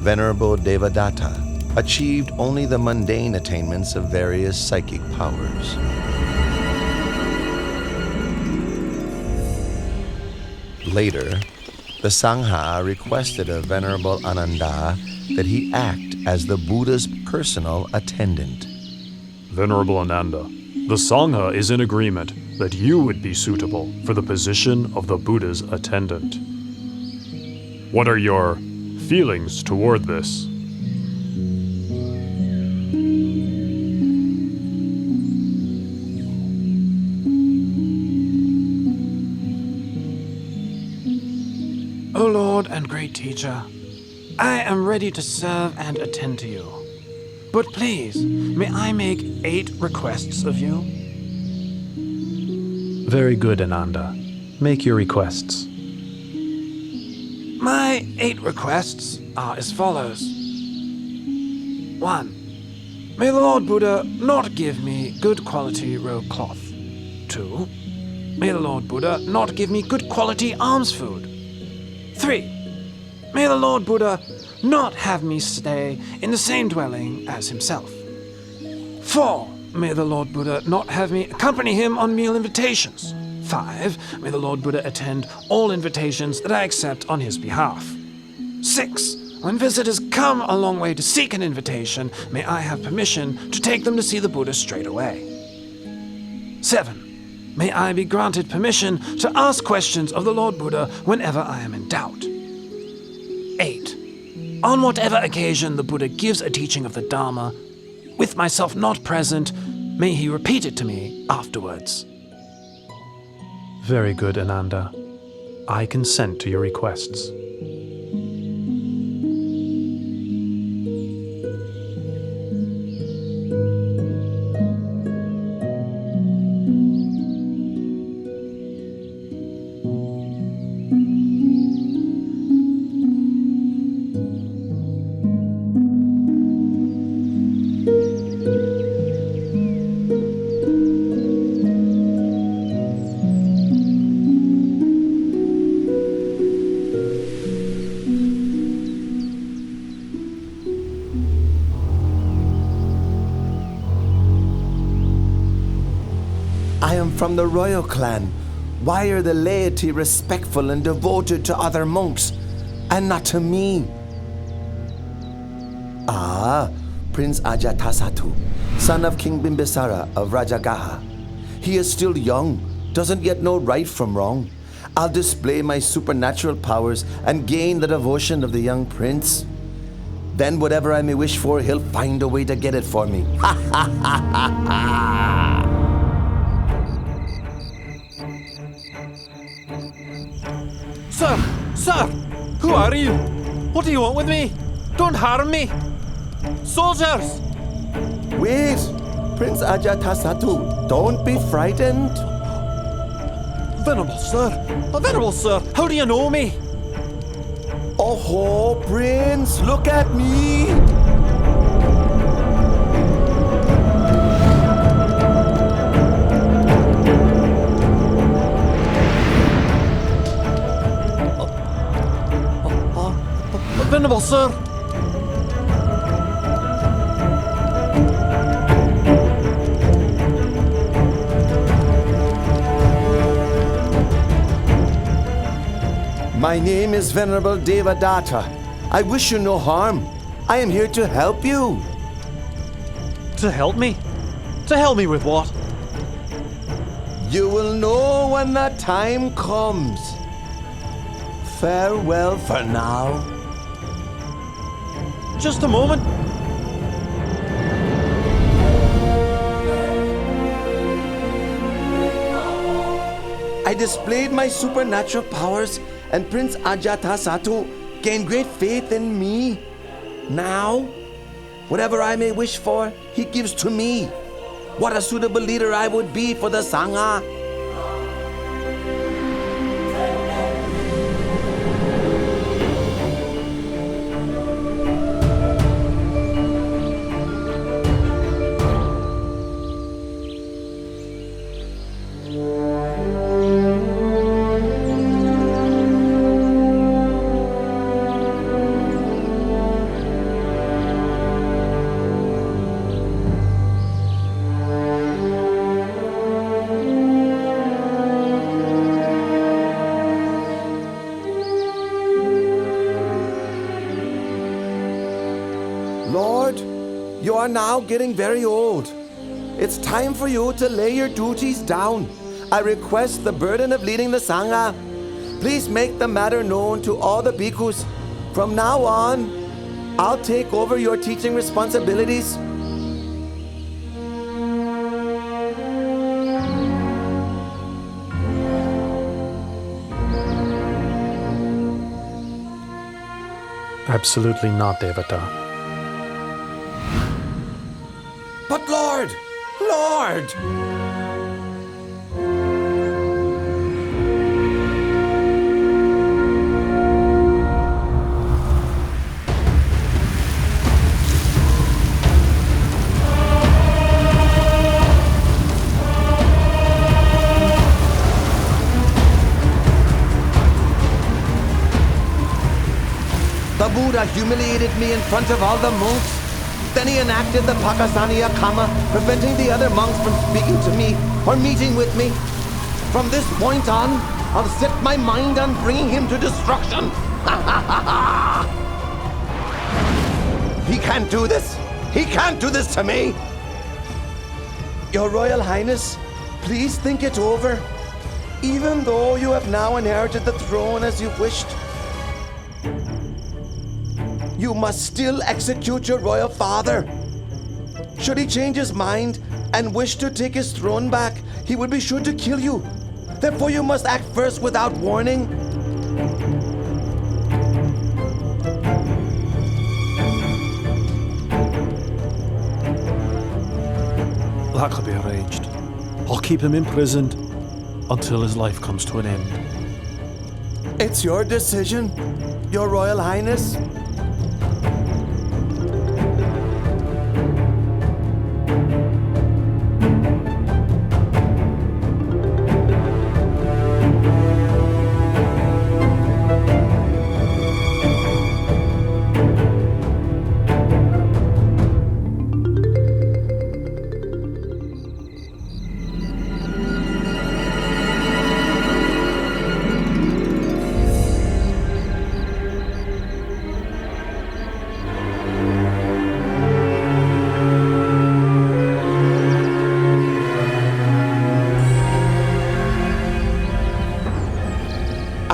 S1: Venerable Devadatta achieved only the mundane attainments of various psychic powers. Later, the Sangha requested of Venerable Ananda that he act as the Buddha's personal attendant.
S3: Venerable Ananda, the Sangha is in agreement that you would be suitable for the position of the Buddha's attendant. What are your feelings toward this?
S14: O Lord and great teacher, I am ready to serve and attend to you. But please, may I make 8 requests of you?
S9: Very good, Ananda. Make your requests.
S14: My 8 requests are as follows. 1. May the Lord Buddha not give me good quality robe cloth. 2. May the Lord Buddha not give me good quality alms food. 3. May the Lord Buddha not have me stay in the same dwelling as himself. 4. May the Lord Buddha not have me accompany him on meal invitations. 5. May the Lord Buddha attend all invitations that I accept on his behalf. 6. When visitors come a long way to seek an invitation, may I have permission to take them to see the Buddha straight away. 7. May I be granted permission to ask questions of the Lord Buddha whenever I am in doubt. 8. On whatever occasion the Buddha gives a teaching of the Dharma, with myself not present, may he repeat it to me afterwards.
S9: Very good, Ananda. I consent to your requests.
S20: I am from the royal clan. Why are the laity respectful and devoted to other monks, and not to me? Prince Ajatasattu, son of King Bimbisara of Rajagaha. He is still young, doesn't yet know right from wrong. I'll display my supernatural powers and gain the devotion of the young prince. Then whatever I may wish for, he'll find a way to get it for me. Ha ha ha ha ha!
S14: Sir! Who are you? What do you want with me? Don't harm me! Soldiers!
S20: Wait! Prince Ajatasattu, don't be frightened.
S14: Venerable sir, how do you know me?
S20: Oh, Prince, look at me!
S14: Venerable sir!
S20: My name is Venerable Devadatta. I wish you no harm. I am here to help you.
S14: To help me? To help me with what?
S20: You will know when that time comes. Farewell for now.
S14: Just a moment.
S20: I displayed my supernatural powers, and Prince Ajatasattu gained great faith in me. Now, whatever I may wish for, he gives to me. What a suitable leader I would be for the Sangha. Lord, you are now getting very old. It's time for you to lay your duties down. I request the burden of leading the Sangha. Please make the matter known to all the bhikkhus. From now on, I'll take over your teaching responsibilities.
S14: Absolutely not, Devata.
S5: But Lord! Lord! The Buddha humiliated me in front of all the monks. Then he enacted the Pakasaniya Kama, preventing the other monks from speaking to me or meeting with me. From this point on, I'll set my mind on bringing him to destruction. He can't do this. He can't do this to me.
S20: Your Royal Highness, please think it over. Even though you have now inherited the throne as you wished, you must still execute your royal father. Should he change his mind and wish to take his throne back, he would be sure to kill you. Therefore, you must act first without warning.
S14: That could be arranged. I'll keep him imprisoned until his life comes to an end.
S20: It's your decision, Your Royal Highness.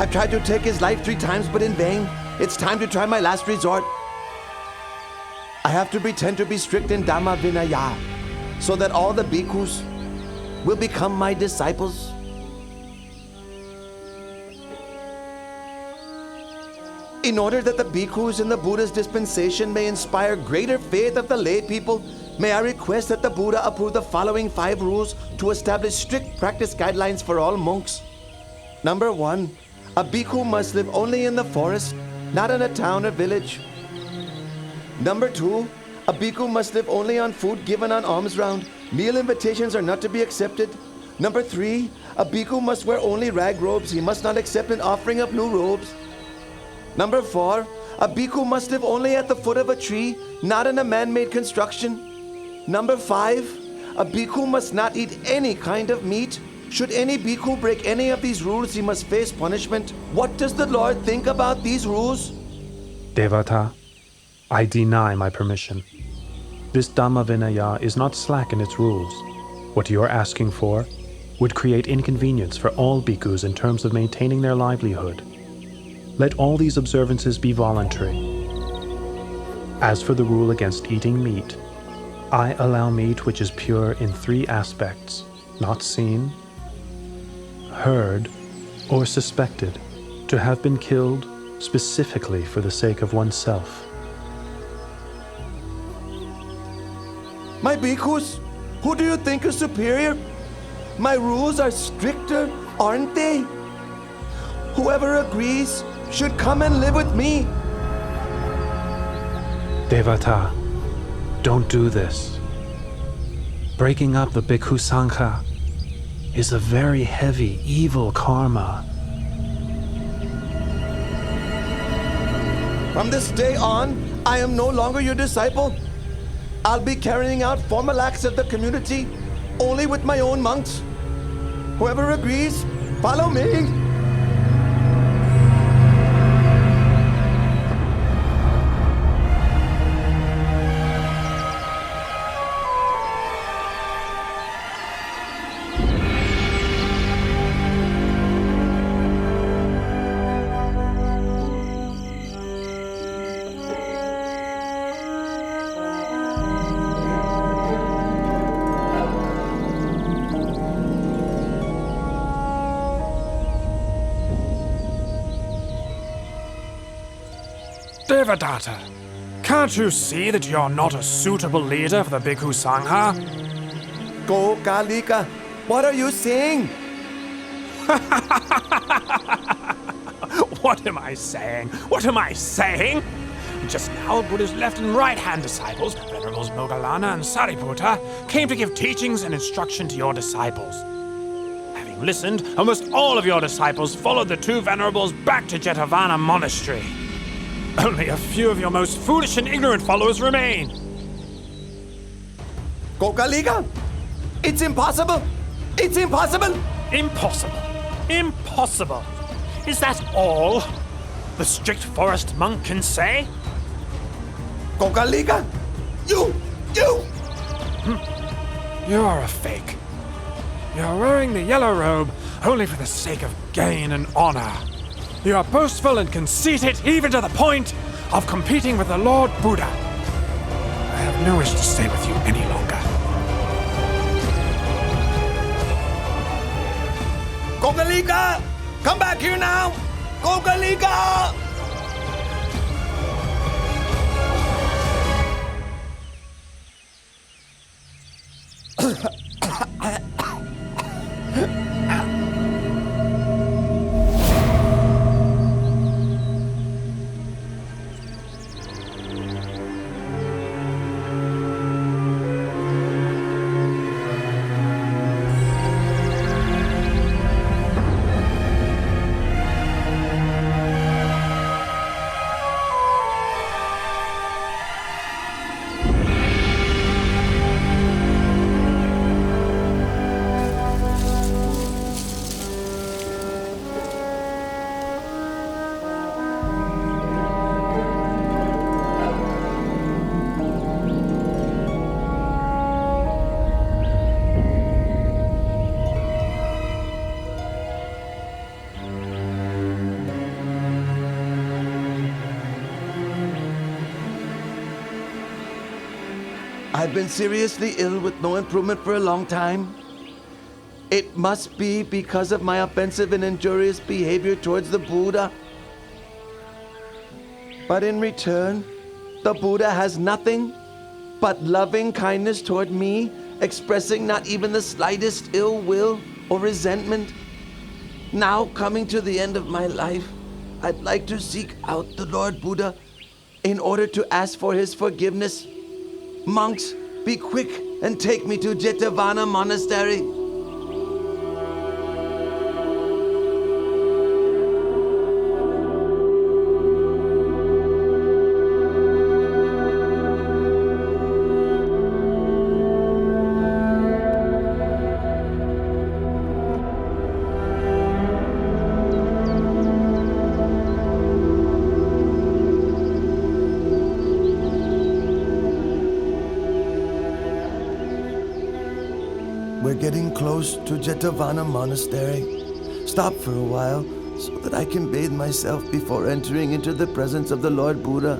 S20: I've tried to take his life 3 times, but in vain. It's time to try my last resort. I have to pretend to be strict in Dhamma Vinaya, so that all the bhikkhus will become my disciples. In order that the bhikkhus in the Buddha's dispensation may inspire greater faith of the lay people, may I request that the Buddha approve the following 5 rules to establish strict practice guidelines for all monks. Number 1. A bhikkhu must live only in the forest, not in a town or village. Number 2. A bhikkhu must live only on food given on alms round. Meal invitations are not to be accepted. Number 3. A bhikkhu must wear only rag robes. He must not accept an offering of new robes. Number 4. A bhikkhu must live only at the foot of a tree, not in a man-made construction. Number 5. A bhikkhu must not eat any kind of meat. Should any bhikkhu break any of these rules, he must face punishment. What does the Lord think about these rules?
S14: Devata, I deny my permission. This Dhamma Vinaya is not slack in its rules. What you are asking for would create inconvenience for all bhikkhus in terms of maintaining their livelihood. Let all these observances be voluntary. As for the rule against eating meat, I allow meat which is pure in 3 aspects: not seen, heard, or suspected, to have been killed specifically for the sake of oneself.
S20: My bhikkhus, who do you think is superior? My rules are stricter, aren't they? Whoever agrees should come and live with me.
S14: Devata, don't do this. Breaking up the Bhikkhu Sangha is a very heavy, evil karma.
S20: From this day on, I am no longer your disciple. I'll be carrying out formal acts of the community only with my own monks. Whoever agrees, follow me.
S7: Devadatta, can't you see that you're not a suitable leader for the Bhikkhu Sangha?
S20: Gokalika, what are you saying?
S7: What am I saying? What am I saying? Just now, Buddha's left and right-hand disciples, Venerables Moggallana and Sariputta, came to give teachings and instruction to your disciples. Having listened, almost all of your disciples followed the two Venerables back to Jetavana Monastery. Only a few of your most foolish and ignorant followers remain.
S20: Gokalika, it's impossible! It's impossible!
S7: Impossible. Impossible. Is that all the strict forest monk can say?
S20: Gokalika, you!
S7: You are a fake. You're wearing the yellow robe only for the sake of gain and honor. You are boastful and conceited even to the point of competing with the Lord Buddha. I have no wish to stay with you any longer.
S20: Gokalika! Come back here now! Gokalika! I've been seriously ill with no improvement for a long time. It must be because of my offensive and injurious behavior towards the Buddha. But in return, the Buddha has nothing but loving kindness toward me, expressing not even the slightest ill will or resentment. Now, coming to the end of my life, I'd like to seek out the Lord Buddha in order to ask for his forgiveness. Monks, be quick and take me to Jetavana Monastery. We're getting close to Jetavana Monastery. Stop for a while so that I can bathe myself before entering into the presence of the Lord Buddha.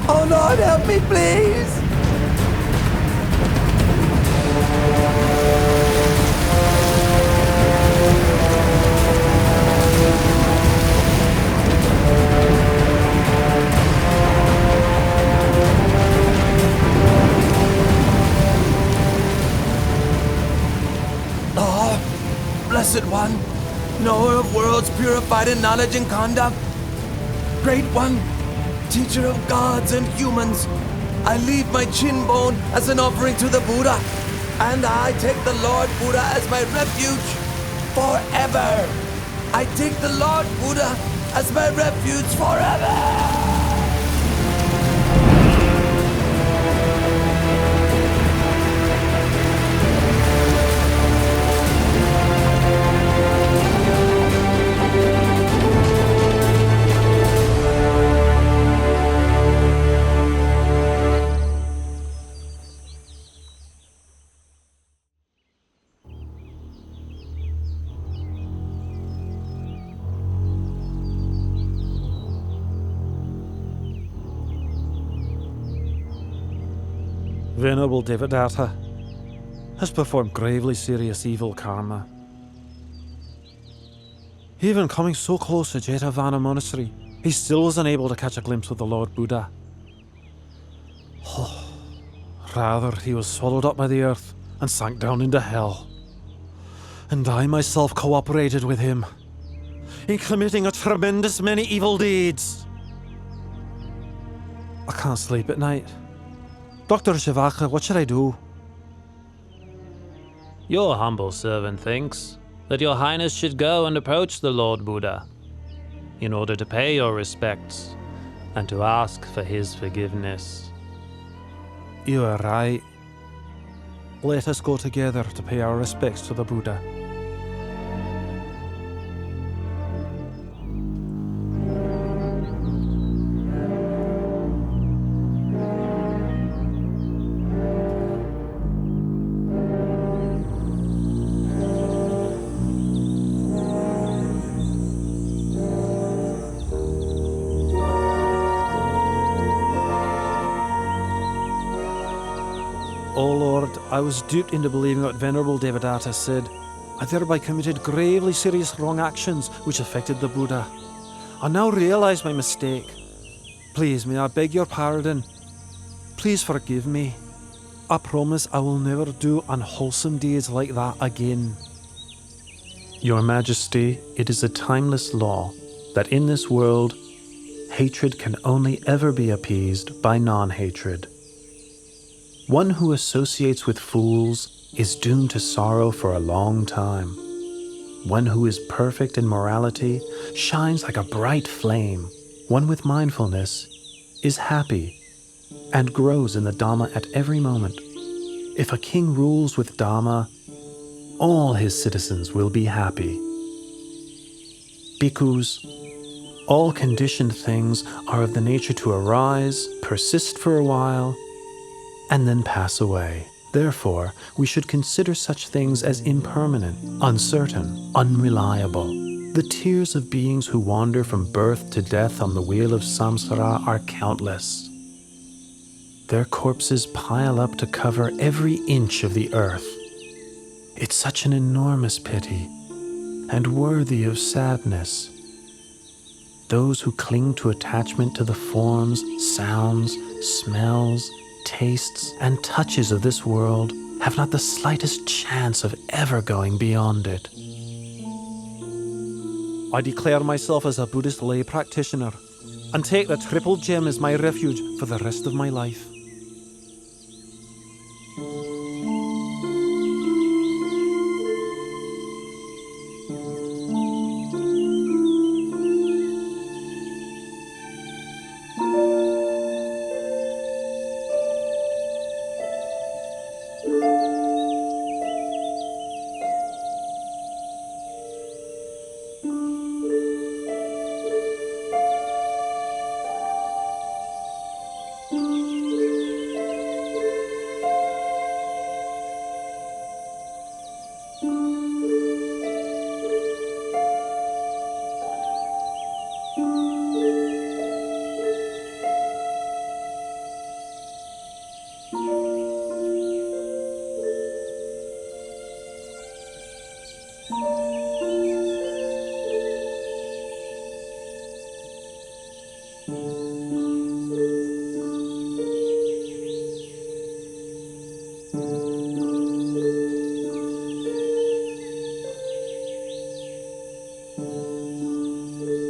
S20: Oh Lord, help me, please! Oh, Blessed One, knower of worlds purified in knowledge and conduct, Great One, Teacher of gods and humans, I leave my chin bone as an offering to the Buddha, and I take the Lord Buddha as my refuge forever. I take the Lord Buddha
S16: as my refuge forever!
S14: Venerable Devadatta has performed gravely serious evil karma. Even coming so close to Jetavana Monastery, he still was unable to catch a glimpse of the Lord Buddha. Rather, he was swallowed up by the earth and sank down into hell. And I myself cooperated with him in committing a tremendous many evil deeds. I can't sleep at night. Dr. Shivaka, what should I do?
S4: Your humble servant thinks that your highness should go and approach the Lord Buddha in order to pay your respects and to ask for his forgiveness.
S14: You are right. Let us go together to pay our respects to the Buddha. O Lord, I was duped into believing what Venerable Devadatta said. I thereby committed gravely serious wrong actions which affected the Buddha. I now realize my mistake. Please, may I beg your pardon? Please forgive me. I promise I will never do unwholesome deeds like that again. Your Majesty, it is a timeless law that in this world, hatred can only ever be appeased by non-hatred. One who associates with fools is doomed to sorrow for a long time. One who is perfect in morality shines like a bright flame. One with mindfulness is happy and grows in the Dhamma at every moment. If a king rules with Dhamma, all his citizens will be happy. Bhikkhus, all conditioned things are of the nature to arise, persist for a while, and then pass away. Therefore, we should consider such things as impermanent, uncertain, unreliable. The tears of beings who wander from birth to death on the wheel of samsara are countless. Their corpses pile up to cover every inch of the earth. It's such an enormous pity, and worthy of sadness. Those who cling to attachment to the forms, sounds, smells, tastes, and touches of this world have not the slightest chance of ever going beyond it. I declare myself as a Buddhist lay practitioner and take the Triple Gem as my refuge for the rest of my life.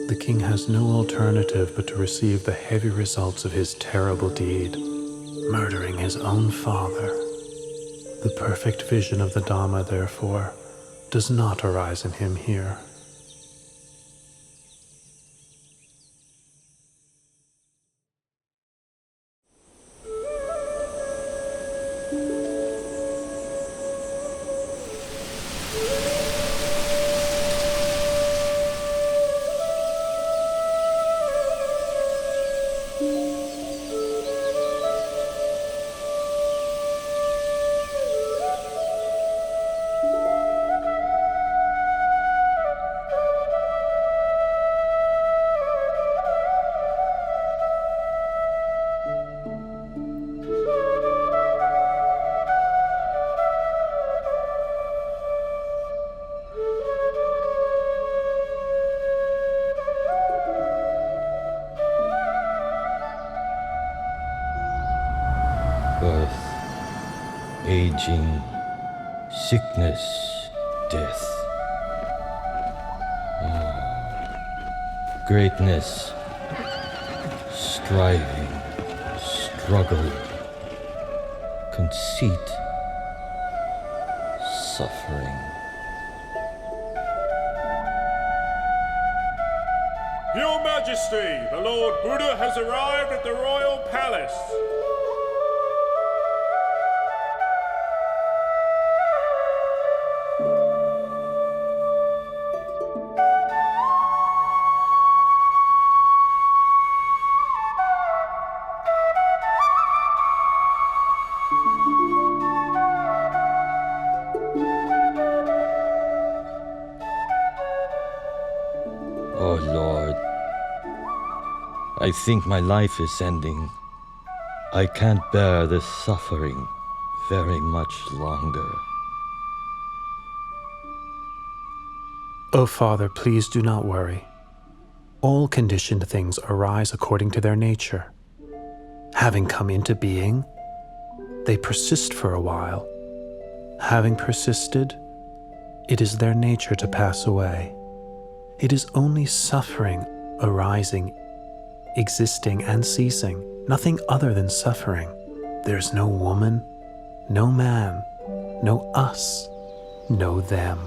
S14: The king has no alternative but to receive the heavy results of his terrible deed, murdering his own father. The perfect vision of the Dhamma, therefore, does not arise in him here.
S2: aging, sickness, death. Greatness, striving, struggle, conceit, suffering.
S3: Your Majesty, the Lord Buddha has arrived at the royal palace.
S2: Oh Lord, I think my life is ending. I can't bear this suffering very much longer.
S14: Oh, Father, please do not worry. All conditioned things arise according to their nature. Having come into being, they persist for a while. Having persisted, it is their nature to pass away. It is only suffering arising, existing, and ceasing, nothing other than suffering. There's no woman, no man, no us, no them.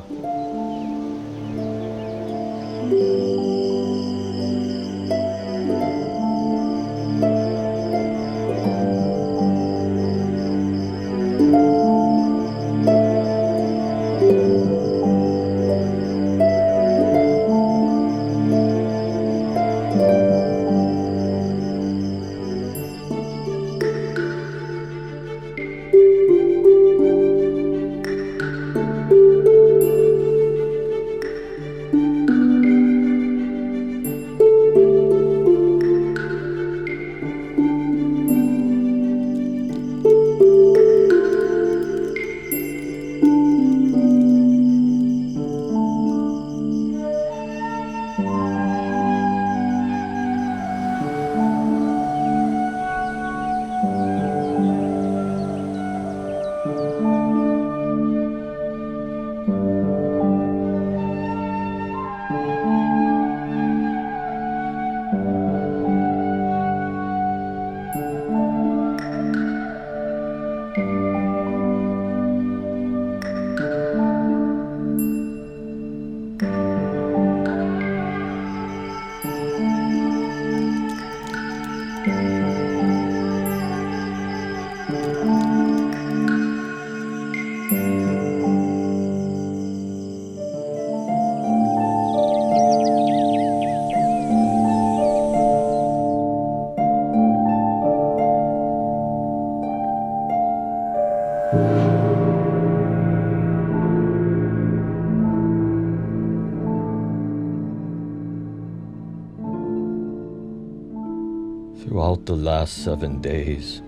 S2: Throughout the last 7 days,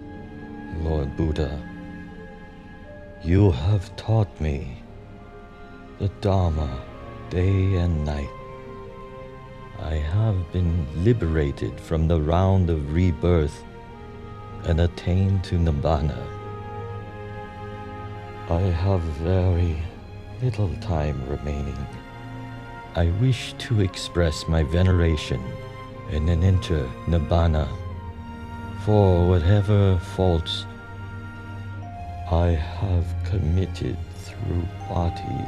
S2: Lord Buddha, you have taught me the Dharma day and night. I have been liberated from the round of rebirth and attained to Nibbana. I have very little time remaining. I wish to express my veneration and then enter Nibbana for whatever faults I have committed through body,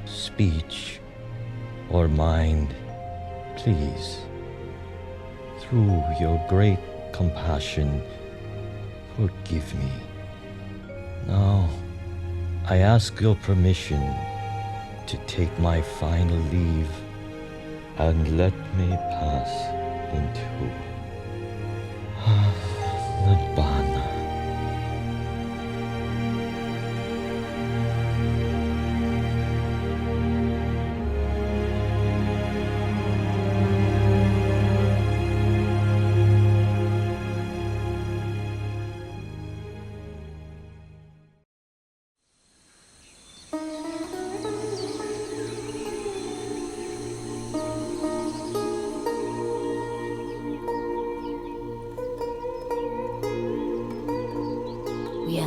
S2: speech, or mind. Please, through your great compassion, forgive me. Now, I ask your permission to take my final leave and let me pass into Nibbana.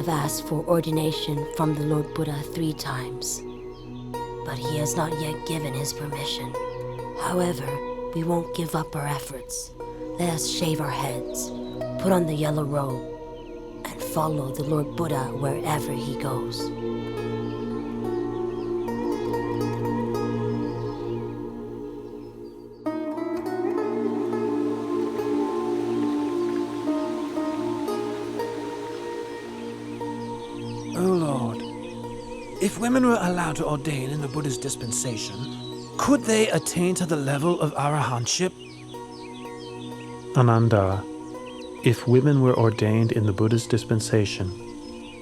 S6: have asked for ordination from the Lord Buddha 3 times, but he has not yet given his permission. However, we won't give up our efforts. Let us shave our heads, put on the yellow robe, and follow the Lord Buddha wherever he goes.
S18: Oh Lord, if women were allowed to ordain in the Buddha's dispensation, could they attain to the level of arahantship?
S9: Ananda, if women were ordained in the Buddha's dispensation,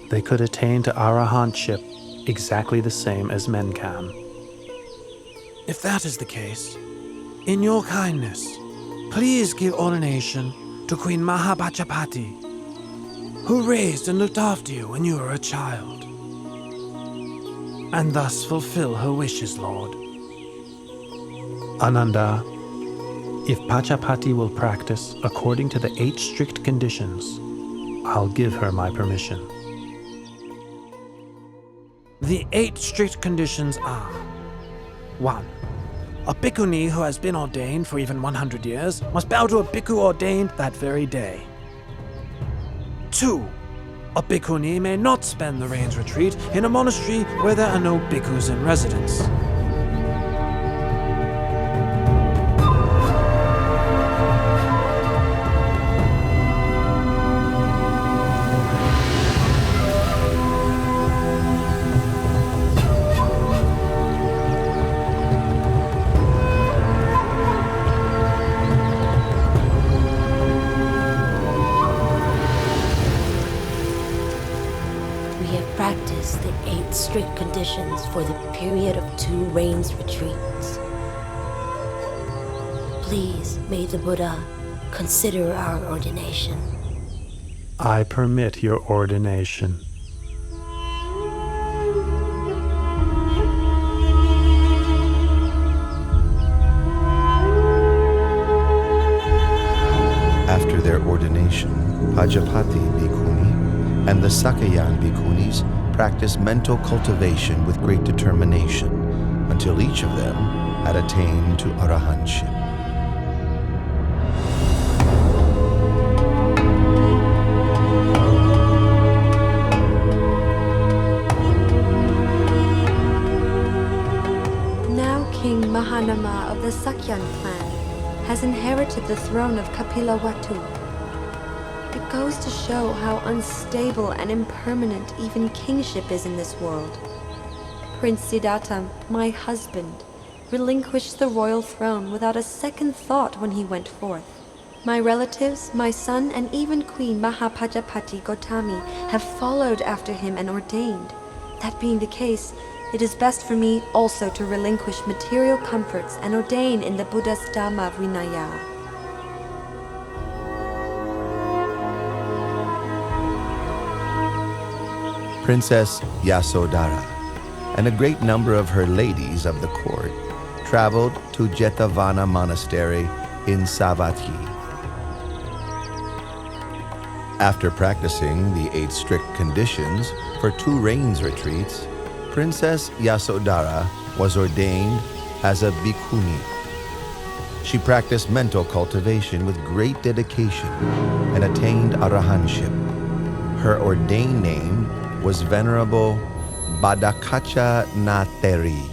S9: they could attain to arahantship exactly the same as men can.
S18: If that is the case, in your kindness, please give ordination to Queen Mahapajapati, who raised and looked after you when you were a child, and thus fulfill her wishes, Lord.
S9: Ananda, if Pachapati will practice according to the 8 strict conditions, I'll give her my permission.
S18: The 8 strict conditions are: 1. A bhikkhuni who has been ordained for even 100 years must bow to a bhikkhu ordained that very day. 2. A bhikkhuni may not spend the rains retreat in a monastery where there are no bhikkhus in residence.
S6: 8 strict conditions for the period of 2 rains retreats. Please, may the Buddha consider our ordination.
S9: I permit your ordination.
S1: After their ordination, Pajapati Bhikkhuni and the Sakayan Bhikkhunis practiced mental cultivation with great determination until each of them had attained to arahantship.
S21: Now King Mahanama of the Sakyan clan has inherited the throne of Kapilavatthu. It goes to show how unstable and impermanent even kingship is in this world. Prince Siddhartha, my husband, relinquished the royal throne without a second thought when he went forth. My relatives, my son, and even Queen Mahapajapati Gautami have followed after him and ordained. That being the case, it is best for me also to relinquish material comforts and ordain in the Buddha's Dhamma Vinaya.
S1: Princess Yasodhara and a great number of her ladies of the court traveled to Jetavana Monastery in Savatthi. After practicing the 8 strict conditions for 2 rains retreats, Princess Yasodhara was ordained as a bhikkhuni. She practiced mental cultivation with great dedication and attained arahantship. Her ordained name was Venerable Badakacha Nateri.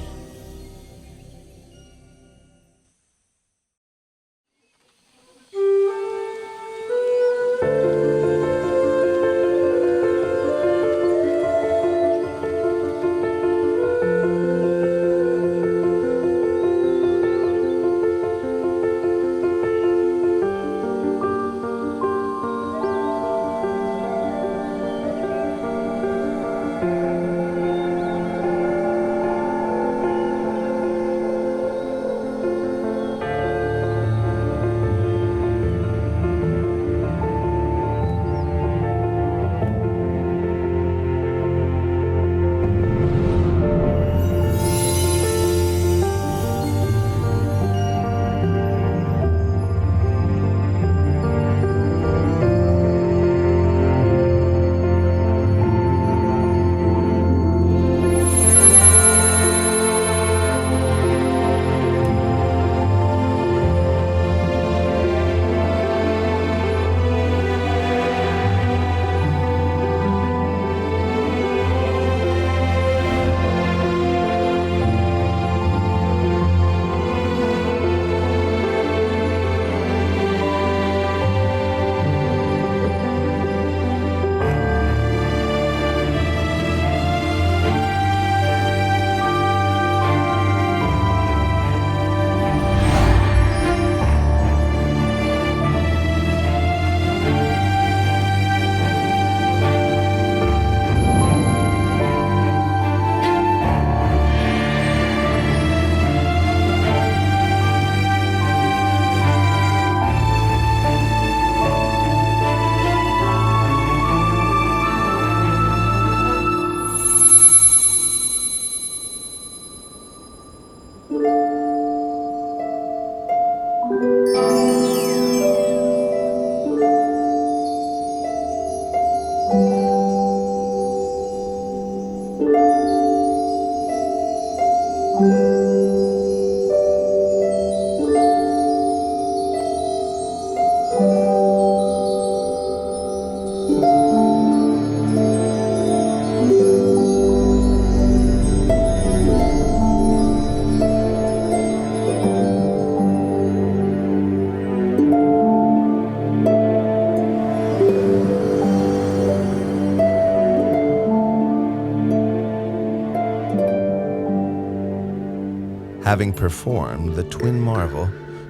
S1: Having performed the twin marvel,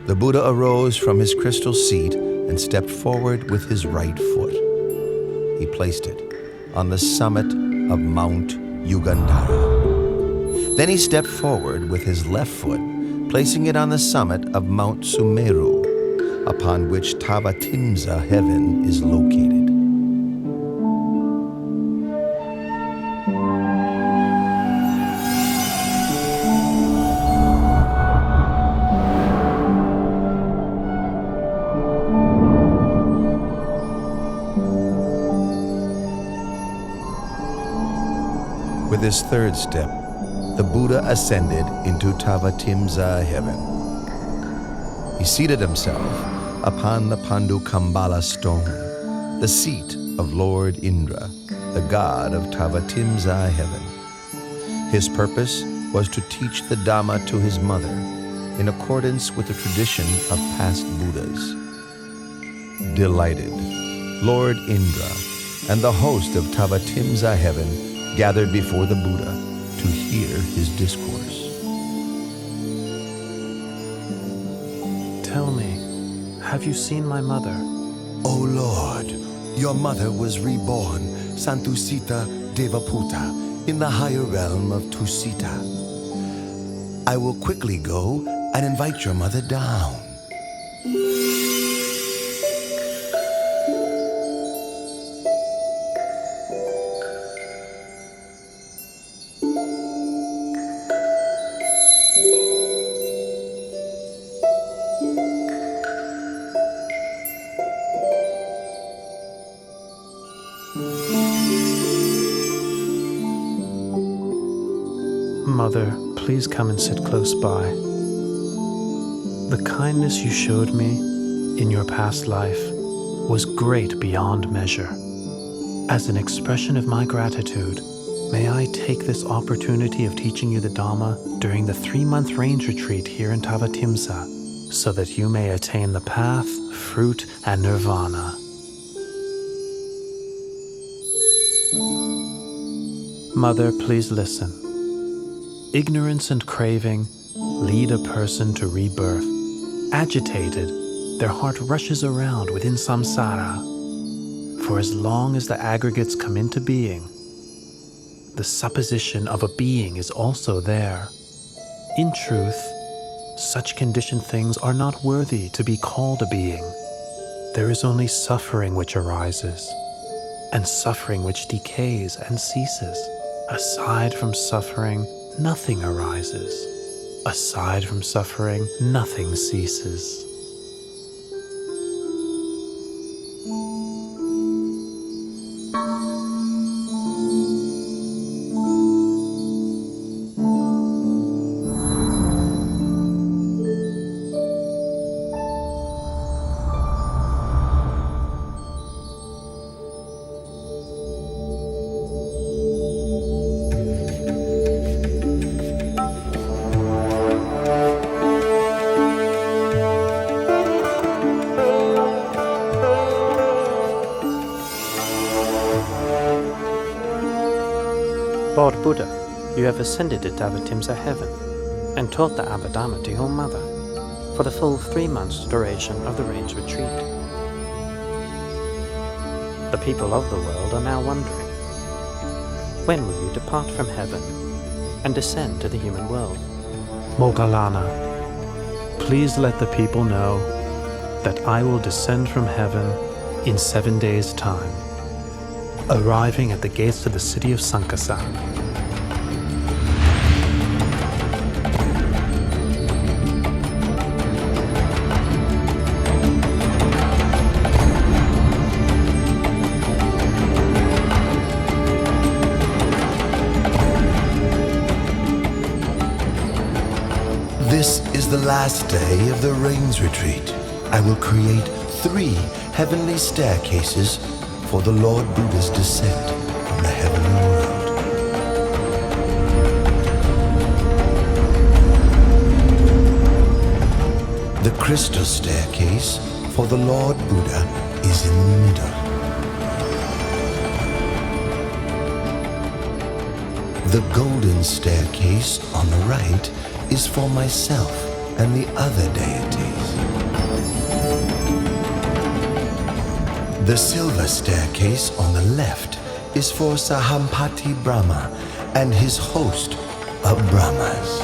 S1: the Buddha arose from his crystal seat and stepped forward with his right foot. He placed it on the summit of Mount Yugandhara. Then he stepped forward with his left foot, placing it on the summit of Mount Sumeru, upon which Tavatimsa heaven is located. With his third step, the Buddha ascended into Tavatimsa heaven. He seated himself upon the Pandu Kambala stone, the seat of Lord Indra, the god of Tavatimsa heaven. His purpose was to teach the Dhamma to his mother in accordance with the tradition of past Buddhas. Delighted, Lord Indra and the host of Tavatimsa heaven gathered before the Buddha to hear his discourse.
S4: Tell me, have you seen my mother?
S1: O Lord, your mother was reborn, Santusita Devaputa, in the higher realm of Tusita. I will quickly go and invite your mother down.
S4: Mother, please come and sit close by. The kindness you showed me in your past life was great beyond measure. As an expression of my gratitude, may I take this opportunity of teaching you the Dhamma during the 3-month range retreat here in Tavatimsa, so that you may attain the path, fruit, and nirvana. Mother, please listen. Ignorance and craving lead a person to rebirth. Agitated, their heart rushes around within samsara. For as long as the aggregates come into being, the supposition of a being is also there. In truth, such conditioned things are not worthy to be called a being. There is only suffering which arises, and suffering which decays and ceases. Aside from suffering, nothing arises. Aside from suffering, nothing ceases. Lord Buddha, you have ascended to Tavatimsa heaven and taught the Abhidhamma to your mother for the full 3 months duration of the range retreat. The people of the world are now wondering, when will you depart from heaven and descend to the human world? Moggallana, please let the people know that I will descend from heaven in 7 days' time, arriving at the gates of the city of Sankasa.
S1: This is the last day of the rains retreat. I will create 3 heavenly staircases for the Lord Buddha's descent from the heavenly world. The crystal staircase for the Lord Buddha is in the middle. The golden staircase on the right is for myself and the other deities. The silver staircase on the left is for Sahampati Brahma and his host of Brahmas.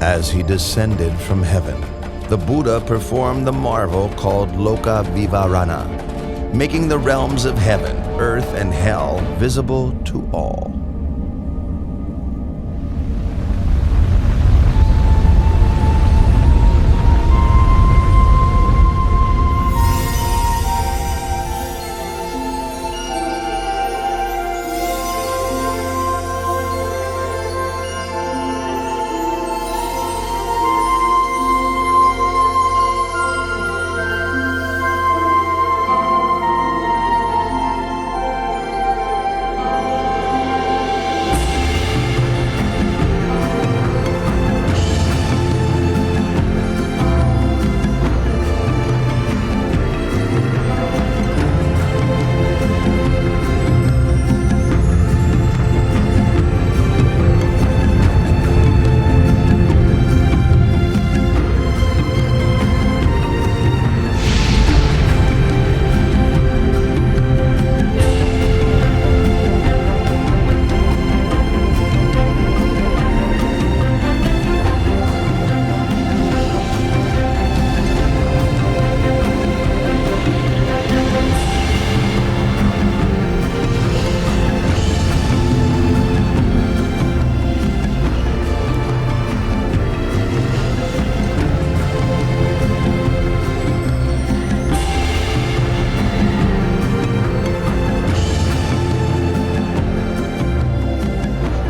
S1: As he descended from heaven, the Buddha performed the marvel called Loka Vivarana, making the realms of heaven, earth, and hell visible to all.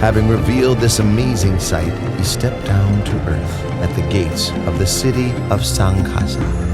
S1: Having revealed this amazing sight, he stepped down to earth at the gates of the city of Sankhasa.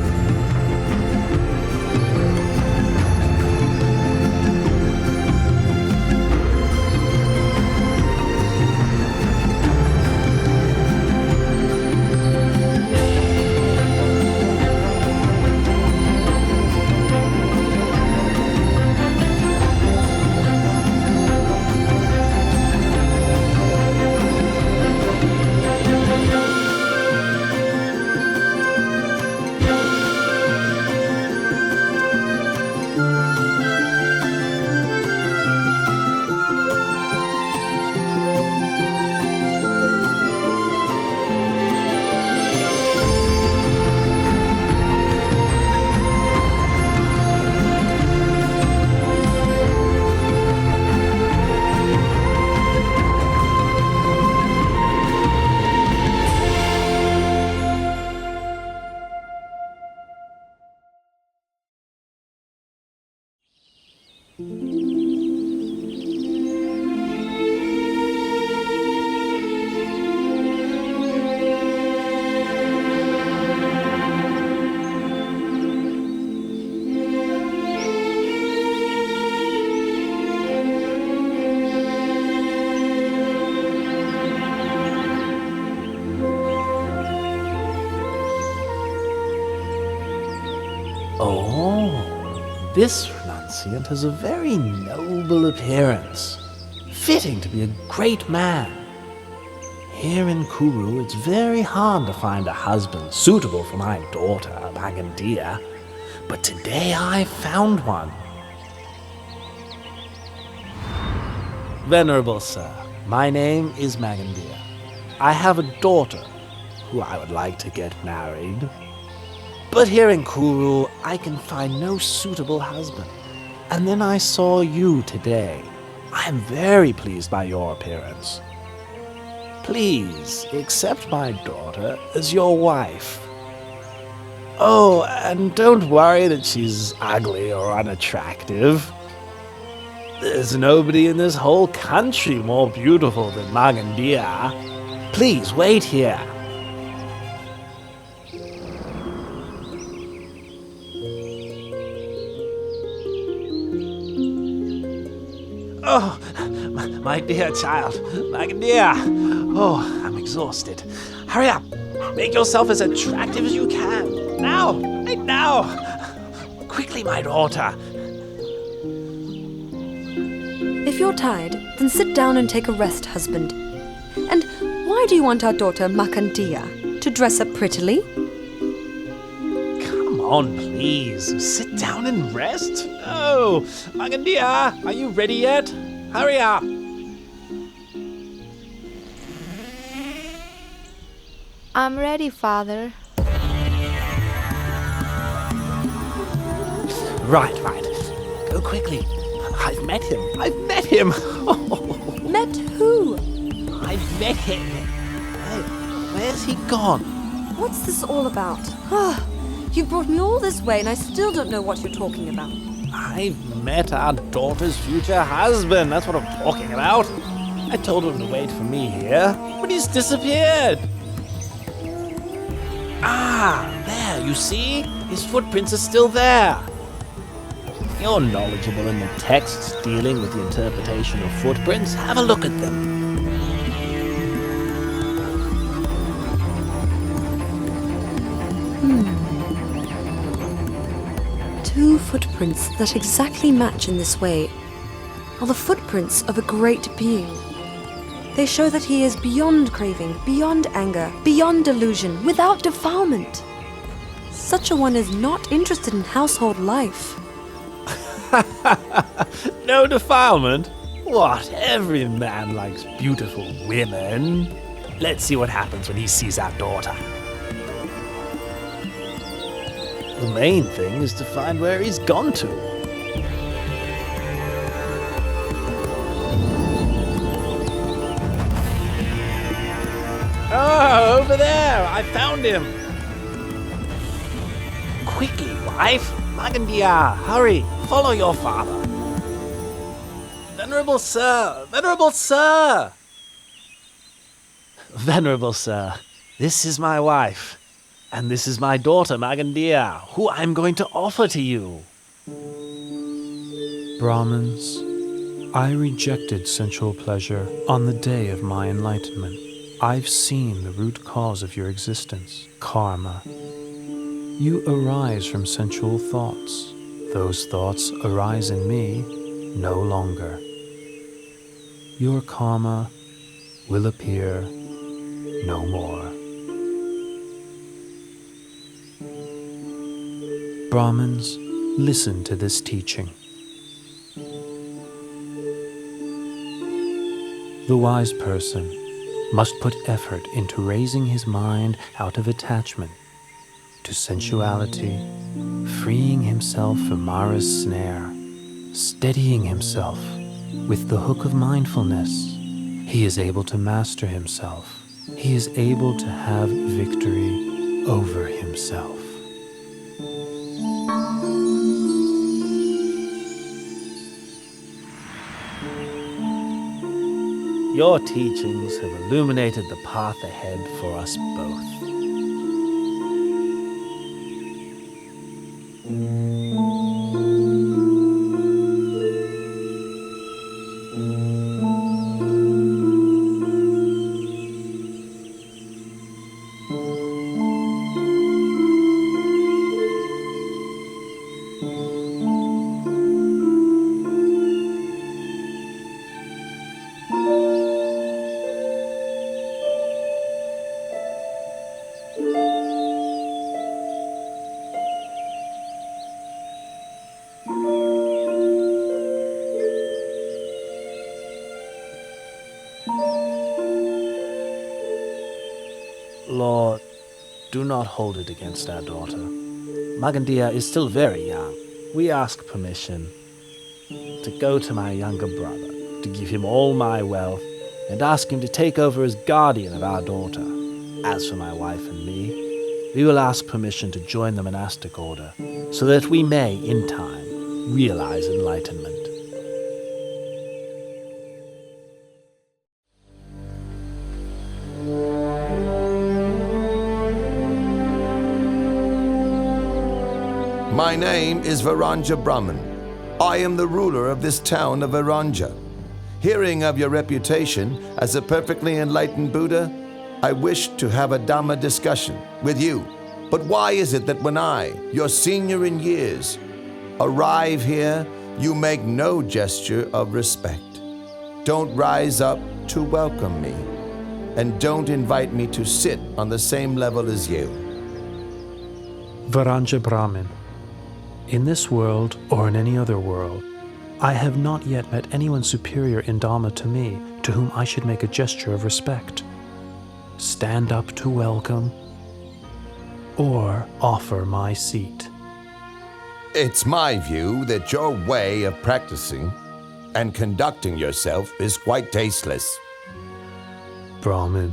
S14: Oh, this renunciant has a very noble appearance, fitting to be a great man. Here in Kuru, it's very hard to find a husband suitable for my daughter, Magandia, but today I found one. Venerable sir, my name is Magandia. I have a daughter who I would like to get married. But here in Kuru, I can find no suitable husband. And then I saw you today.
S18: I am very pleased by your appearance. Please accept my daughter as your wife. Oh, and don't worry that she's ugly or unattractive. There's nobody in this whole country more beautiful than Magandia. Please wait here. Oh, my dear child, Magandia. Oh, I'm exhausted. Hurry up. Make yourself as attractive as you can. Now, right now. Quickly, my daughter.
S21: If you're tired, then sit down and take a rest, husband. And why do you want our daughter Makandia to dress up prettily?
S18: Come on, please. Sit down and rest. Oh, Magandia, are you ready yet? Hurry up.
S12: I'm ready, Father.
S18: Right. Go quickly. I've met him.
S21: Met who?
S18: I've met him. Hey, where's he gone?
S21: What's this all about? You brought me all this way and I still don't know what you're talking about.
S18: I've met our daughter's future husband. That's what I'm talking about. I told him to wait for me here, but he's disappeared. Ah, there, you see? His footprints are still there. You're knowledgeable in the texts dealing with the interpretation of footprints. Have a look at them.
S21: Two footprints that exactly match in this way are the footprints of a great being. They show that he is beyond craving, beyond anger, beyond delusion, without defilement. Such a one is not interested in household life.
S18: No defilement? What? Every man likes beautiful women. Let's see what happens when he sees our daughter. The main thing is to find where he's gone to. Oh, over there! I found him! Quickly, wife! Magandia, hurry! Follow your father! Venerable sir! Venerable sir! Venerable sir, this is my wife. And this is my daughter, Magandia, who I'm going to offer to you.
S4: Brahmins, I rejected sensual pleasure on the day of my enlightenment. I've seen the root cause of your existence, karma. You arise from sensual thoughts. Those thoughts arise in me no longer. Your karma will appear no more. Brahmins, listen to this teaching. The wise person must put effort into raising his mind out of attachment to sensuality, freeing himself from Mara's snare, steadying himself with the hook of mindfulness. He is able to master himself. He is able to have victory over himself.
S18: Your teachings have illuminated the path ahead for us both. Lord, do not hold it against our daughter. Magandia is still very young. We ask permission to go to my younger brother to give him all my wealth and ask him to take over as guardian of our daughter. As for my wife and me, we will ask permission to join the monastic order so that we may, in time, realize enlightenment.
S1: My name is Varanja Brahman. I am the ruler of this town of Varanja. Hearing of your reputation as a perfectly enlightened Buddha, I wish to have a Dhamma discussion with you. But why is it that when I, your senior in years, arrive here, you make no gesture of respect? Don't rise up to welcome me, and don't invite me to sit on the same level as you.
S4: Varanja Brahmin, in this world or in any other world, I have not yet met anyone superior in Dhamma to me to whom I should make a gesture of respect, stand up to welcome, or offer my seat.
S1: It's my view that your way of practicing and conducting yourself is quite tasteless.
S4: Brahmin,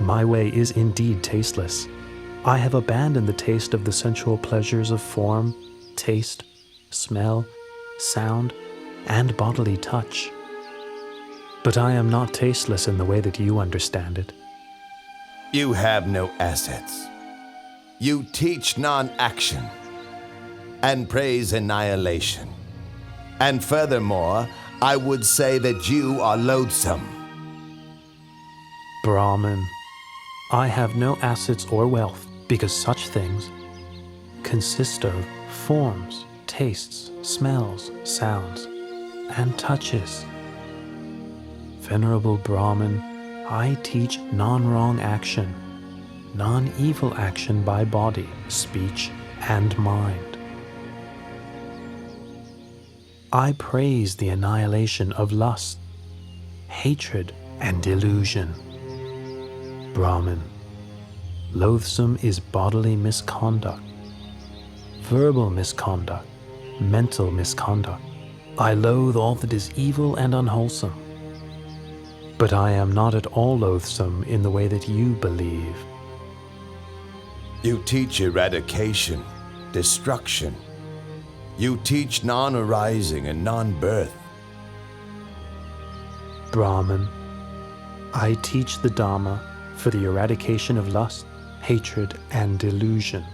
S4: my way is indeed tasteless. I have abandoned the taste of the sensual pleasures of form, taste, smell, sound, and bodily touch. But I am not tasteless in the way that you understand it.
S1: You have no assets. You teach non-action and praise annihilation. And furthermore, I would say that you are loathsome.
S4: Brahmin, I have no assets or wealth because such things consist of forms, tastes, smells, sounds, and touches. Venerable Brahmin, I teach non-wrong action, non-evil action by body, speech, and mind. I praise the annihilation of lust, hatred, and delusion. Brahmin, loathsome is bodily misconduct, verbal misconduct, mental misconduct. I loathe all that is evil and unwholesome. But I am not at all loathsome in the way that you believe.
S1: You teach eradication, destruction. You teach non-arising and non-birth.
S4: Brahman, I teach the Dhamma for the eradication of lust, hatred, and delusion,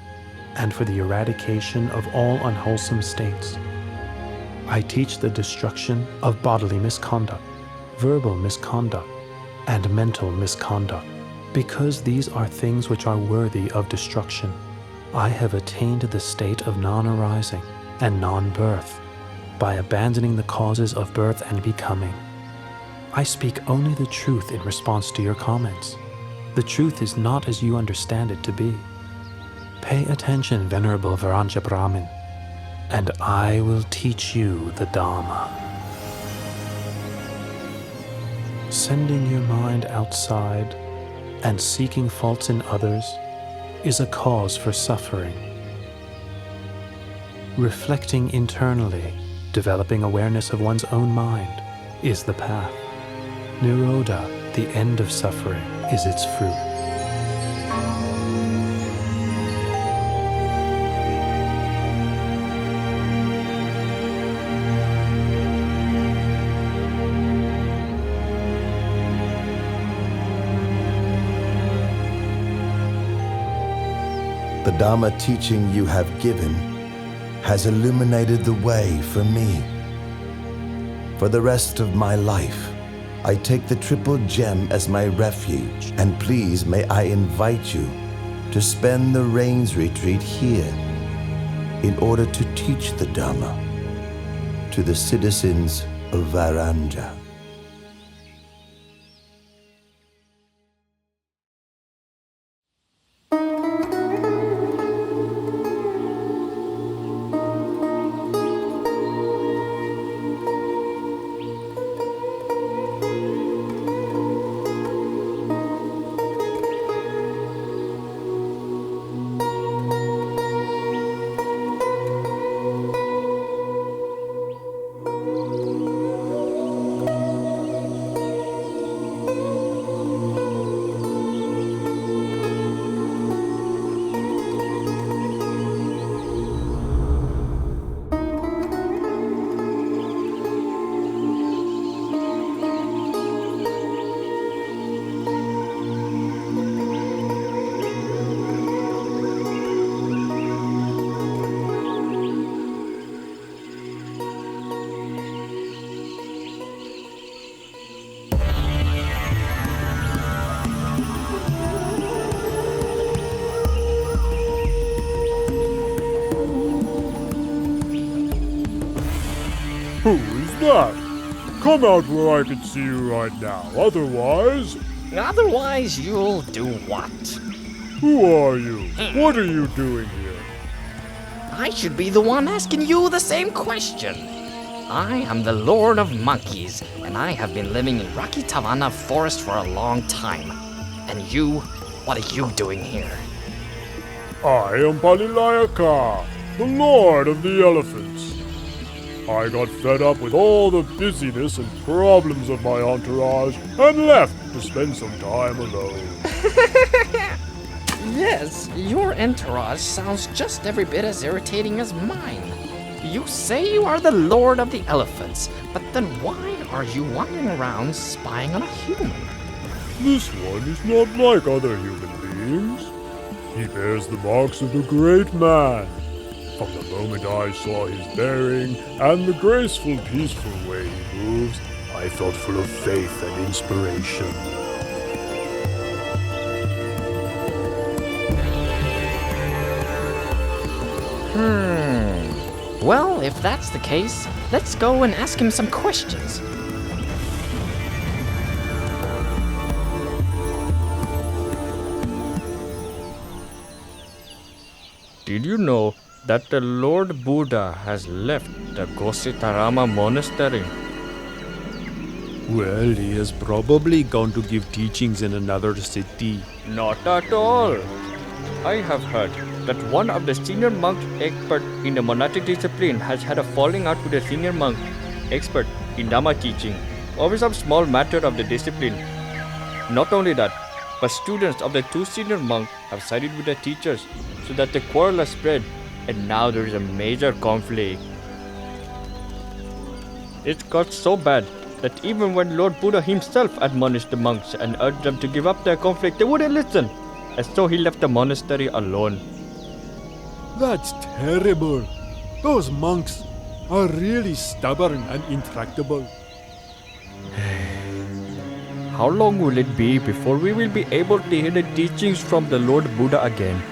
S4: and for the eradication of all unwholesome states. I teach the destruction of bodily misconduct, verbal misconduct, and mental misconduct. Because these are things which are worthy of destruction, I have attained the state of non-arising and non-birth by abandoning the causes of birth and becoming. I speak only the truth in response to your comments. The truth is not as you understand it to be. Pay attention, Venerable Varanja Brahmin, and I will teach you the Dhamma. Sending your mind outside and seeking faults in others is a cause for suffering. Reflecting internally, developing awareness of one's own mind, is the path. Nirodha, the end of suffering, is its fruit.
S1: The Dhamma teaching you have given has illuminated the way for me. For the rest of my life, I take the Triple Gem as my refuge, and please may I invite you to spend the Rains Retreat here in order to teach the Dhamma to the citizens of Varanja.
S3: Now, come out where I can see you right now. Otherwise...
S17: Otherwise, you'll do what?
S3: Who are you? What are you doing here?
S17: I should be the one asking you the same question. I am the Lord of Monkeys, and I have been living in Rocky Tavanna Forest for a long time. And you, what are you doing here?
S3: I am Palilayaka, the Lord of the Elephants. I got fed up with all the busyness and problems of my entourage and left to spend some time alone.
S17: Yes, your entourage sounds just every bit as irritating as mine. You say you are the Lord of the Elephants, but then why are you wandering around spying on a human?
S3: This one is not like other human beings. He bears the marks of a great man. From the moment I saw his bearing and the graceful, peaceful way he moves, I felt full of faith and inspiration.
S17: Well, if that's the case, let's go and ask him some questions.
S22: Did you know that the Lord Buddha has left the Gositarama monastery?
S23: Well, he has probably gone to give teachings in another city.
S22: Not at all. I have heard that one of the senior monk expert in the monastic discipline has had a falling out with a senior monk expert in Dhamma teaching over some small matter of the discipline. Not only that, but students of the two senior monks have sided with the teachers so that the quarrel has spread, and now there is a major conflict. It got so bad that even when Lord Buddha himself admonished the monks and urged them to give up their conflict, they wouldn't listen, and so he left the monastery alone.
S23: That's terrible. Those monks are really stubborn and intractable.
S22: How long will it be before we will be able to hear the teachings from the Lord Buddha again?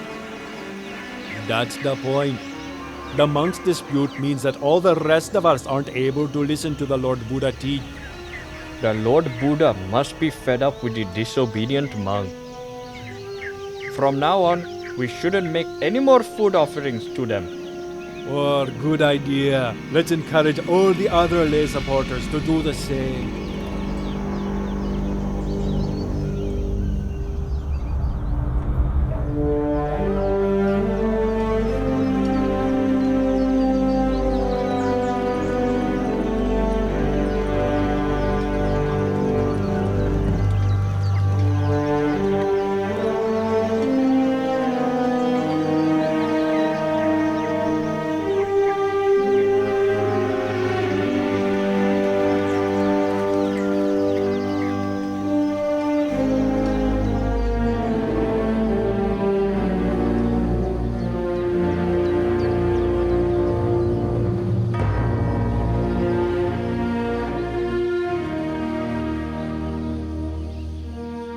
S23: That's the point. The monks' dispute means that all the rest of us aren't able to listen to the Lord Buddha teach.
S22: The Lord Buddha must be fed up with the disobedient monk. From now on, we shouldn't make any more food offerings to them.
S23: Oh, good idea. Let's encourage all the other lay supporters to do the same.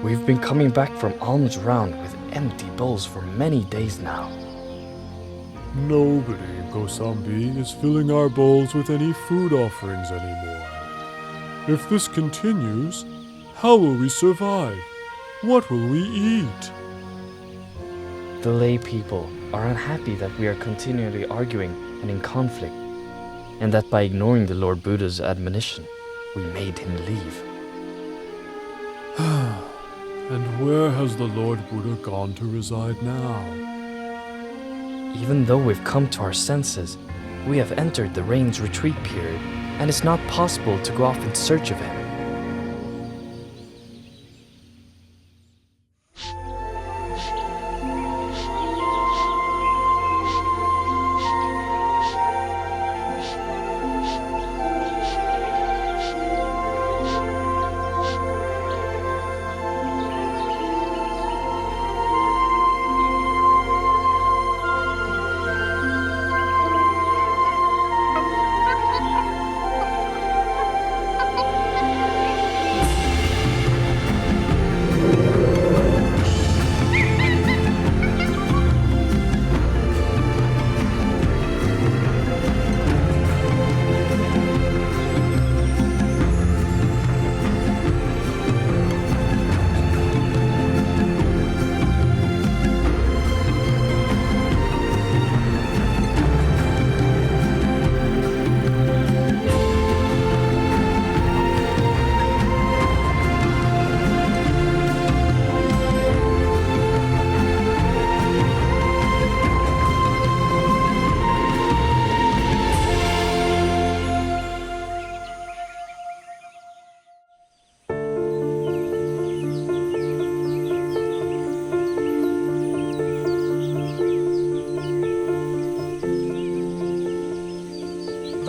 S15: We've been coming back from alms round with empty bowls for many days now.
S3: Nobody in Kosambi is filling our bowls with any food offerings anymore. If this continues, how will we survive? What will we eat?
S15: The lay people are unhappy that we are continually arguing and in conflict, and that by ignoring the Lord Buddha's admonition, we made him leave.
S3: And where has the Lord Buddha gone to reside now?
S15: Even though we've come to our senses, we have entered the rain's retreat period, and it's not possible to go off in search of him.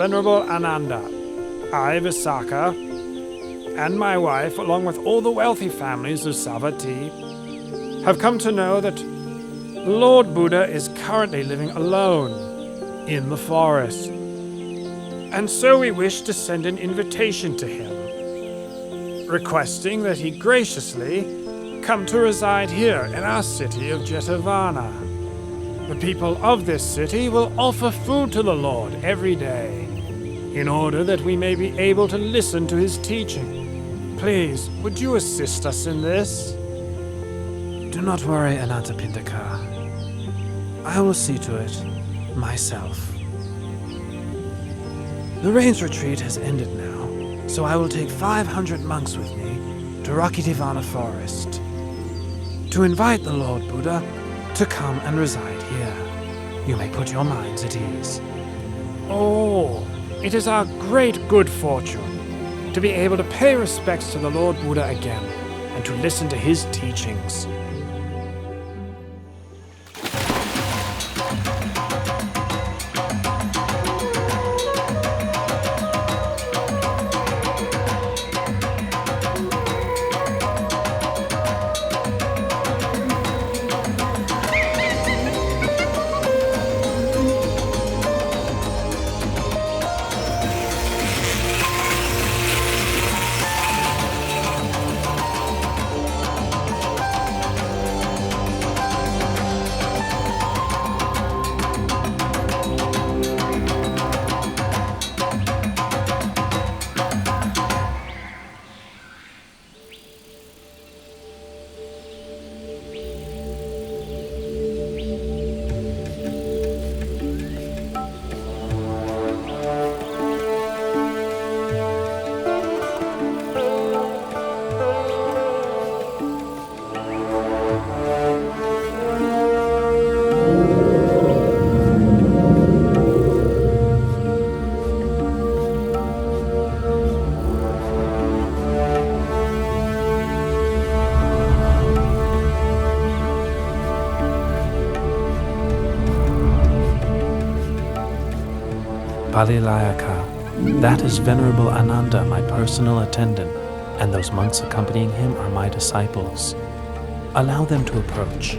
S7: Venerable Ananda, I, Visakha, and my wife, along with all the wealthy families of Savatthi, have come to know that Lord Buddha is currently living alone in the forest. And so we wish to send an invitation to him, requesting that he graciously come to reside here in our city of Jetavana. The people of this city will offer food to the Lord every day, in order that we may be able to listen to his teaching. Please, would you assist us in this?
S4: Do not worry, Anantapindika. I will see to it myself. The rains retreat has ended now, so I will take 500 monks with me to Rakitivana Forest to invite the Lord Buddha to come and reside here. You may put your minds at ease.
S7: Oh, it is our great good fortune to be able to pay respects to the Lord Buddha again and to listen to his teachings.
S4: Palilayaka, that is Venerable Ananda, my personal attendant, and those monks accompanying him are my disciples. Allow them to approach.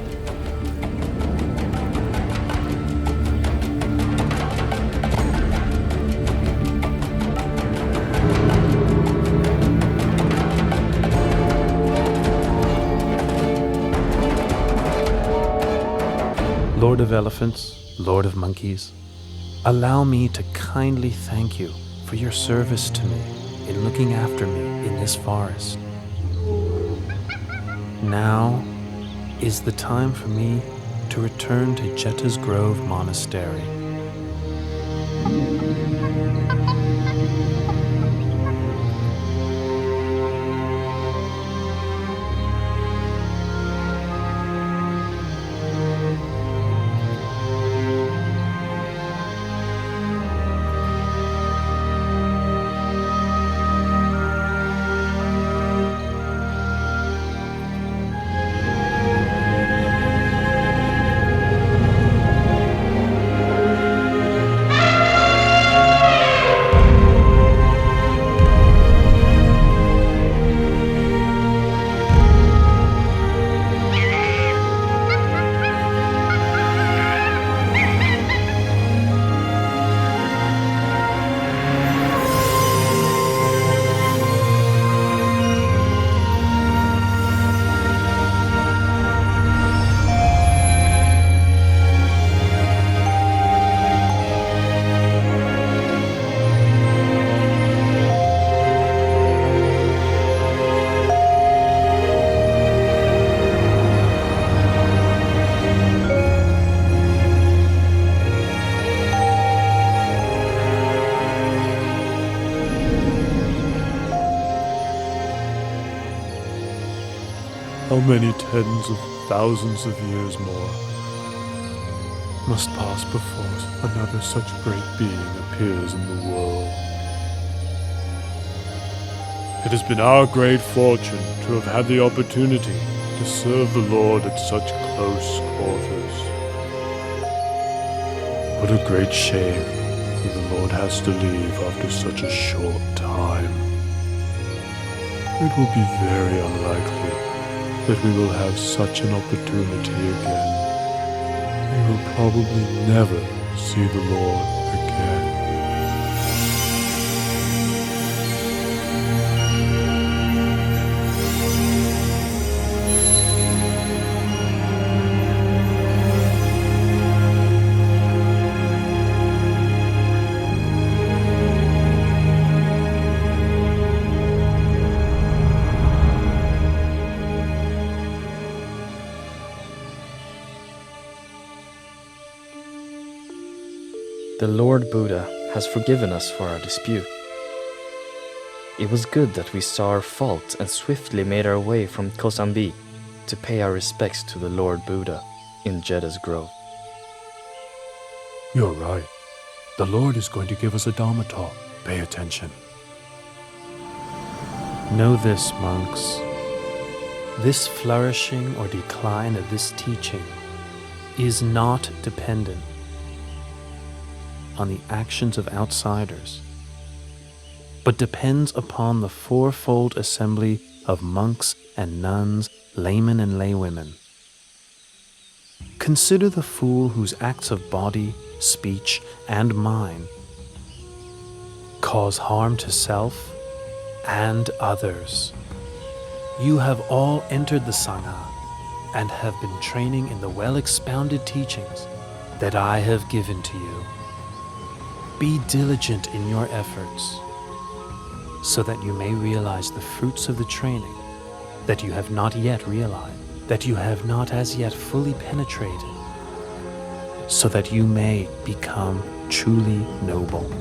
S4: Lord of Elephants, Lord of Monkeys, allow me to kindly thank you for your service to me in looking after me in this forest. Now is the time for me to return to Jeta's Grove Monastery.
S3: How many tens of thousands of years more must pass before another such great being appears in the world? It has been our great fortune to have had the opportunity to serve the Lord at such close quarters. What a great shame that the Lord has to leave after such a short time. It will be very unlikely that we will have such an opportunity again. We will probably never see the Lord again.
S15: The Lord Buddha has forgiven us for our dispute. It was good that we saw our fault and swiftly made our way from Kosambi to pay our respects to the Lord Buddha in Jeddah's grove.
S3: You're right. The Lord is going to give us a Dharma talk. Pay attention.
S4: Know this, monks. This flourishing or decline of this teaching is not dependent on the actions of outsiders, but depends upon the fourfold assembly of monks and nuns, laymen and laywomen. Consider the fool whose acts of body, speech, and mind cause harm to self and others. You have all entered the Sangha and have been training in the well-expounded teachings that I have given to you. Be diligent in your efforts so that you may realize the fruits of the training that you have not yet realized, that you have not as yet fully penetrated, so that you may become truly noble.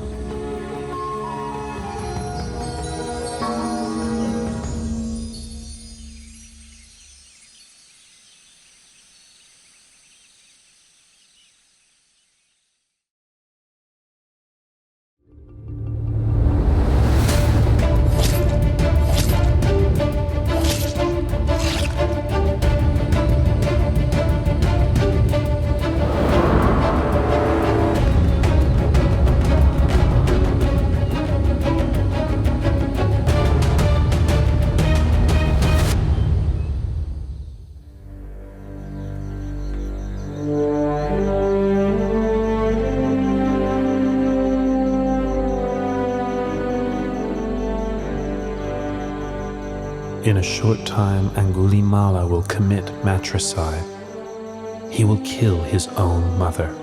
S4: In a short time, Angulimala will commit matricide. He will kill his own mother.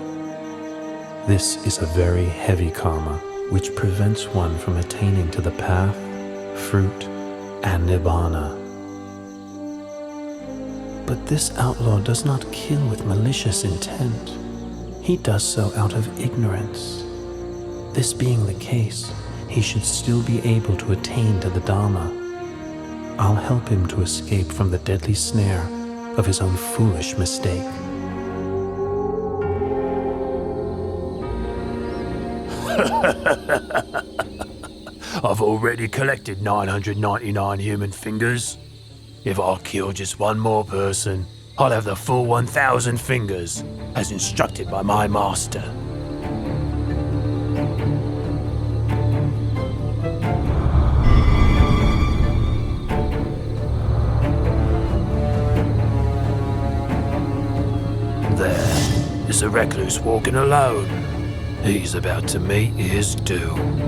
S4: This is a very heavy karma, which prevents one from attaining to the path, fruit, and nibbana. But this outlaw does not kill with malicious intent. He does so out of ignorance. This being the case, he should still be able to attain to the Dharma. I'll help him to escape from the deadly snare of his own foolish mistake.
S18: I've already collected 999 human fingers. If I kill just one more person, I'll have the full 1,000 fingers, as instructed by my master. There's a recluse walking alone. He's about to meet his doom.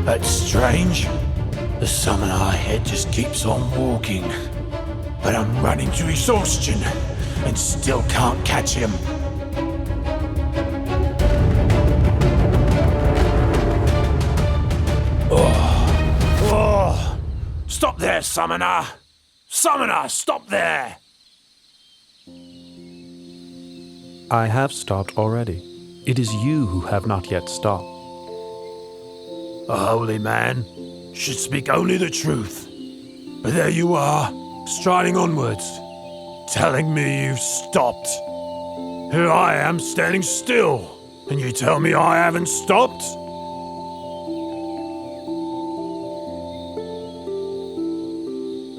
S18: That's strange. The summoner head just keeps on walking. But I'm running to exhaustion and still can't catch him. Oh. Stop there, summoner! Summoner, stop there!
S4: I have stopped already. It is you who have not yet stopped.
S18: A holy man should speak only the truth. But there you are, striding onwards, telling me you've stopped. Here I am standing still, and you tell me I haven't stopped?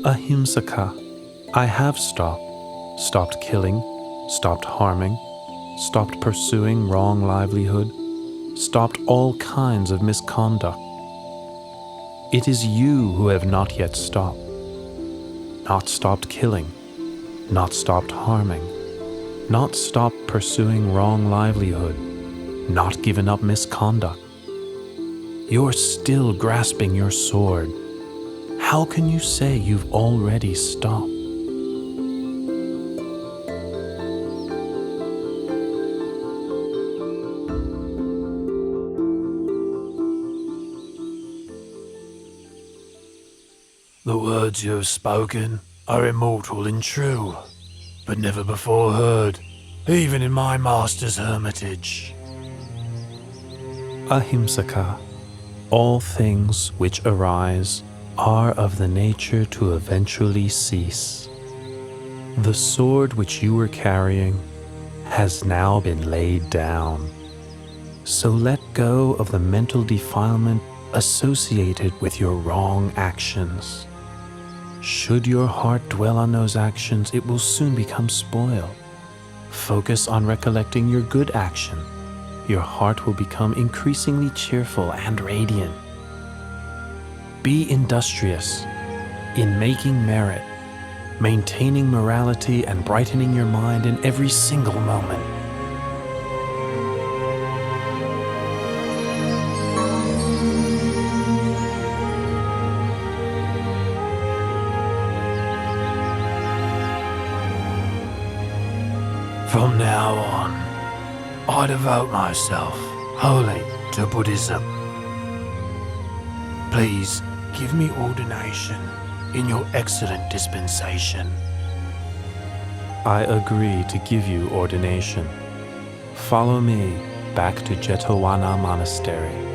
S4: Ahimsaka, I have stopped. Stopped killing, stopped harming, stopped pursuing wrong livelihood, stopped all kinds of misconduct. It is you who have not yet stopped. Not stopped killing, not stopped harming, not stopped pursuing wrong livelihood, not given up misconduct. You're still grasping your sword. How can you say you've already stopped?
S18: The words you have spoken are immortal and true, but never before heard, even in my master's hermitage.
S4: Ahimsaka, all things which arise are of the nature to eventually cease. The sword which you were carrying has now been laid down. So let go of the mental defilement associated with your wrong actions. Should your heart dwell on those actions, it will soon become spoiled. Focus on recollecting your good action. Your heart will become increasingly cheerful and radiant. Be industrious in making merit, maintaining morality, and brightening your mind in every single moment.
S18: From now on, I devote myself wholly to Buddhism. Please give me ordination in your excellent dispensation.
S4: I agree to give you ordination. Follow me back to Jetavana Monastery.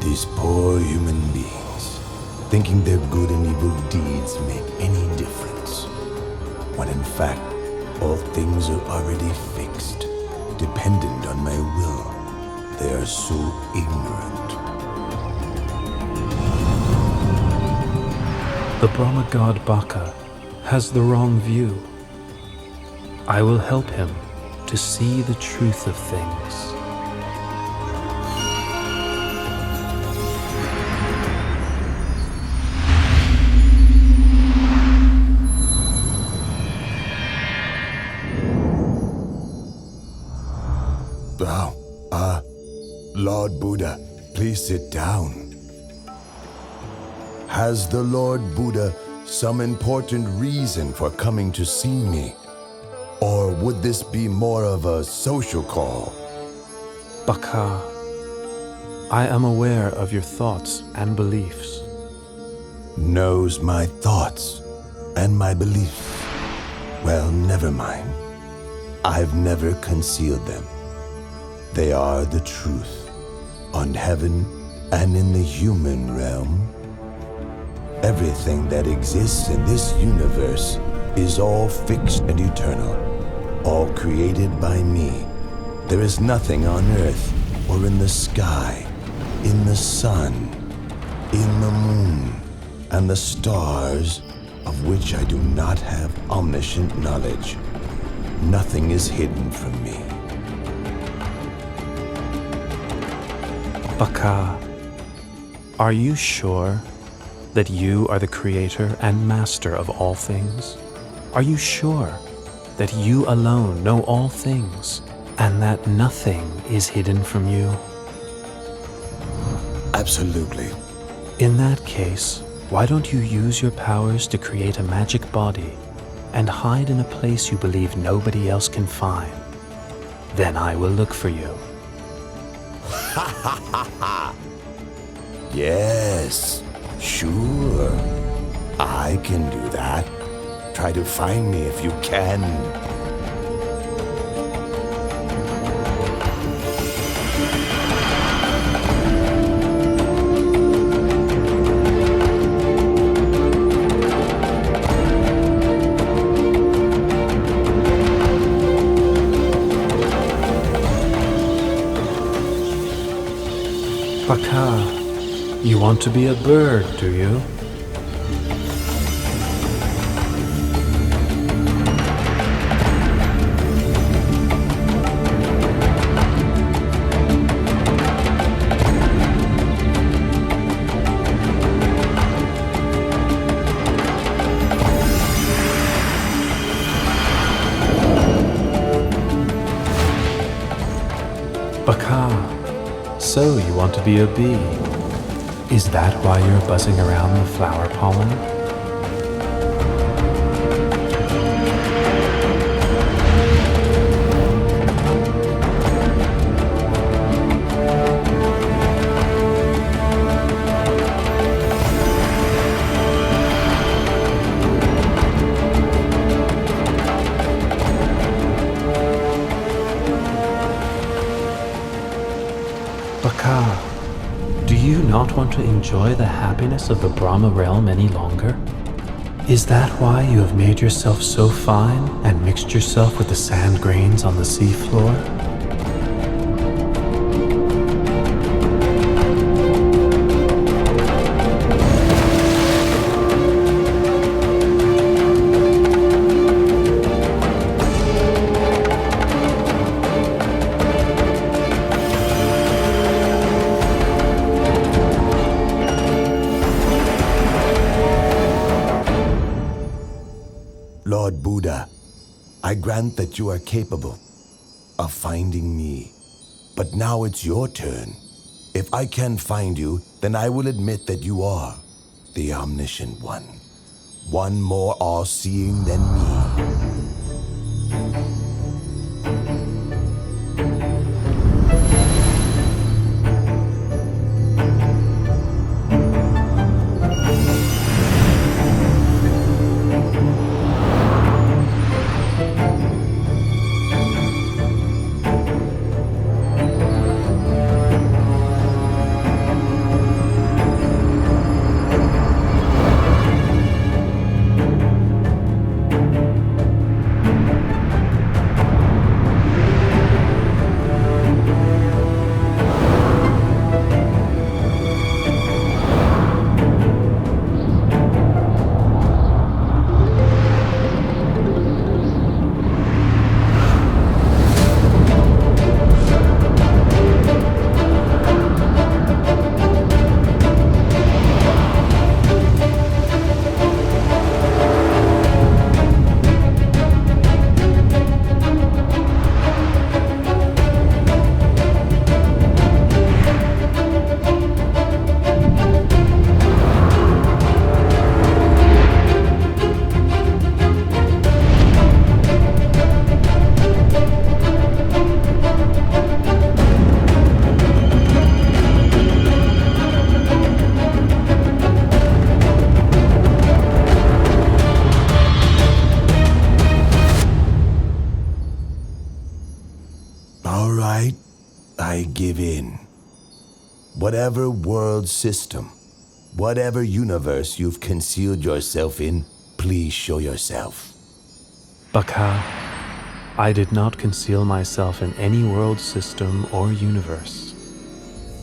S1: These poor human beings, thinking their good and evil deeds make any difference, when in fact all things are already fixed, dependent on my will. They are so ignorant.
S4: The Brahma god Baka has the wrong view. I will help him to see the truth of things.
S1: Lord Buddha, please sit down. Has the Lord Buddha some important reason for coming to see me? Or would this be more of a social call?
S4: Baka, I am aware of your thoughts and beliefs.
S1: Knows my thoughts and my beliefs. Well, never mind. I've never concealed them. They are the truth on heaven and in the human realm. Everything that exists in this universe is all fixed and eternal, all created by me. There is nothing on earth or in the sky, in the sun, in the moon, and the stars of which I do not have omniscient knowledge. Nothing is hidden from me.
S4: Baka, are you sure that you are the creator and master of all things? Are you sure that you alone know all things and that nothing is hidden from you?
S1: Absolutely.
S4: In that case, why don't you use your powers to create a magic body and hide in a place you believe nobody else can find? Then I will look for you.
S1: Ha ha ha ha! Yes, sure. I can do that. Try to find me if you can.
S4: Baka, you want to be a bird, do you? Baka, so you want to be a bee. Is that why you're buzzing around the flower pollen? Baka, do you not want to enjoy the happiness of the Brahma realm any longer? Is that why you have made yourself so fine and mixed yourself with the sand grains on the seafloor?
S1: Lord Buddha, I grant that you are capable of finding me. But now it's your turn. If I can find you, then I will admit that you are the omniscient one. One more all-seeing than me. All right, I give in. Whatever world system, whatever universe you've concealed yourself in, please show yourself.
S4: Baka, I did not conceal myself in any world system or universe.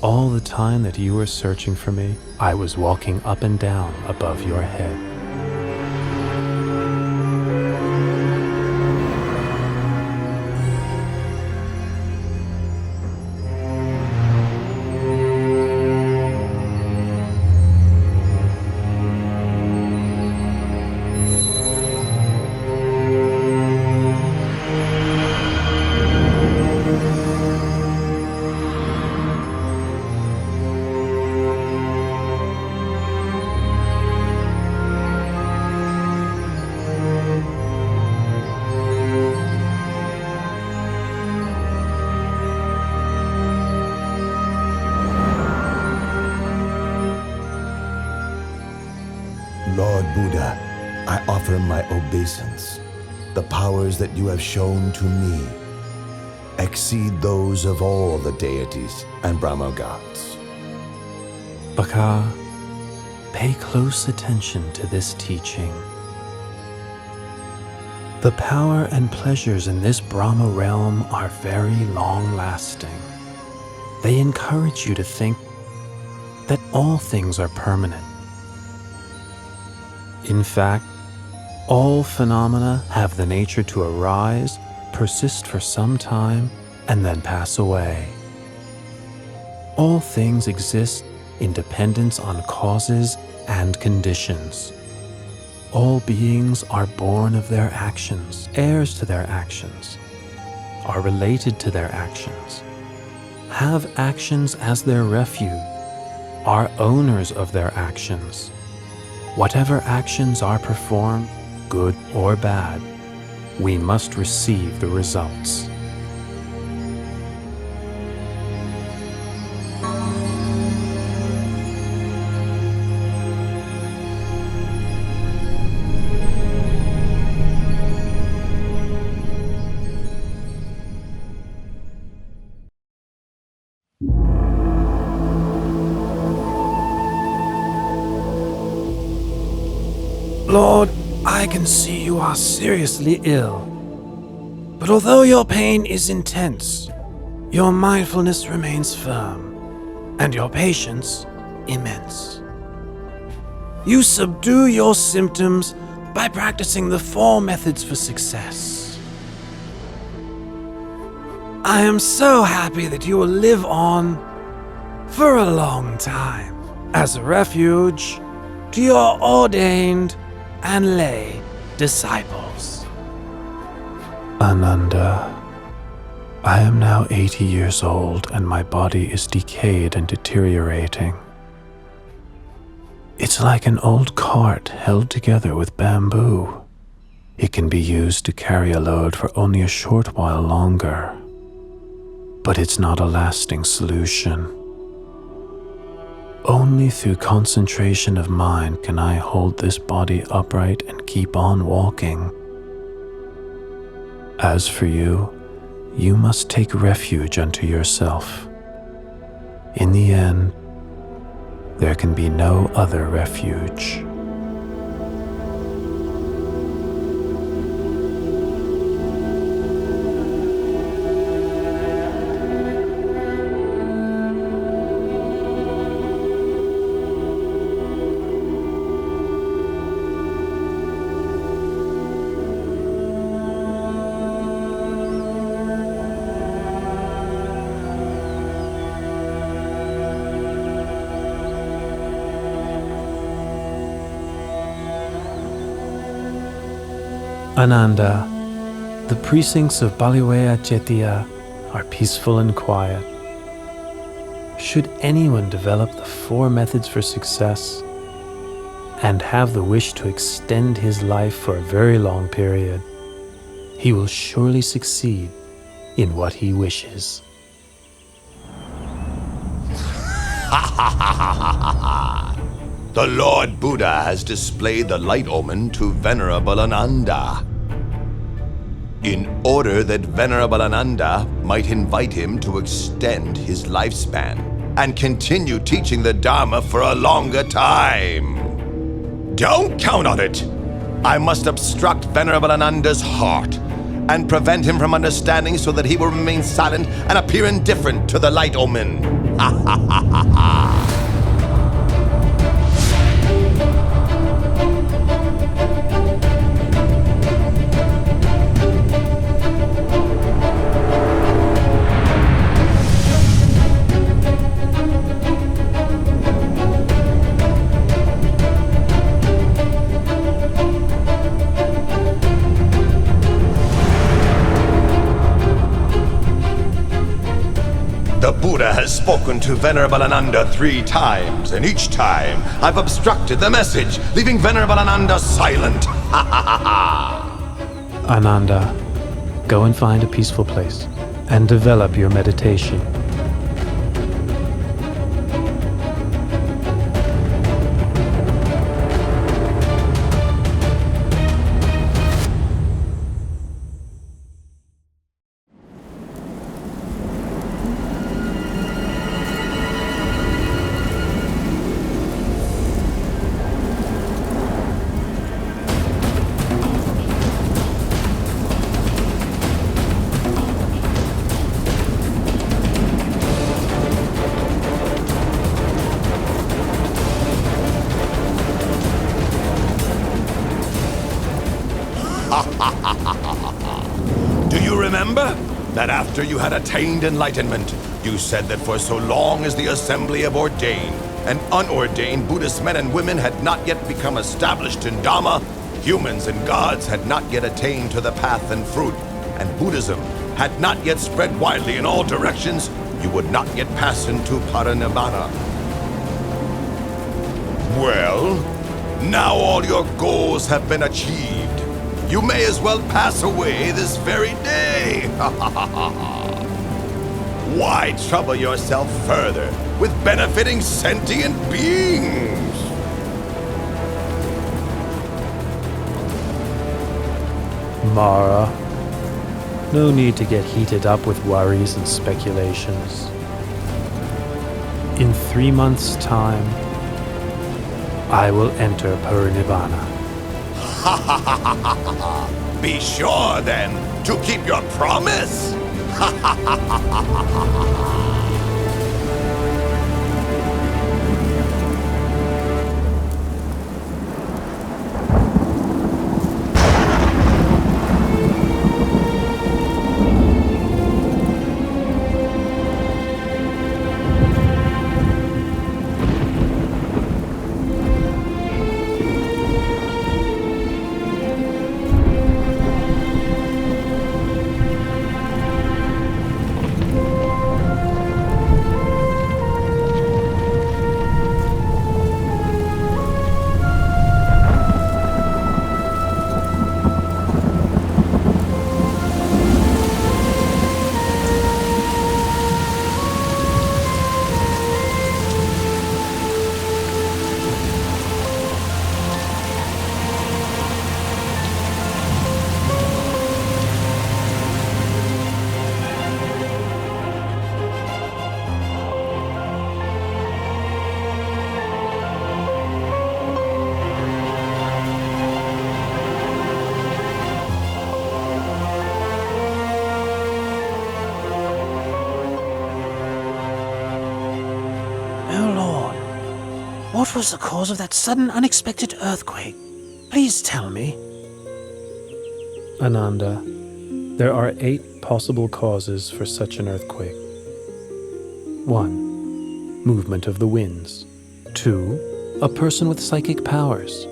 S4: All the time that you were searching for me, I was walking up and down above your head.
S1: Lord Buddha, I offer my obeisance. The powers that you have shown to me exceed those of all the deities and Brahma gods.
S4: Baka, pay close attention to this teaching. The power and pleasures in this Brahma realm are very long-lasting. They encourage you to think that all things are permanent. In fact, all phenomena have the nature to arise, persist for some time, and then pass away. All things exist in dependence on causes and conditions. All beings are born of their actions, heirs to their actions, are related to their actions, have actions as their refuge, are owners of their actions. Whatever actions are performed, good or bad, we must receive the results.
S18: Lord, I can see you are seriously ill. But although your pain is intense, your mindfulness remains firm, and your patience immense. You subdue your symptoms by practicing the 4 methods for success. I am so happy that you will live on for a long time as a refuge to your ordained and lay disciples.
S4: Ananda, I am now 80 years old and my body is decayed and deteriorating. It's like an old cart held together with bamboo. It can be used to carry a load for only a short while longer, but it's not a lasting solution. Only through concentration of mind can I hold this body upright and keep on walking. As for you, you must take refuge unto yourself. In the end, there can be no other refuge. Ananda, the precincts of Baliwea Jettiya are peaceful and quiet. Should anyone develop the 4 methods for success and have the wish to extend his life for a very long period, he will surely succeed in what he wishes.
S11: The Lord Buddha has displayed the light omen to Venerable Ananda, in order that Venerable Ananda might invite him to extend his lifespan and continue teaching the Dharma for a longer time. Don't count on it! I must obstruct Venerable Ananda's heart and prevent him from understanding so that he will remain silent and appear indifferent to the light omen. Ha ha ha ha ha! The Buddha has spoken to Venerable Ananda 3 times, and each time I've obstructed the message, leaving Venerable Ananda silent. Ha ha ha ha!
S4: Ananda, go and find a peaceful place and develop your meditation.
S11: remember that after you had attained enlightenment, you said that for so long as the assembly of ordained and unordained Buddhist men and women had not yet become established in Dhamma, humans and gods had not yet attained to the path and fruit, and Buddhism had not yet spread widely in all directions, you would not yet pass into Parinibbana. Well, now all your goals have been achieved. You may as well pass away this very day. Why trouble yourself further with benefiting sentient beings?
S4: Mara, no need to get heated up with worries and speculations. In 3 months' time, I will enter Parinibbana.
S11: Be sure, then, to keep your promise.
S14: What was the cause of that sudden, unexpected earthquake? Please tell me.
S4: Ananda, there are 8 possible causes for such an earthquake. 1. Movement of the winds. 2. A person with psychic powers.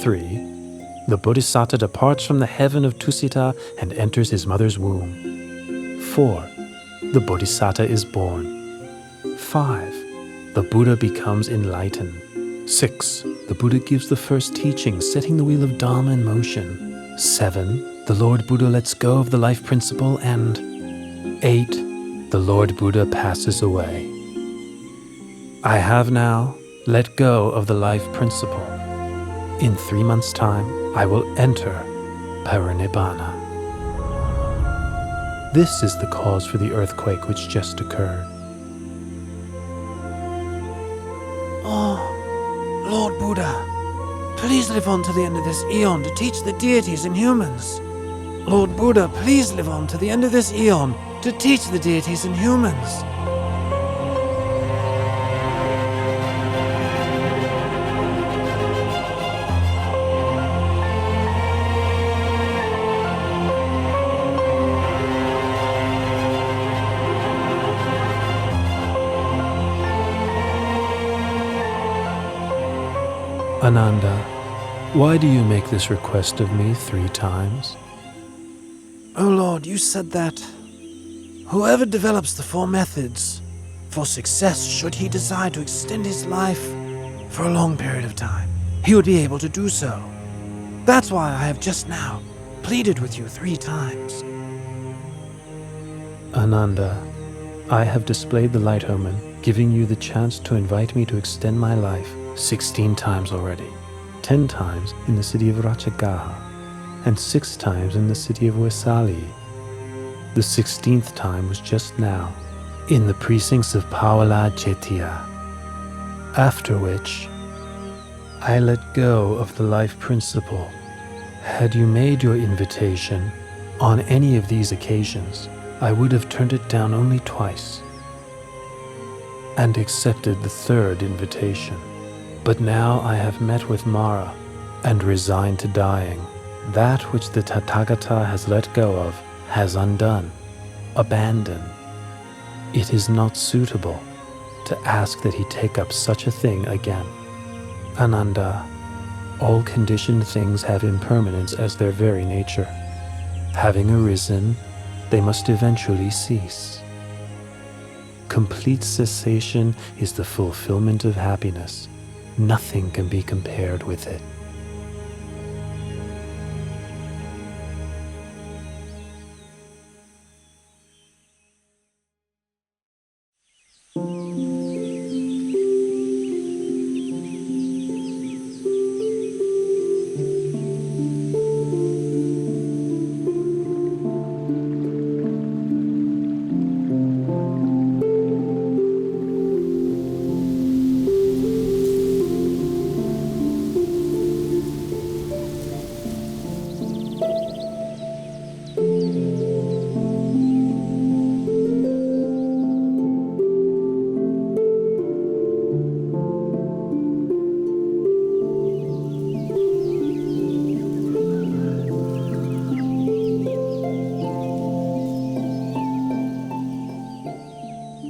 S4: 3. The Bodhisattva departs from the heaven of Tusita and enters his mother's womb. 4. The Bodhisattva is born. 5. The Buddha becomes enlightened. 6. The Buddha gives the first teaching, setting the wheel of Dharma in motion. 7. The Lord Buddha lets go of the life principle. And 8. The Lord Buddha passes away. I have now let go of the life principle. In 3 months' time, I will enter Parinibbana. This is the cause for the earthquake which just occurred.
S14: Oh, Lord Buddha, please live on to the end of this eon to teach the deities and humans. Lord Buddha, please live on to the end of this eon to teach the deities and humans.
S4: Ananda, why do you make this request of me 3 times?
S14: Oh Lord, you said that whoever develops the 4 methods for success, should he desire to extend his life for a long period of time, he would be able to do so. That's why I have just now pleaded with you 3 times.
S4: Ananda, I have displayed the light omen, giving you the chance to invite me to extend my life 16 times already. 10 times in the city of Ratchagaha, and 6 times in the city of Vesali. The 16th time was just now, in the precincts of Pawala Chetia. After which, I let go of the life principle. Had you made your invitation on any of these occasions, I would have turned it down only twice, and accepted the 3rd invitation. But now I have met with Mara and resigned to dying. That which the Tathagata has let go of has undone, abandoned. It is not suitable to ask that he take up such a thing again. Ananda, all conditioned things have impermanence as their very nature. Having arisen, they must eventually cease. Complete cessation is the fulfillment of happiness. Nothing can be compared with it.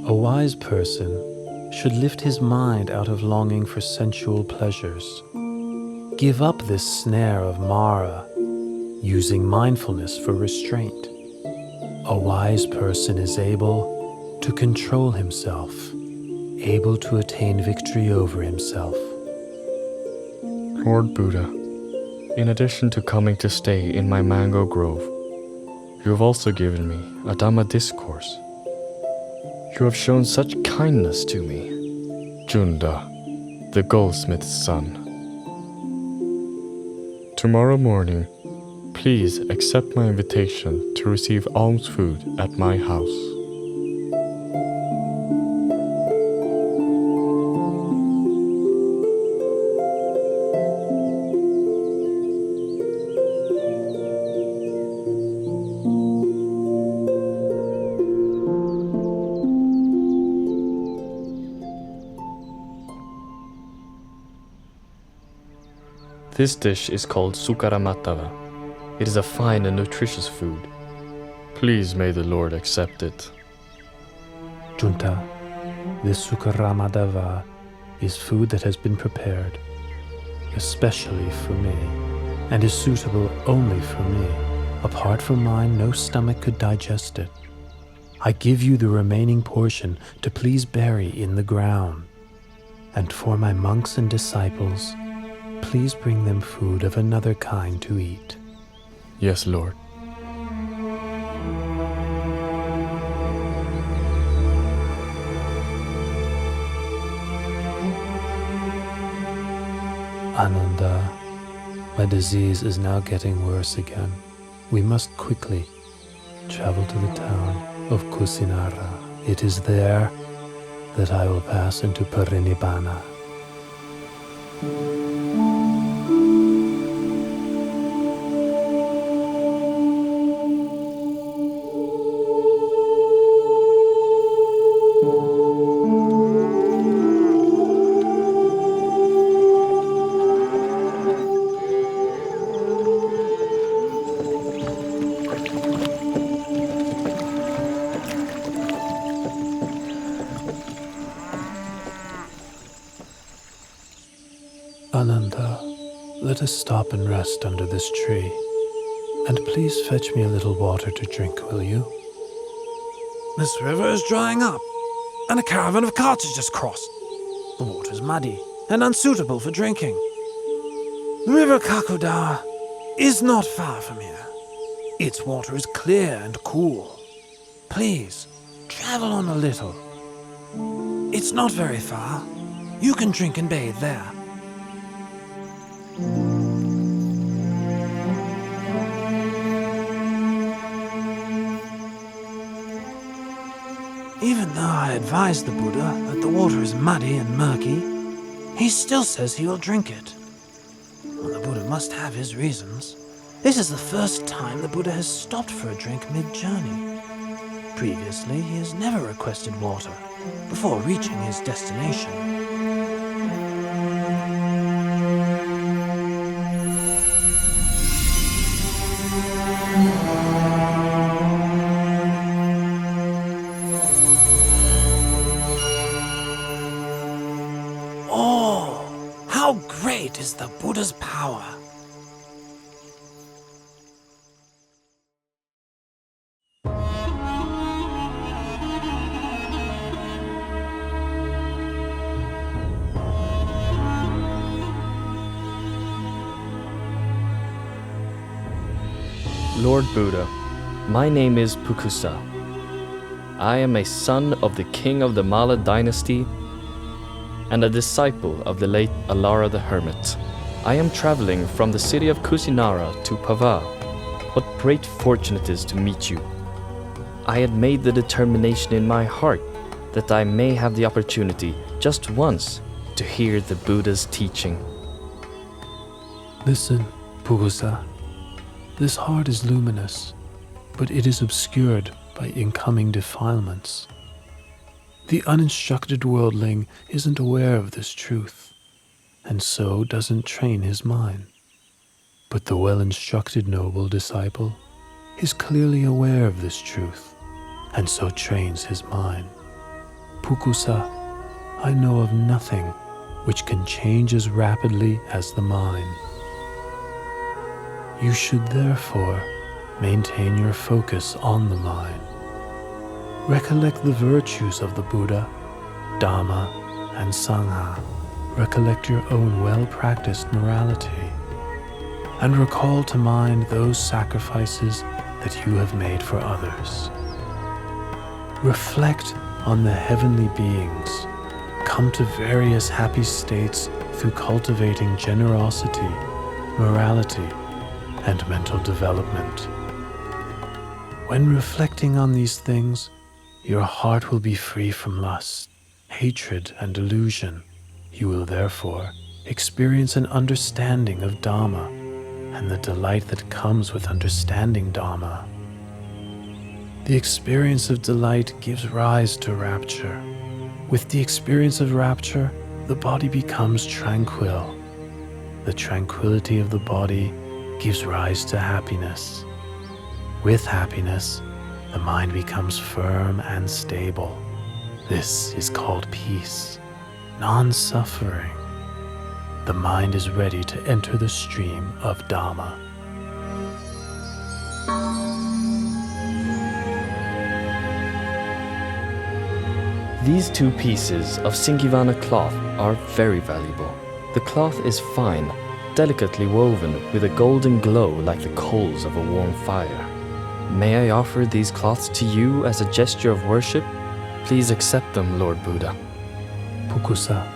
S4: A wise person should lift his mind out of longing for sensual pleasures. Give up this snare of Mara, using mindfulness for restraint. A wise person is able to control himself, able to attain victory over himself.
S22: Lord Buddha, in addition to coming to stay in my mango grove, you have also given me a Dhamma discourse. You have shown such kindness to me, Junda, the goldsmith's son. Tomorrow morning, please accept my invitation to receive alms food at my house. This dish is called sukaramatava. It is a fine and nutritious food. Please may the Lord accept it.
S4: Junta, this sukaramadava is food that has been prepared, especially for me, and is suitable only for me. Apart from mine, no stomach could digest it. I give you the remaining portion to please bury in the ground. And for my monks and disciples, please bring them food of another kind to eat.
S22: Yes, Lord.
S4: Ananda, my disease is now getting worse again. We must quickly travel to the town of Kusinara. It is there that I will pass into Parinibbana. Ananda, let us stop and rest under this tree. And please fetch me a little water to drink, will you?
S7: This river is drying up, and a caravan of carts has just crossed. The water is muddy and unsuitable for drinking. The river Kakuda is not far from here. Its water is clear and cool. Please, travel on a little. It's not very far. You can drink and bathe there. Even though I advised the Buddha that the water is muddy and murky, he still says he will drink it. Well, the Buddha must have his reasons. This is the first time the Buddha has stopped for a drink mid-journey. Previously, he has never requested water before reaching his destination. Buddha's power.
S15: Lord Buddha, my name is Pukusa. I am a son of the king of the Mala dynasty and a disciple of the late Alara the Hermit. I am traveling from the city of Kusinara to Pava. What great fortune it is to meet you. I had made the determination in my heart that I may have the opportunity just once to hear the Buddha's teaching.
S4: Listen, Pukusa. This heart is luminous, but it is obscured by incoming defilements. The uninstructed worldling isn't aware of this truth, and so doesn't train his mind. But the well-instructed noble disciple is clearly aware of this truth, and so trains his mind. Pukusa, I know of nothing which can change as rapidly as the mind. You should therefore maintain your focus on the mind. Recollect the virtues of the Buddha, Dhamma, and Sangha. Recollect your own well-practiced morality. And recall to mind those sacrifices that you have made for others. Reflect on the heavenly beings. Come to various happy states through cultivating generosity, morality, and mental development. When reflecting on these things, your heart will be free from lust, hatred, and delusion. You will therefore experience an understanding of Dhamma and the delight that comes with understanding Dhamma. The experience of delight gives rise to rapture. With the experience of rapture, the body becomes tranquil. The tranquility of the body gives rise to happiness. With happiness, the mind becomes firm and stable. This is called peace, non-suffering. The mind is ready to enter the stream of Dhamma.
S15: These two pieces of Singivana cloth are very valuable. The cloth is fine, delicately woven with a golden glow like the coals of a warm fire. May I offer these cloths to you as a gesture of worship? Please accept them, Lord Buddha.
S4: Pukusa,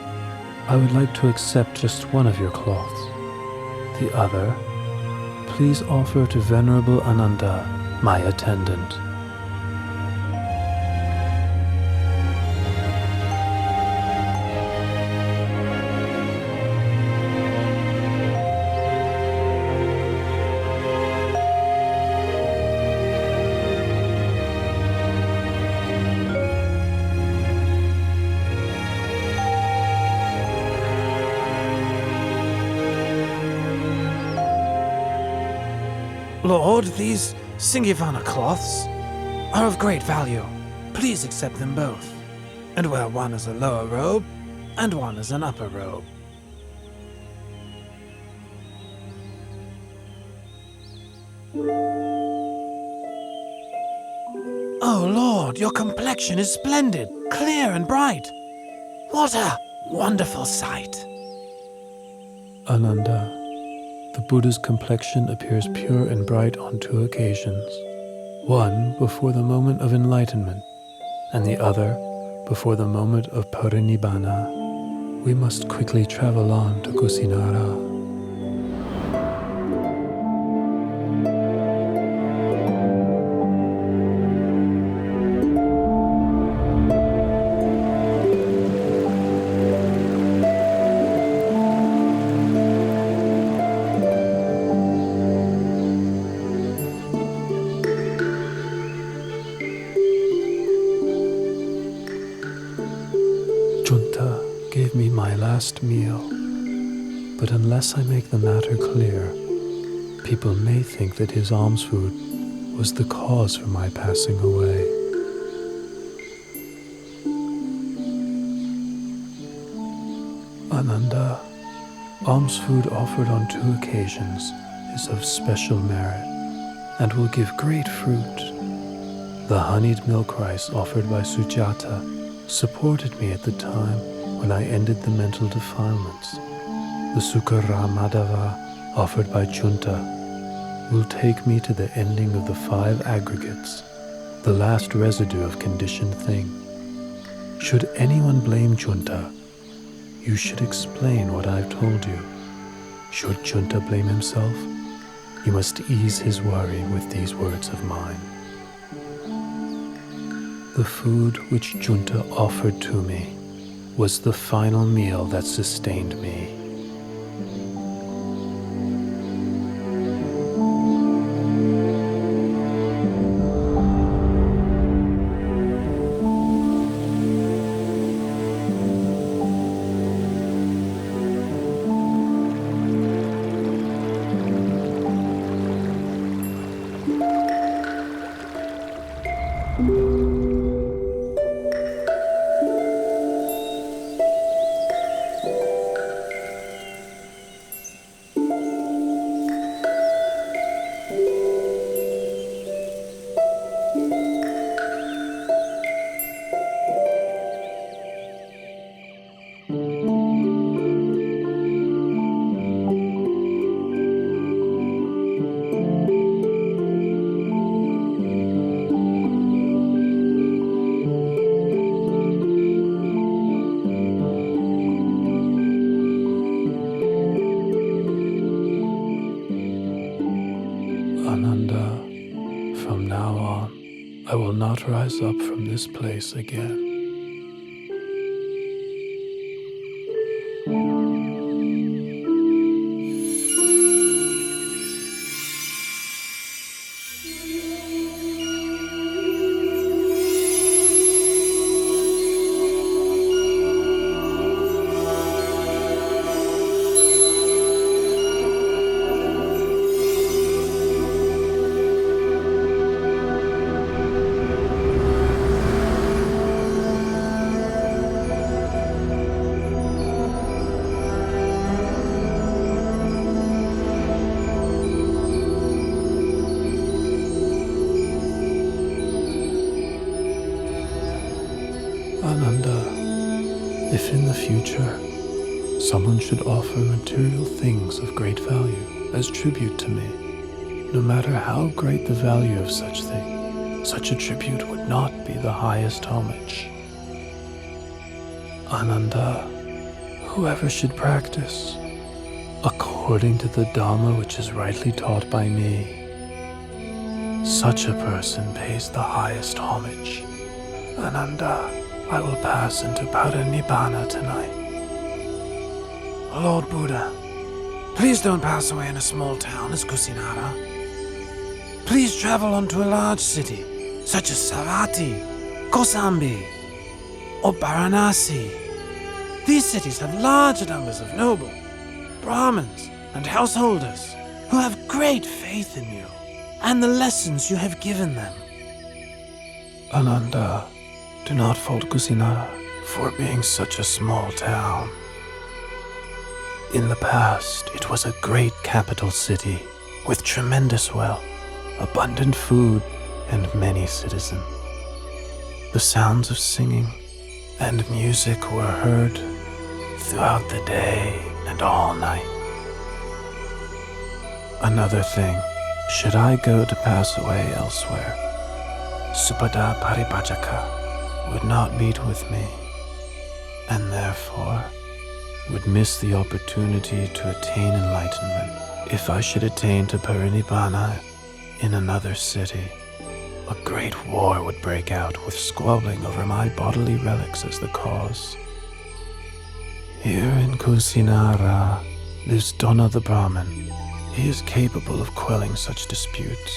S4: I would like to accept just one of your cloths. The other, please offer to Venerable Ananda, my attendant.
S7: Lord, these Singivana cloths are of great value. Please accept them both, and wear one as a lower robe and one as an upper robe. Oh, Lord, your complexion is splendid, clear and bright. What a wonderful sight.
S4: Ananda, the Buddha's complexion appears pure and bright on two occasions. One before the moment of enlightenment, and the other before the moment of parinibbana. We must quickly travel on to Kusinara. Junta gave me my last meal, but unless I make the matter clear, people may think that his alms food was the cause for my passing away. Ananda, alms food offered on 2 occasions is of special merit and will give great fruit. The honeyed milk rice offered by Sujata supported me at the time when I ended the mental defilements. The Sukara Madhava offered by Junta will take me to the ending of the 5 aggregates, the last residue of conditioned thing. Should anyone blame Junta, you should explain what I've told you. Should Junta blame himself, you must ease his worry with these words of mine. The food which Junta offered to me was the final meal that sustained me. From now on, I will not rise up from this place again. Ananda, if in the future someone should offer material things of great value as tribute to me, no matter how great the value of such thing, such a tribute would not be the highest homage. Ananda, whoever should practice according to the Dhamma which is rightly taught by me, such a person pays the highest homage. Ananda, I will pass into Parinibbana tonight.
S7: Lord Buddha, please don't pass away in a small town as Kusinara. Please travel on to a large city, such as Savatthi, Kosambi, or Varanasi. These cities have large numbers of noble, Brahmins, and householders who have great faith in you and the lessons you have given them.
S4: Ananda, do not fault Kusinara for being such a small town. In the past, it was a great capital city with tremendous wealth, abundant food, and many citizens. The sounds of singing and music were heard throughout the day and all night. Another thing, should I go to pass away elsewhere, Supada Paribhajaka would not meet with me, and therefore would miss the opportunity to attain enlightenment. If I should attain to Parinibbana in another city, a great war would break out with squabbling over my bodily relics as the cause. Here in Kusinara lives Dona the Brahmin. He is capable of quelling such disputes.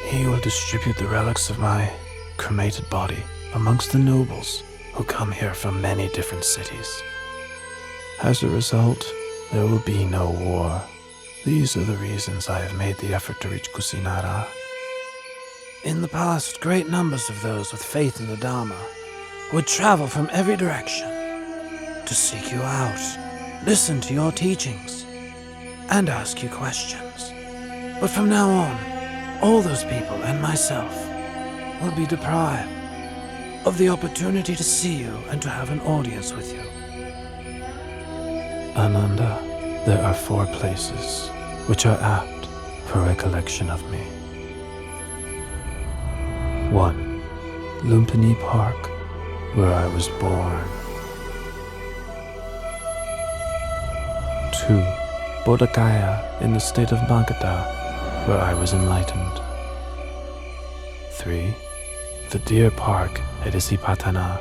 S4: He will distribute the relics of my cremated body amongst the nobles who come here from many different cities. As a result, there will be no war. These are the reasons I have made the effort to reach Kusinara.
S7: In the past, great numbers of those with faith in the Dharma would travel from every direction to seek you out
S4: listen to your teachings, and ask you questions. But from now on, all those people and myself will be deprived of the opportunity to see you and to have an audience with you. Ananda, there are 4 places which are apt for recollection of me. 1. Lumpini Park, where I was born. 2. Bodh Gaya in the state of Magadha, where I was enlightened. 3. The Deer Park at Isipatana,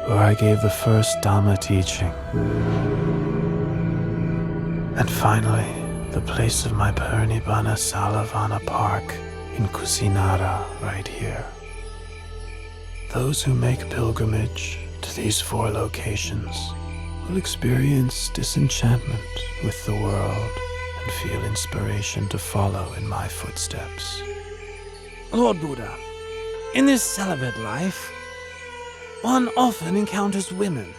S4: where I gave the first Dhamma teaching. And finally, the place of my Parinibbana Salavana Park in Kusinara, right here. Those who make pilgrimage to these 4 locations will experience disenchantment with the world and feel inspiration to follow in my footsteps. Lord Buddha, in this celibate life, one often encounters women.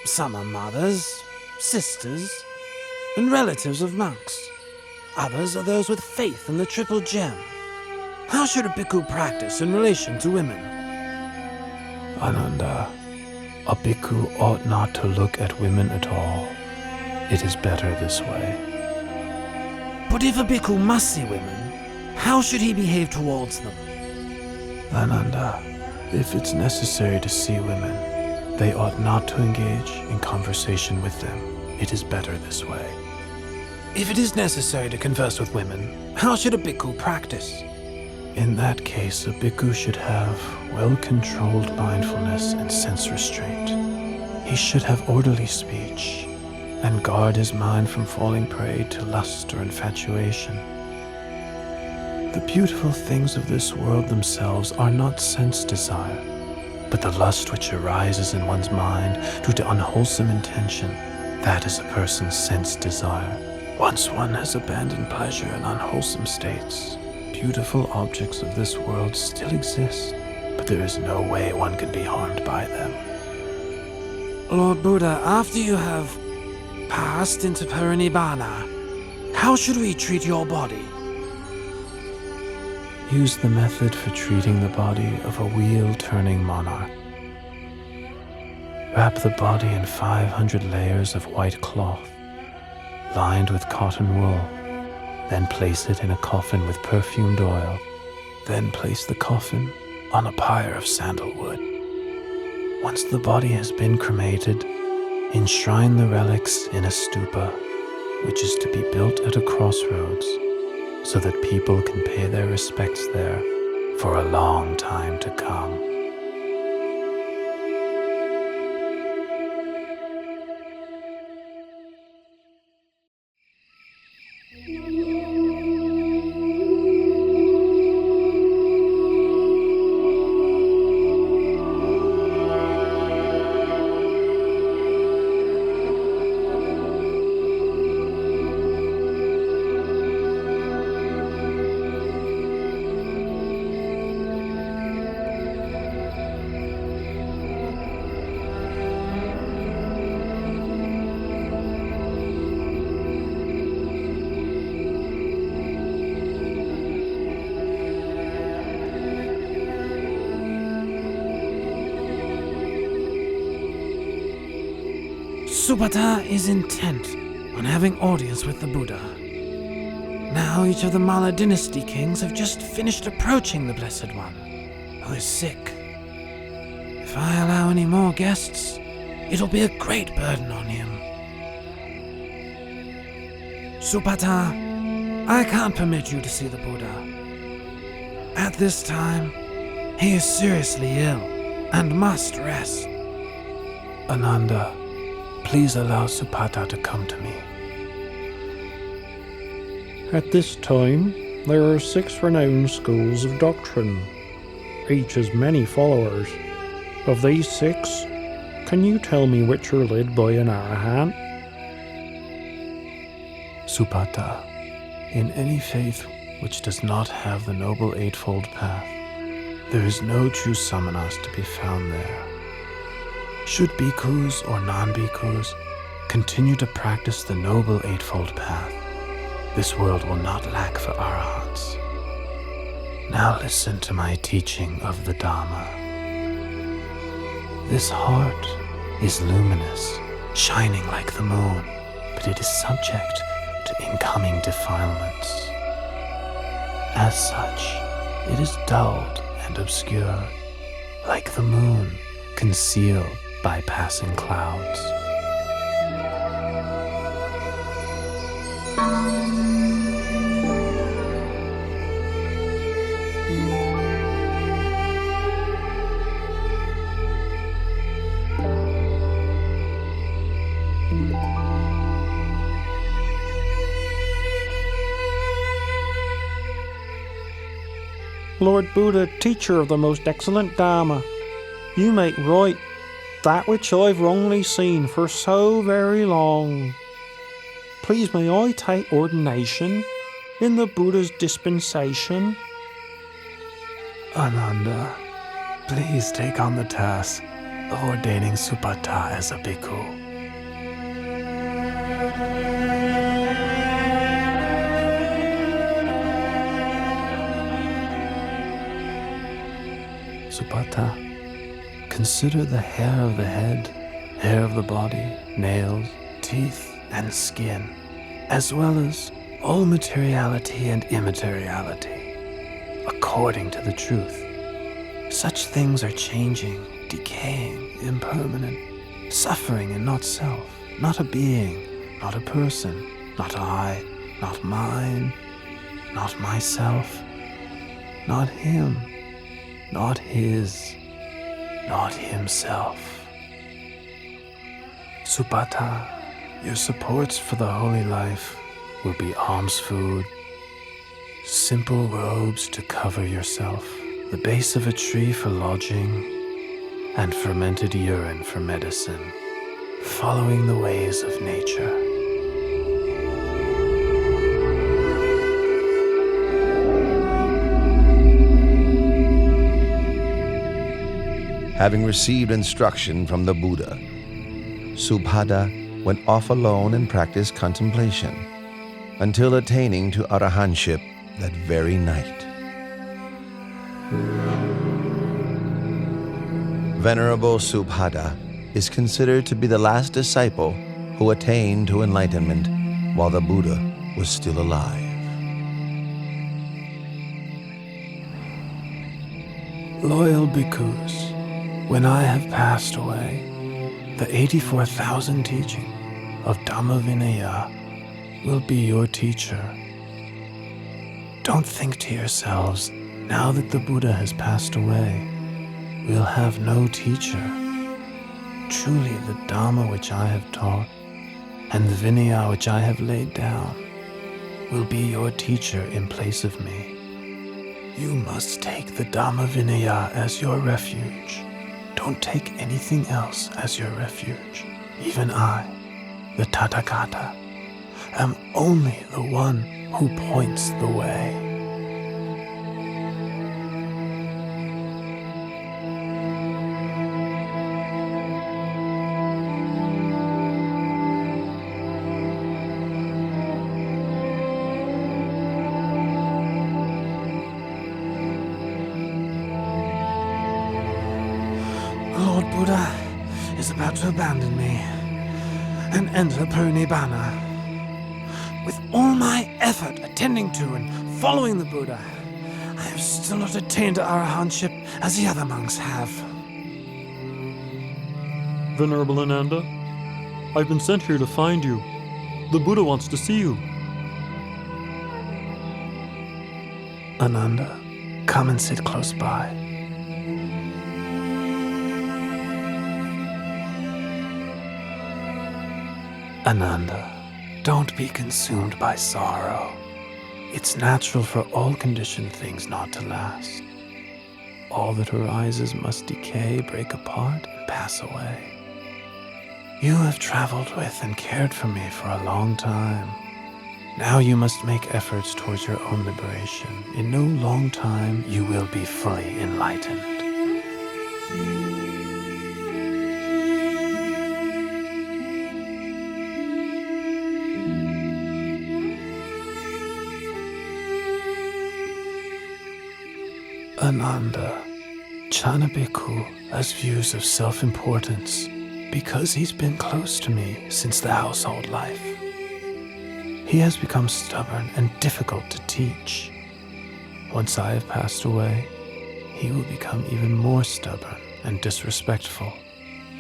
S4: Some are mothers, sisters, and relatives of monks. Others are those with faith in the triple gem. How should a bhikkhu practice in relation to women? Ananda, a bhikkhu ought not to look at women at all. It is better this way. But if a bhikkhu must see women, how should he behave towards them? Ananda, if it's necessary to see women, they ought not to engage in conversation with them. It is better this way. If it is necessary to converse with women, how should a bhikkhu practice? In that case, a bhikkhu should have well-controlled mindfulness and sense restraint. He should have orderly speech and guard his mind from falling prey to lust or infatuation. The beautiful things of this world themselves are not sense desire, but the lust which arises in one's mind due to unwholesome intention, that is a person's sense desire. Once one has abandoned pleasure in unwholesome states, beautiful objects of this world still exist, but there is no way one can be harmed by them. Lord Buddha, after you have passed into Parinibbana, how should we treat your body? Use the method for treating the body of a wheel-turning monarch. Wrap the body in 500 layers of white cloth, lined with cotton wool. Then place it in a coffin with perfumed oil. Then place the coffin on a pyre of sandalwood. Once the body has been cremated, enshrine the relics in a stupa, which is to be built at a crossroads, so that people can pay their respects there for a long time to come. Subhata is intent on having audience with the Buddha. Now each of the Malla dynasty kings have just finished approaching the Blessed One, who is sick. If I allow any more guests, it'll be a great burden on him. Subhata, I can't permit you to see the Buddha. At this time, he is seriously ill and must rest. Ananda, please allow Subhata to come to me.
S8: At this time, there are 6 renowned schools of doctrine. Each has many followers. Of these 6, can you tell me which are led by an Arahant?
S4: Subhata, in any faith which does not have the Noble Eightfold Path, there is no true samanas to be found there. Should bhikkhus or non-bhikkhus Continue to practice the noble eightfold path. This world will not lack for arahants. Now listen to my teaching of the Dhamma. This heart is luminous, shining like the moon, but it is subject to incoming defilements. As such, it is dulled and obscured, like the moon concealed by passing clouds.
S8: Lord Buddha, teacher of the most excellent Dharma, you make right that which I've wrongly seen for so very long. Please may I take ordination in the Buddha's dispensation?
S4: Ananda, please take on the task of ordaining Supata as a bhikkhu. Supata, consider the hair of the head, hair of the body, nails, teeth, and skin, as well as all materiality and immateriality, according to the truth. Such things are changing, decaying, impermanent, suffering and not self, not a being, not a person, not I, not mine, not myself, not him, not his, not himself. Supata, your supports for the holy life will be alms food, simple robes to cover yourself, the base of a tree for lodging, and fermented urine for medicine, following the ways of nature.
S1: Having received instruction from the Buddha, Subhada went off alone and practiced contemplation until attaining to arahantship that very night. Venerable Subhada is considered to be the last disciple who attained to enlightenment while the Buddha was still alive.
S4: Loyal bhikkhus, when I have passed away, the 84,000 teaching of Dhamma Vinaya will be your teacher. Don't think to yourselves, now that the Buddha has passed away, we'll have no teacher. Truly the Dhamma which I have taught and the Vinaya which I have laid down will be your teacher in place of me. You must take the Dhamma Vinaya as your refuge. Don't take anything else as your refuge. Even I, the Tathagata, am only the one who points the way.
S7: Lord Buddha is about to abandon me and enter Purnibbana. With all my effort attending to and following the Buddha, I have still not attained to arahantship as the other monks have.
S23: Venerable Ananda, I've been sent here to find you. The Buddha wants to see you.
S4: Ananda, come and sit close by. Ananda, don't be consumed by sorrow. It's natural for all conditioned things not to last. All that arises must decay, break apart, and pass away. You have traveled with and cared for me for a long time. Now you must make efforts towards your own liberation. In no long time, you will be fully enlightened. Ananda, Chana Bhikkhu has views of self-importance because he's been close to me since the household life. He has become stubborn and difficult to teach. Once I have passed away, he will become even more stubborn and disrespectful,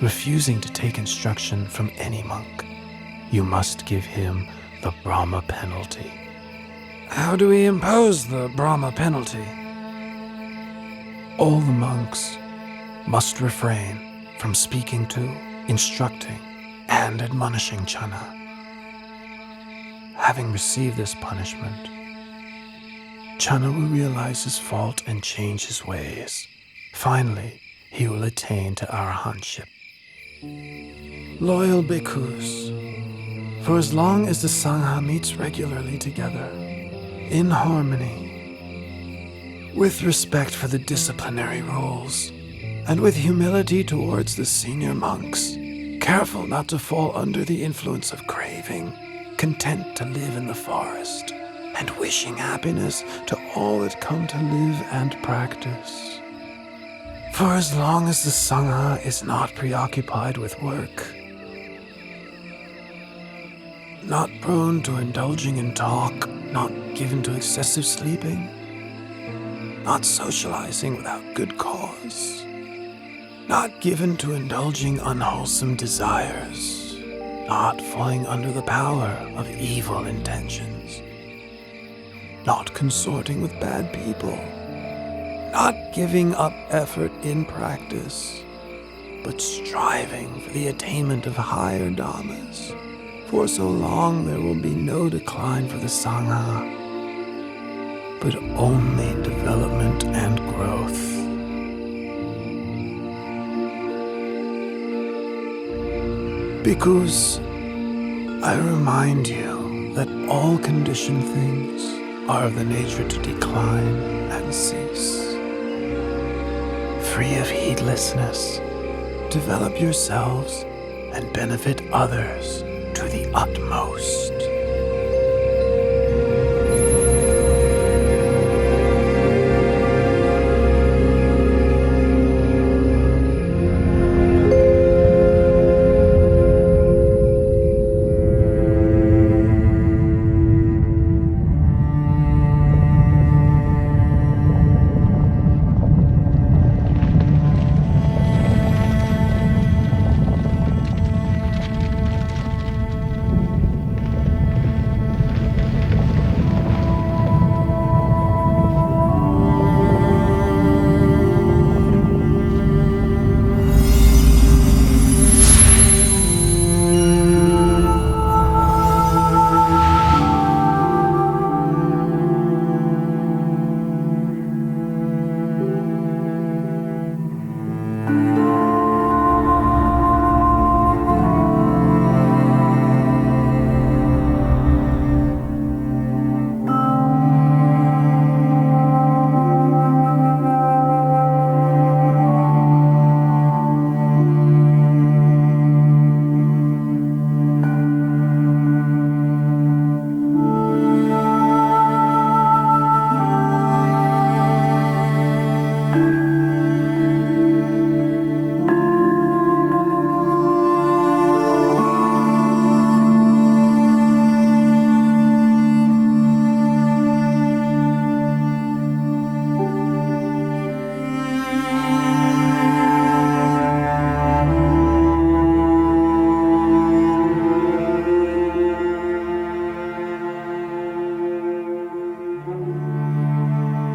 S4: refusing to take instruction from any monk. You must give him the Brahma penalty.
S10: How do we impose the Brahma penalty?
S4: All the monks must refrain from speaking to, instructing, and admonishing Chana. Having received this punishment, Chana will realize his fault and change his ways. Finally, he will attain to arahantship. Loyal bhikkhus, for as long as the Sangha meets regularly together, in harmony, with respect for the disciplinary rules, and with humility towards the senior monks, careful not to fall under the influence of craving, content to live in the forest, and wishing happiness to all that come to live and practice. For as long as the Sangha is not preoccupied with work, not prone to indulging in talk, not given to excessive sleeping, not socializing without good cause, not given to indulging unwholesome desires, not falling under the power of evil intentions, not consorting with bad people, not giving up effort in practice, but striving for the attainment of higher dhammas. For so long there will be no decline for the Sangha, but only development and growth. Bhikkhus, I remind you that all conditioned things are of the nature to decline and cease. Free of heedlessness, develop yourselves and benefit others to the utmost.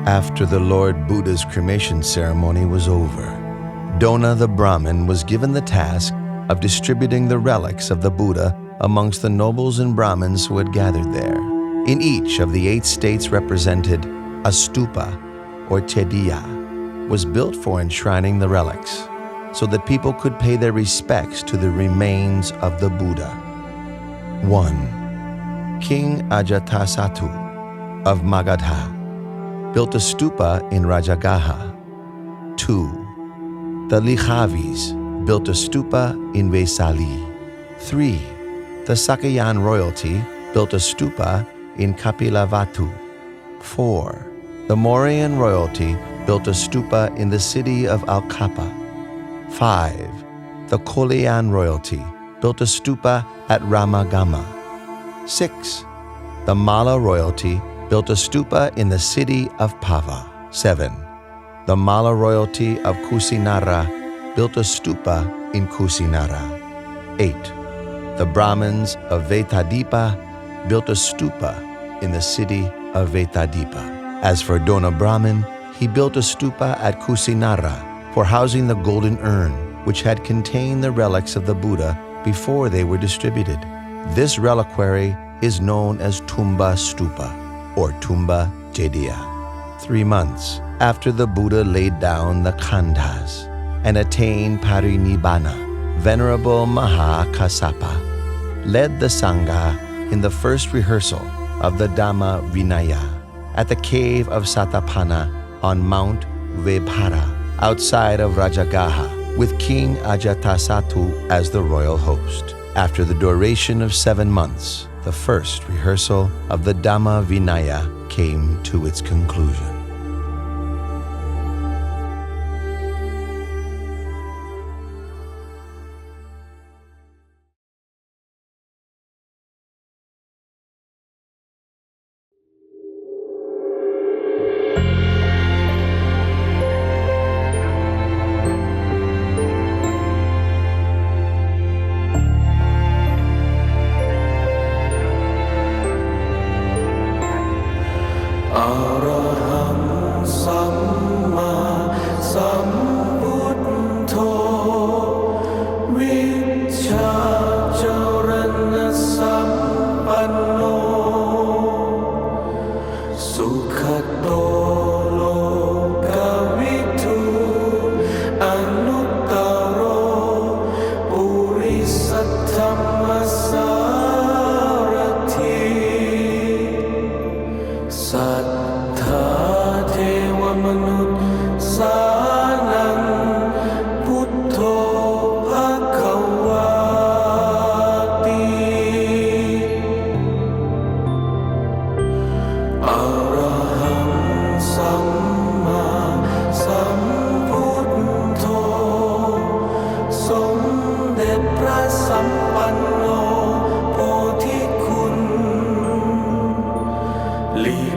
S1: After the Lord Buddha's cremation ceremony was over, Dona the Brahmin was given the task of distributing the relics of the Buddha amongst the nobles and Brahmins who had gathered there. In each of the 8 states represented, a stupa, or chediya, was built for enshrining the relics, so that people could pay their respects to the remains of the Buddha. 1. King Ajatasattu of Magadha built a stupa in Rajagaha. 2. The Likhavis built a stupa in Vesali. 3. The Sakayan royalty built a stupa in Kapilavatu. 4. The Mauryan royalty built a stupa in the city of Al-Kappa. 5. The Kolean royalty built a stupa at Ramagama. 6. The Mala royalty built a stupa in the city of Pava. 7. The Mala royalty of Kusinara built a stupa in Kusinara. 8. The Brahmins of Vetadipa built a stupa in the city of Vetadipa. As for Dona Brahmin, he built a stupa at Kusinara for housing the golden urn, which had contained the relics of the Buddha before they were distributed. This reliquary is known as Tumba Stupa or Tumba Jediya. 3 months after the Buddha laid down the khandhas and attained parinibbana, Venerable Maha Kassapa led the Sangha in the first rehearsal of the Dhamma Vinaya at the cave of Satapana on Mount Vebhara outside of Rajagaha with King Ajatasattu as the royal host. After the duration of 7 months, the first rehearsal of the Dhamma Vinaya came to its conclusion.
S5: Leave